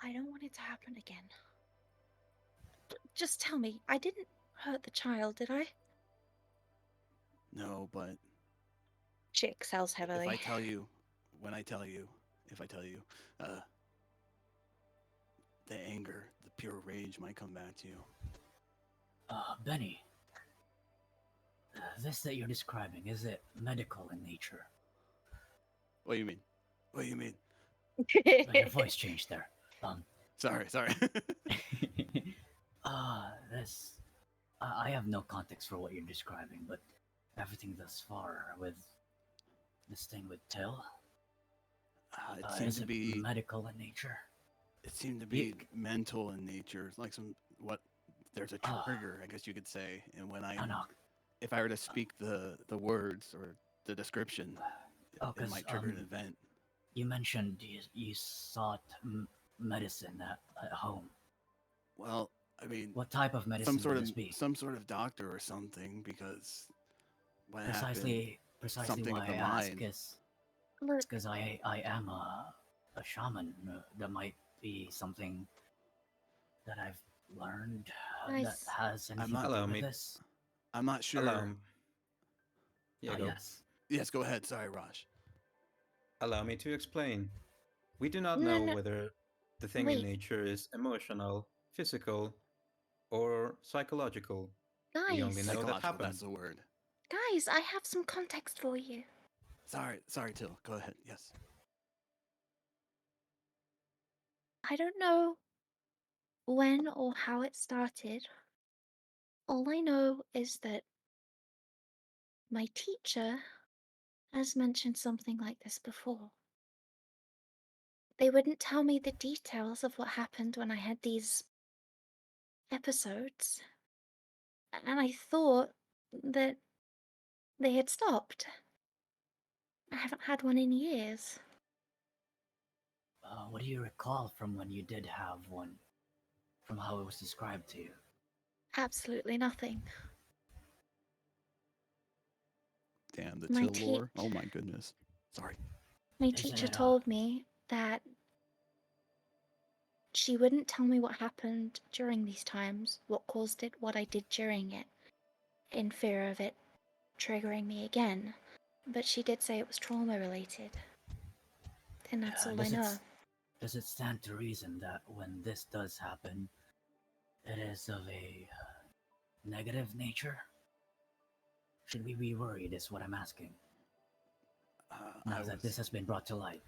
I don't want it to happen again. Just tell me, I didn't hurt the child, did I? No, but She exhales if heavily. I tell you, when I tell you, if I tell you, the anger, the pure rage might come back to you. Benny, this that you're describing, is it medical in nature? What do you mean? What do you mean? Your voice changed there. Sorry. This. I have no context for what you're describing, but everything thus far with this thing with Till, It seemed is to it be medical in nature? It seemed to be mental in nature, like there's a trigger, I guess you could say. And when if I were to speak the words or the description, it might trigger an event. You mentioned you sought medicine at home. Well, I mean, what type of medicine would this be? Some sort of doctor or something, because what precisely something why of the I mind. ask is because I am a shaman. That might be something that I've learned that has anything to do with this. I'm not sure. Yeah, go. Yes, go ahead. Sorry, Raj. Allow me to explain. We do not know whether the thing in nature is emotional, physical, or psychological. We only know that happens. That's the word. Guys, I have some context for you. Sorry, Till. Go ahead. Yes. I don't know when or how it started. All I know is that my teacher has mentioned something like this before. They wouldn't tell me the details of what happened when I had these episodes. And I thought that they had stopped. I haven't had one in years. What do you recall from when you did have one? From how it was described to you? Absolutely nothing. Damn, the My Till lore. Oh my goodness. Sorry. My teacher told me that she wouldn't tell me what happened during these times, what caused it, what I did during it, in fear of it triggering me again. But she did say it was trauma related. And that's all I know. Does it stand to reason that when this does happen, it is of a negative nature? Should we be worried, is what I'm asking. Now that this has been brought to light.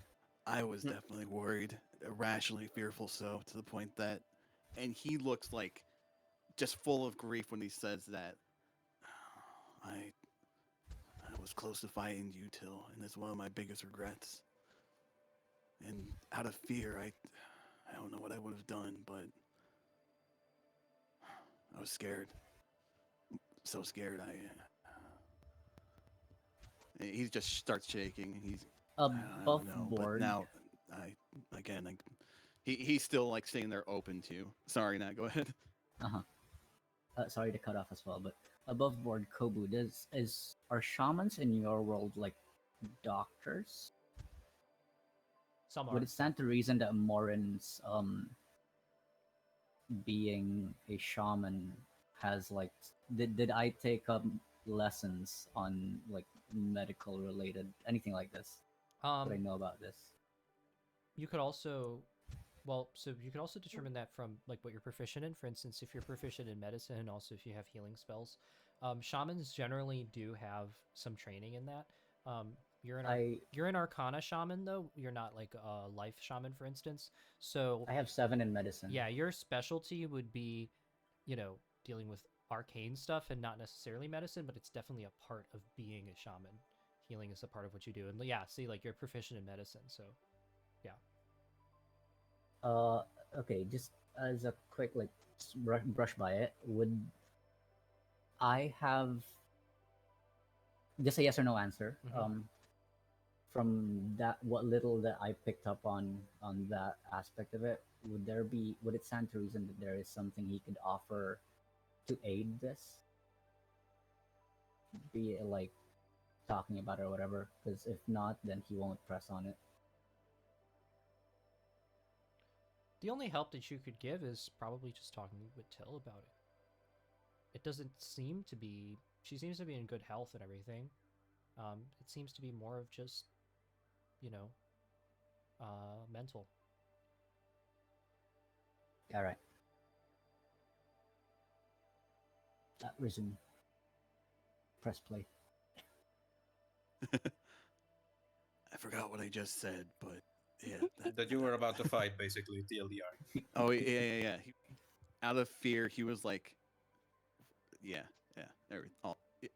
I was definitely worried, irrationally fearful, so to the point that, and he looks like just full of grief when he says that. I was close to fighting you, Till, and it's one of my biggest regrets. And out of fear, I don't know what I would have done, but I was scared. So scared, he just starts shaking. He's above board. But now, he's still like staying there open to. Sorry, Nat. Go ahead. Sorry to cut off as well, but above board, Kobu, are shamans in your world like doctors? Some are. Would it stand to reason that Morin's being a shaman has like did I take up lessons on like medical related anything like this? What I know about this. You could also, well, so you could also determine that from like what you're proficient in. For instance, if you're proficient in medicine and also if you have healing spells, shamans generally do have some training in that. You're an you're an Arcana shaman though. You're not like a life shaman, for instance. So I have 7 in medicine. yeah, your specialty would be, you know, dealing with arcane stuff and not necessarily medicine, but it's definitely a part of being a shaman. Healing is a part of what you do, and yeah, see, like you're proficient in medicine, so yeah. Okay, just as a quick like brush by it, would I have just a yes or no answer? From that, what little that I picked up on that aspect of it, would it stand to reason that there is something he could offer to aid this? Be it like talking about it or whatever, because if not, then he won't press on it. The only help that you could give is probably just talking with Till about it. It doesn't seem to be. She seems to be in good health and everything. It seems to be more of just, you know, mental. All right. Resume. Press play. I forgot what I just said, but yeah. That you were about to fight, basically, TLDR. Oh yeah. Out of fear, he was like, yeah. Everything. Oh, yeah.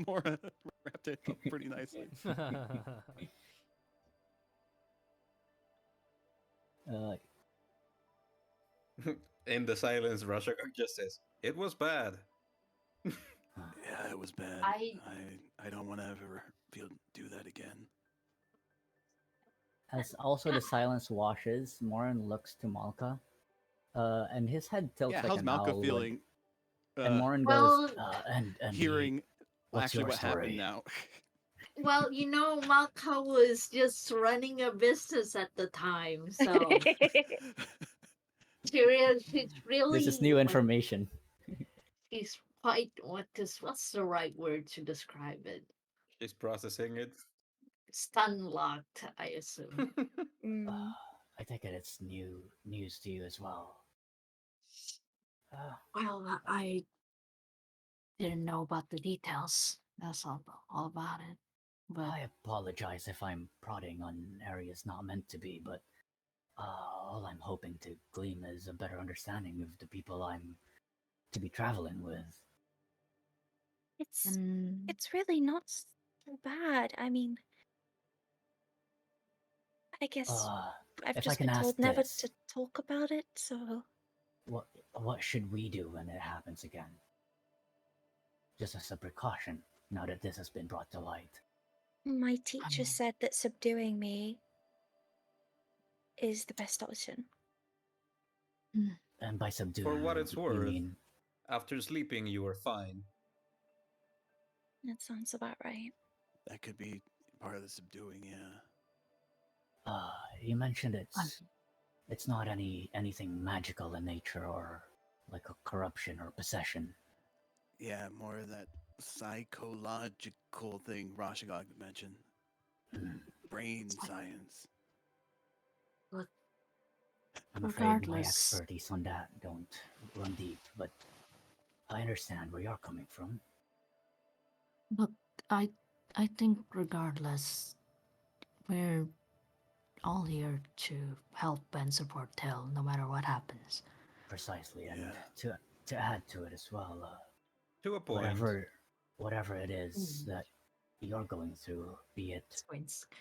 Mora wrapped it up pretty nicely. In the silence, Rashagak just says, "It was bad." Yeah, it was bad. I don't want to ever do that again. As also the silence washes, Morin looks to Malka, and his head tilts like how's an Malka owl feeling? would. And Morin Well, goes, and Hearing what's actually your what story? happened now. well, you know, Malka was just running a business at the time, so she's really This is new like, information. she's quite what's the right word to describe it? She's processing it. Stun locked, I assume. I think it's new news to you as well. Well, I didn't know about the details. That's all about it. But I apologize if I'm prodding on areas not meant to be, but all I'm hoping to glean is a better understanding of the people I'm to be traveling with. It's really not so bad. I mean, I guess I've if I just can been ask told never this, to talk about it, so what should we do when it happens again? Just as a precaution, now that this has been brought to light. my teacher said that subduing me is the best option. And by subduing, For what it's you worth, mean after sleeping, you were fine. That sounds about right. That could be part of the subduing, yeah. You mentioned it's not anything magical in nature or like a corruption or possession. Yeah, more of that psychological thing Rashagog mentioned. Brain science. Look, I'm afraid my regardless, expertise on that don't run deep, but I understand where you're coming from. look, I think regardless, we're all here to help and support Till, no matter what happens. Precisely, and to add to it as well, to a point, whatever it is that you're going through, be it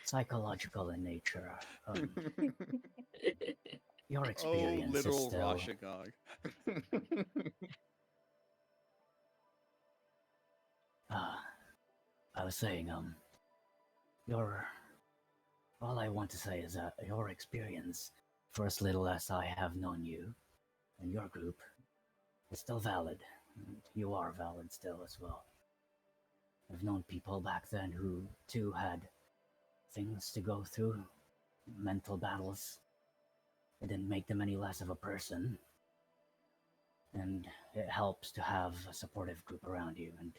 psychological in nature, your experience literal is still. Rashagog. I was saying, all I want to say is that your experience, for as little as I have known you and your group, is still valid. And you are valid still as well. I've known people back then who, too, had things to go through, mental battles. It didn't make them any less of a person. And it helps to have a supportive group around you, and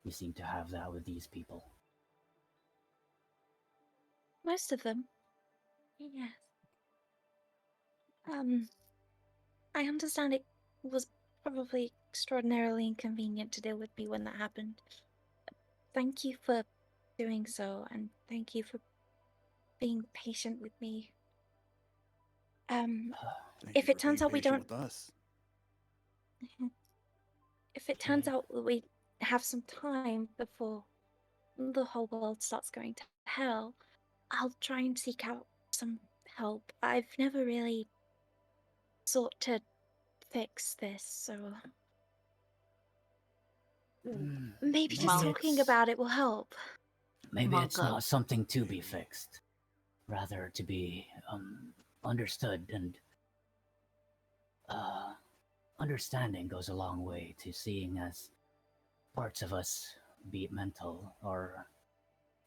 you seem to have that with these people. Most of them. Yes. I understand it was probably extraordinarily inconvenient to deal with me when that happened. Thank you for doing so, and thank you for being patient with me. Thank If you it for turns being out we patient don't, with us. if it turns Okay. out that we have some time before the whole world starts going to hell, I'll try and seek out some help. I've never really sought to fix this, so maybe just Maybe talking it's about it will help. maybe it's Malcolm. not something to be Maybe. fixed, rather to be understood, and understanding goes a long way to seeing as parts of us, be it mental, are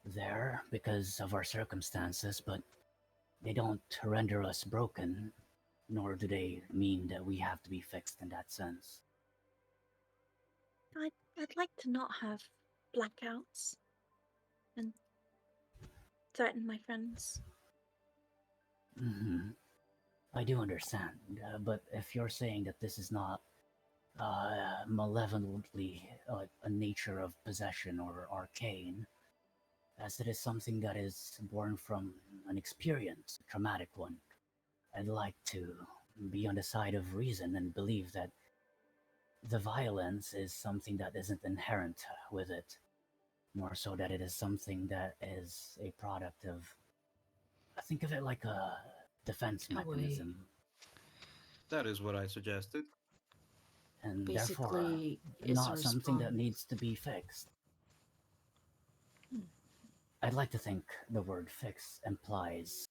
there because of our circumstances, but they don't render us broken, nor do they mean that we have to be fixed in that sense. I'd like to not have blackouts and threaten my friends. Hmm. I do understand, but if you're saying that this is not malevolently a nature of possession or arcane, as it is something that is born from an experience, a traumatic one, I'd like to be on the side of reason and believe that the violence is something that isn't inherent with it, more so that it is something that is a product of, I think of it like a defense A way. mechanism, That is what I suggested. and therefore Basically, it's a not something that response. needs to be fixed. Hmm. I'd like to think the word fix implies,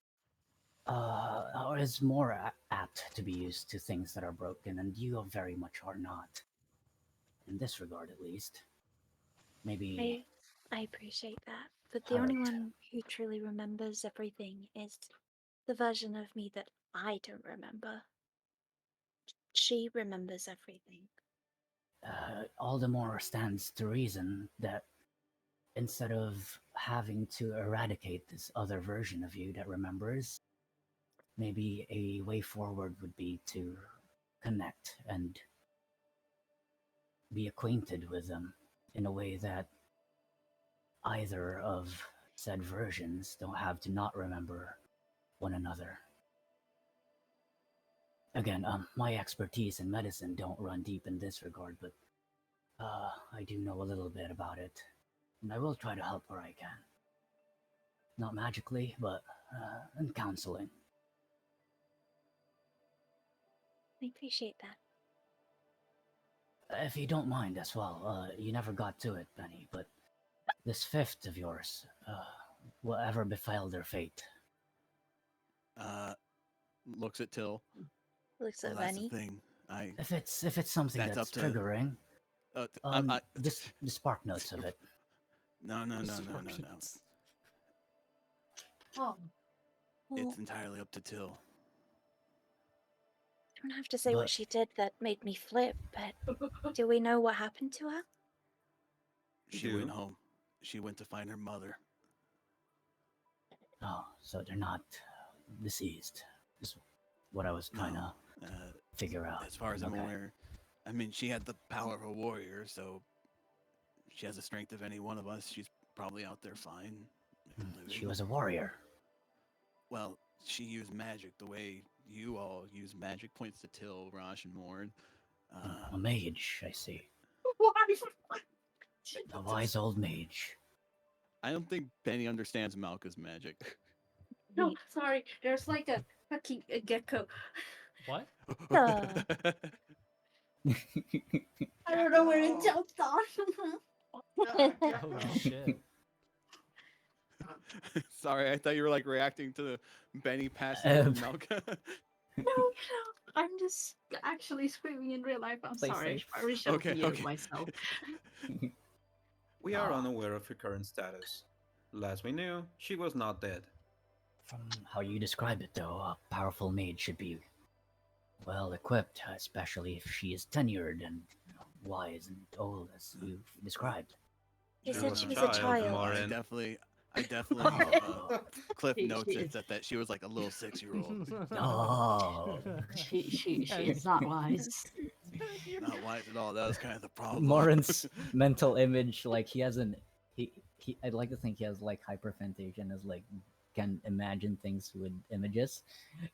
or is more apt to be used to things that are broken, and you very much are not, in this regard at least. Maybe, I appreciate that, but the only alright. one who truly remembers everything is the version of me that I don't remember. She remembers everything. All the more stands to reason that instead of having to eradicate this other version of you that remembers, maybe a way forward would be to connect and be acquainted with them in a way that either of said versions don't have to not remember one another. Again, my expertise in medicine don't run deep in this regard, but I do know a little bit about it, and I will try to help where I can. Not magically, but in counseling. I appreciate that. If you don't mind as well, you never got to it, Benny, but this fifth of yours, whatever befell their fate. Looks at Till. Looks Well, at that's the Benny. thing. If it's something That's up that's to. triggering, I the spark notes of it. no. Oh, Well, It's entirely up to Till. I don't have to say what But she did that made me flip, but do we know what happened to her? She went Shoe. home. She went to find her mother. oh, so they're not deceased. Is what I was trying No, to figure out. as far as I'm Okay. aware. I mean, she had the power of a warrior, so she has the strength of any one of us. She's probably out there fine, living. She was a warrior. Well, she used magic the way you all use magic. Points to Till, Rosh, and Morn. A mage, I see. Why? A wise old mage. I don't think Benny understands Malka's magic. No, sorry. There's like a gecko. What? Uh, I don't know where it jumped on. Oh shit. Sorry, I thought you were like reacting to Benny passing over Malka. No, I'm just actually screaming in real life. I'm Play sorry. safe. I probably should have Okay, muted okay. myself. We are Ah. unaware of her current status. Last we knew, she was not dead. From how you describe it, though, a powerful mage should be well equipped, especially if she is tenured and wise and old, as you've described. They She said was she a was a child, child. I Morin. definitely, I definitely Cliff She- noticed she- that she was like a little 6-year-old. Oh, she is not wise. Not wise at all. That was kind of the problem. Morin's mental image, like he has an he. I'd like to think he has like hyperphantasia and is like can imagine things with images.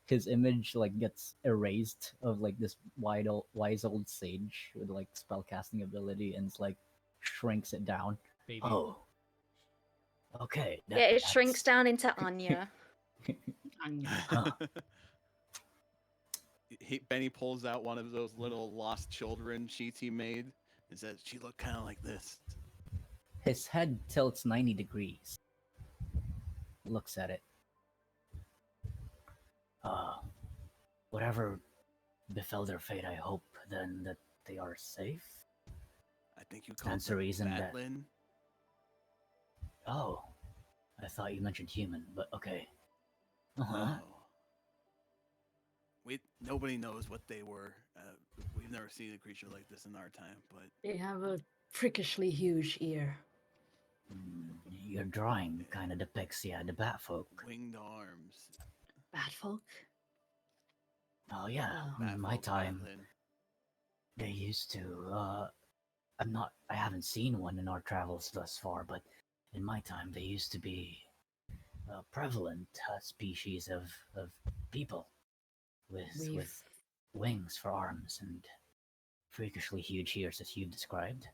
His image like gets erased of like this wise old sage with like spellcasting ability and it's like shrinks it down. Baby. Oh, okay. Yeah, it that's- shrinks down into Anya. Huh. Benny pulls out one of those little lost children sheets he made and says, "She looked kind of like this." His head tilts 90 degrees. Looks at it. Whatever befell their fate, I hope then that they are safe. I think you called Stands to them reason that- Madeline. Oh, I thought you mentioned human, but okay. Uh-huh. No. Nobody knows what they were. We've never seen a creature like this in our time, but They have a freakishly huge ear. Your drawing kind of depicts, yeah, the bat folk. winged arms. Bad folk? Oh yeah, Oh. in my Batfolk, time, Madeline. they used to. I haven't seen one in our travels thus far, but in my time, they used to be a prevalent species of people with wings for arms and freakishly huge ears, as you've described.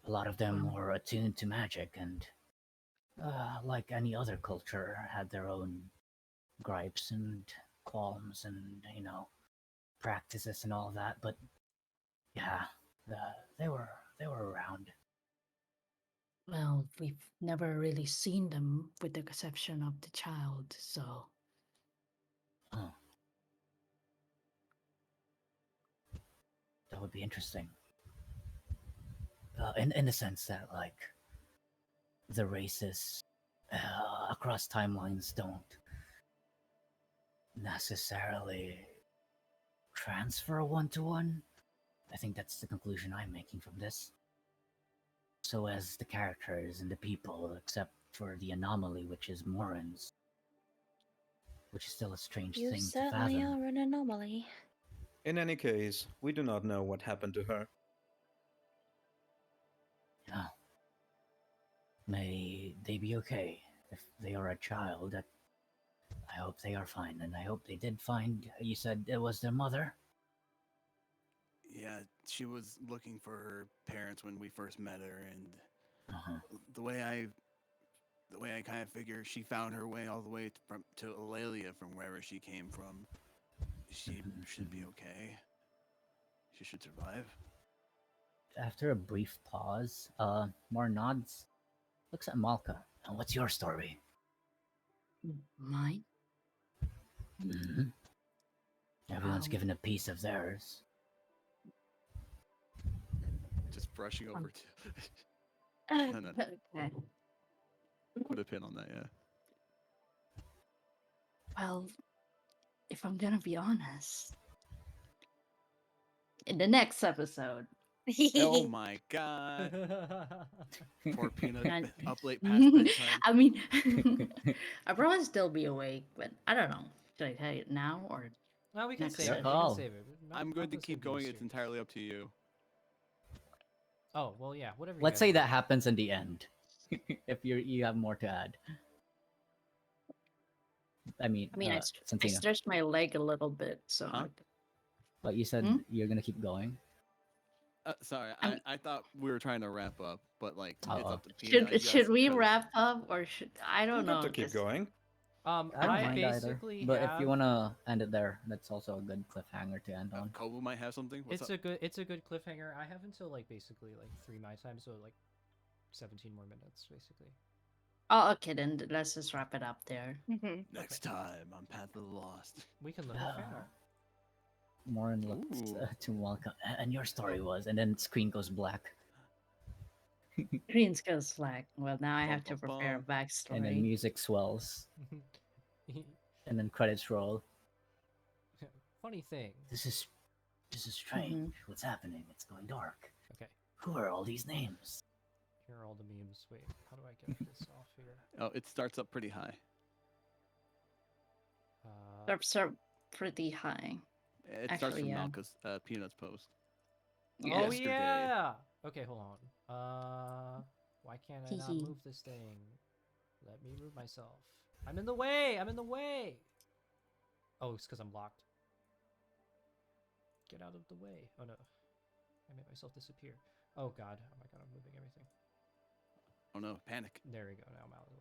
A lot of them were attuned to magic and, like any other culture, had their own gripes and qualms and, practices and all that. But yeah, they were around. Well, we've never really seen them with the exception of the child, so. Oh. That would be interesting. In the sense that, like, the races across timelines don't necessarily transfer one-to-one. I think that's the conclusion I'm making from this. So as the characters and the people, except for the anomaly, which is Morin's, which is still a strange You thing to certainly fathom. are an anomaly. In any case, we do not know what happened to her. Yeah. May they be okay. If they are a child, I hope they are fine, and I hope they did find. You said it was their mother. Yeah, she was looking for her parents when we first met her, and Uh-huh. the way I kind of figure, she found her way all the way to Ilaeleeia from wherever she came from. She should be okay. She should survive. After a brief pause, Mar nods, looks at Malka. And what's your story? Mine? Mm-hmm. Everyone's Um, given a piece of theirs. Just brushing over to. Uh, No. Okay. Put a pin on that, yeah. Well, if I'm gonna be honest, in the next episode, Oh my god. Poor Peanut And- up late past bedtime. I mean, I probably still be awake, but I don't know. Should I tell it now or? No, we can Next save Your it. call. We can save it. I'm going to Malthus keep would be going. It's mysterious. entirely up to you. Oh well, yeah. Whatever. you Let's guys say want. that happens in the end. If you have more to add. I mean, I Santino. stretched my leg a little bit, so. Huh? But you said Hmm? you're gonna keep going. Sorry, I'm- I thought we were trying to wrap up, but like it's Uh-oh. up to Peanut. Should we wrap up or should I We're don't know? good to keep 'cause- going. I don't I mind either. basically But have, if you wanna end it there, that's also a good cliffhanger to end on. Kobu might have something. What's it's up? a good cliffhanger. I have until like basically like 3 my time, so like 17 more minutes basically. Oh, okay, then let's just wrap it up there. Mhm. Next time on Path of the Lost. We can look at fan art. Morin looks Ooh. to welcome, and your story was, and then screen goes black, Green goes slack. Well, now I have to Bum, bum, prepare a bum. backstory. and then music swells, and then credits roll. Funny thing. This is strange. Mhm. What's happening? It's going dark. Okay. Who are all these names? Here are all the memes. Wait, how do I get this off here? Oh, it starts up pretty high. Drops are pretty high. It starts Actually, from yeah. Malka's Peanut's post. Oh Yesterday. yeah. Okay, hold on. Why can't I not Hee hee. move this thing? Let me move myself. I'm in the way. I'm in the way. Oh, it's because I'm locked. Get out of the way. Oh no, I made myself disappear. Oh god. Oh my god, I'm moving everything. Oh no, panic. There we go. Now I'm out of the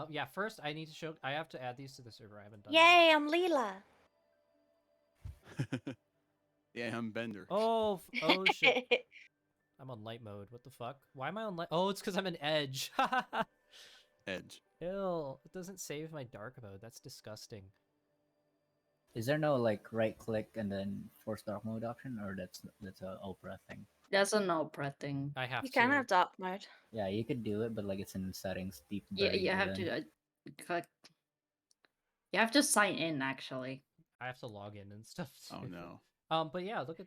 way. Yeah. First, I need to show. I have to add these to the server. I haven't done. Yay, I'm Leela. Yeah, I'm Bender. Oh. Oh shit. I'm on light mode. What the fuck? Why am I on light? Oh, it's because I'm an edge. Edge. Ew. It doesn't save my dark mode. That's disgusting. Is there no like right click and then force dark mode option, or that's a Opera thing? That's an Opera thing. I have You to. can have dark mode. Yeah, you could do it, but like it's in settings, deep Yeah, buried you have within. to click. You have to sign in actually. I have to log in and stuff too. Oh no. But yeah, look at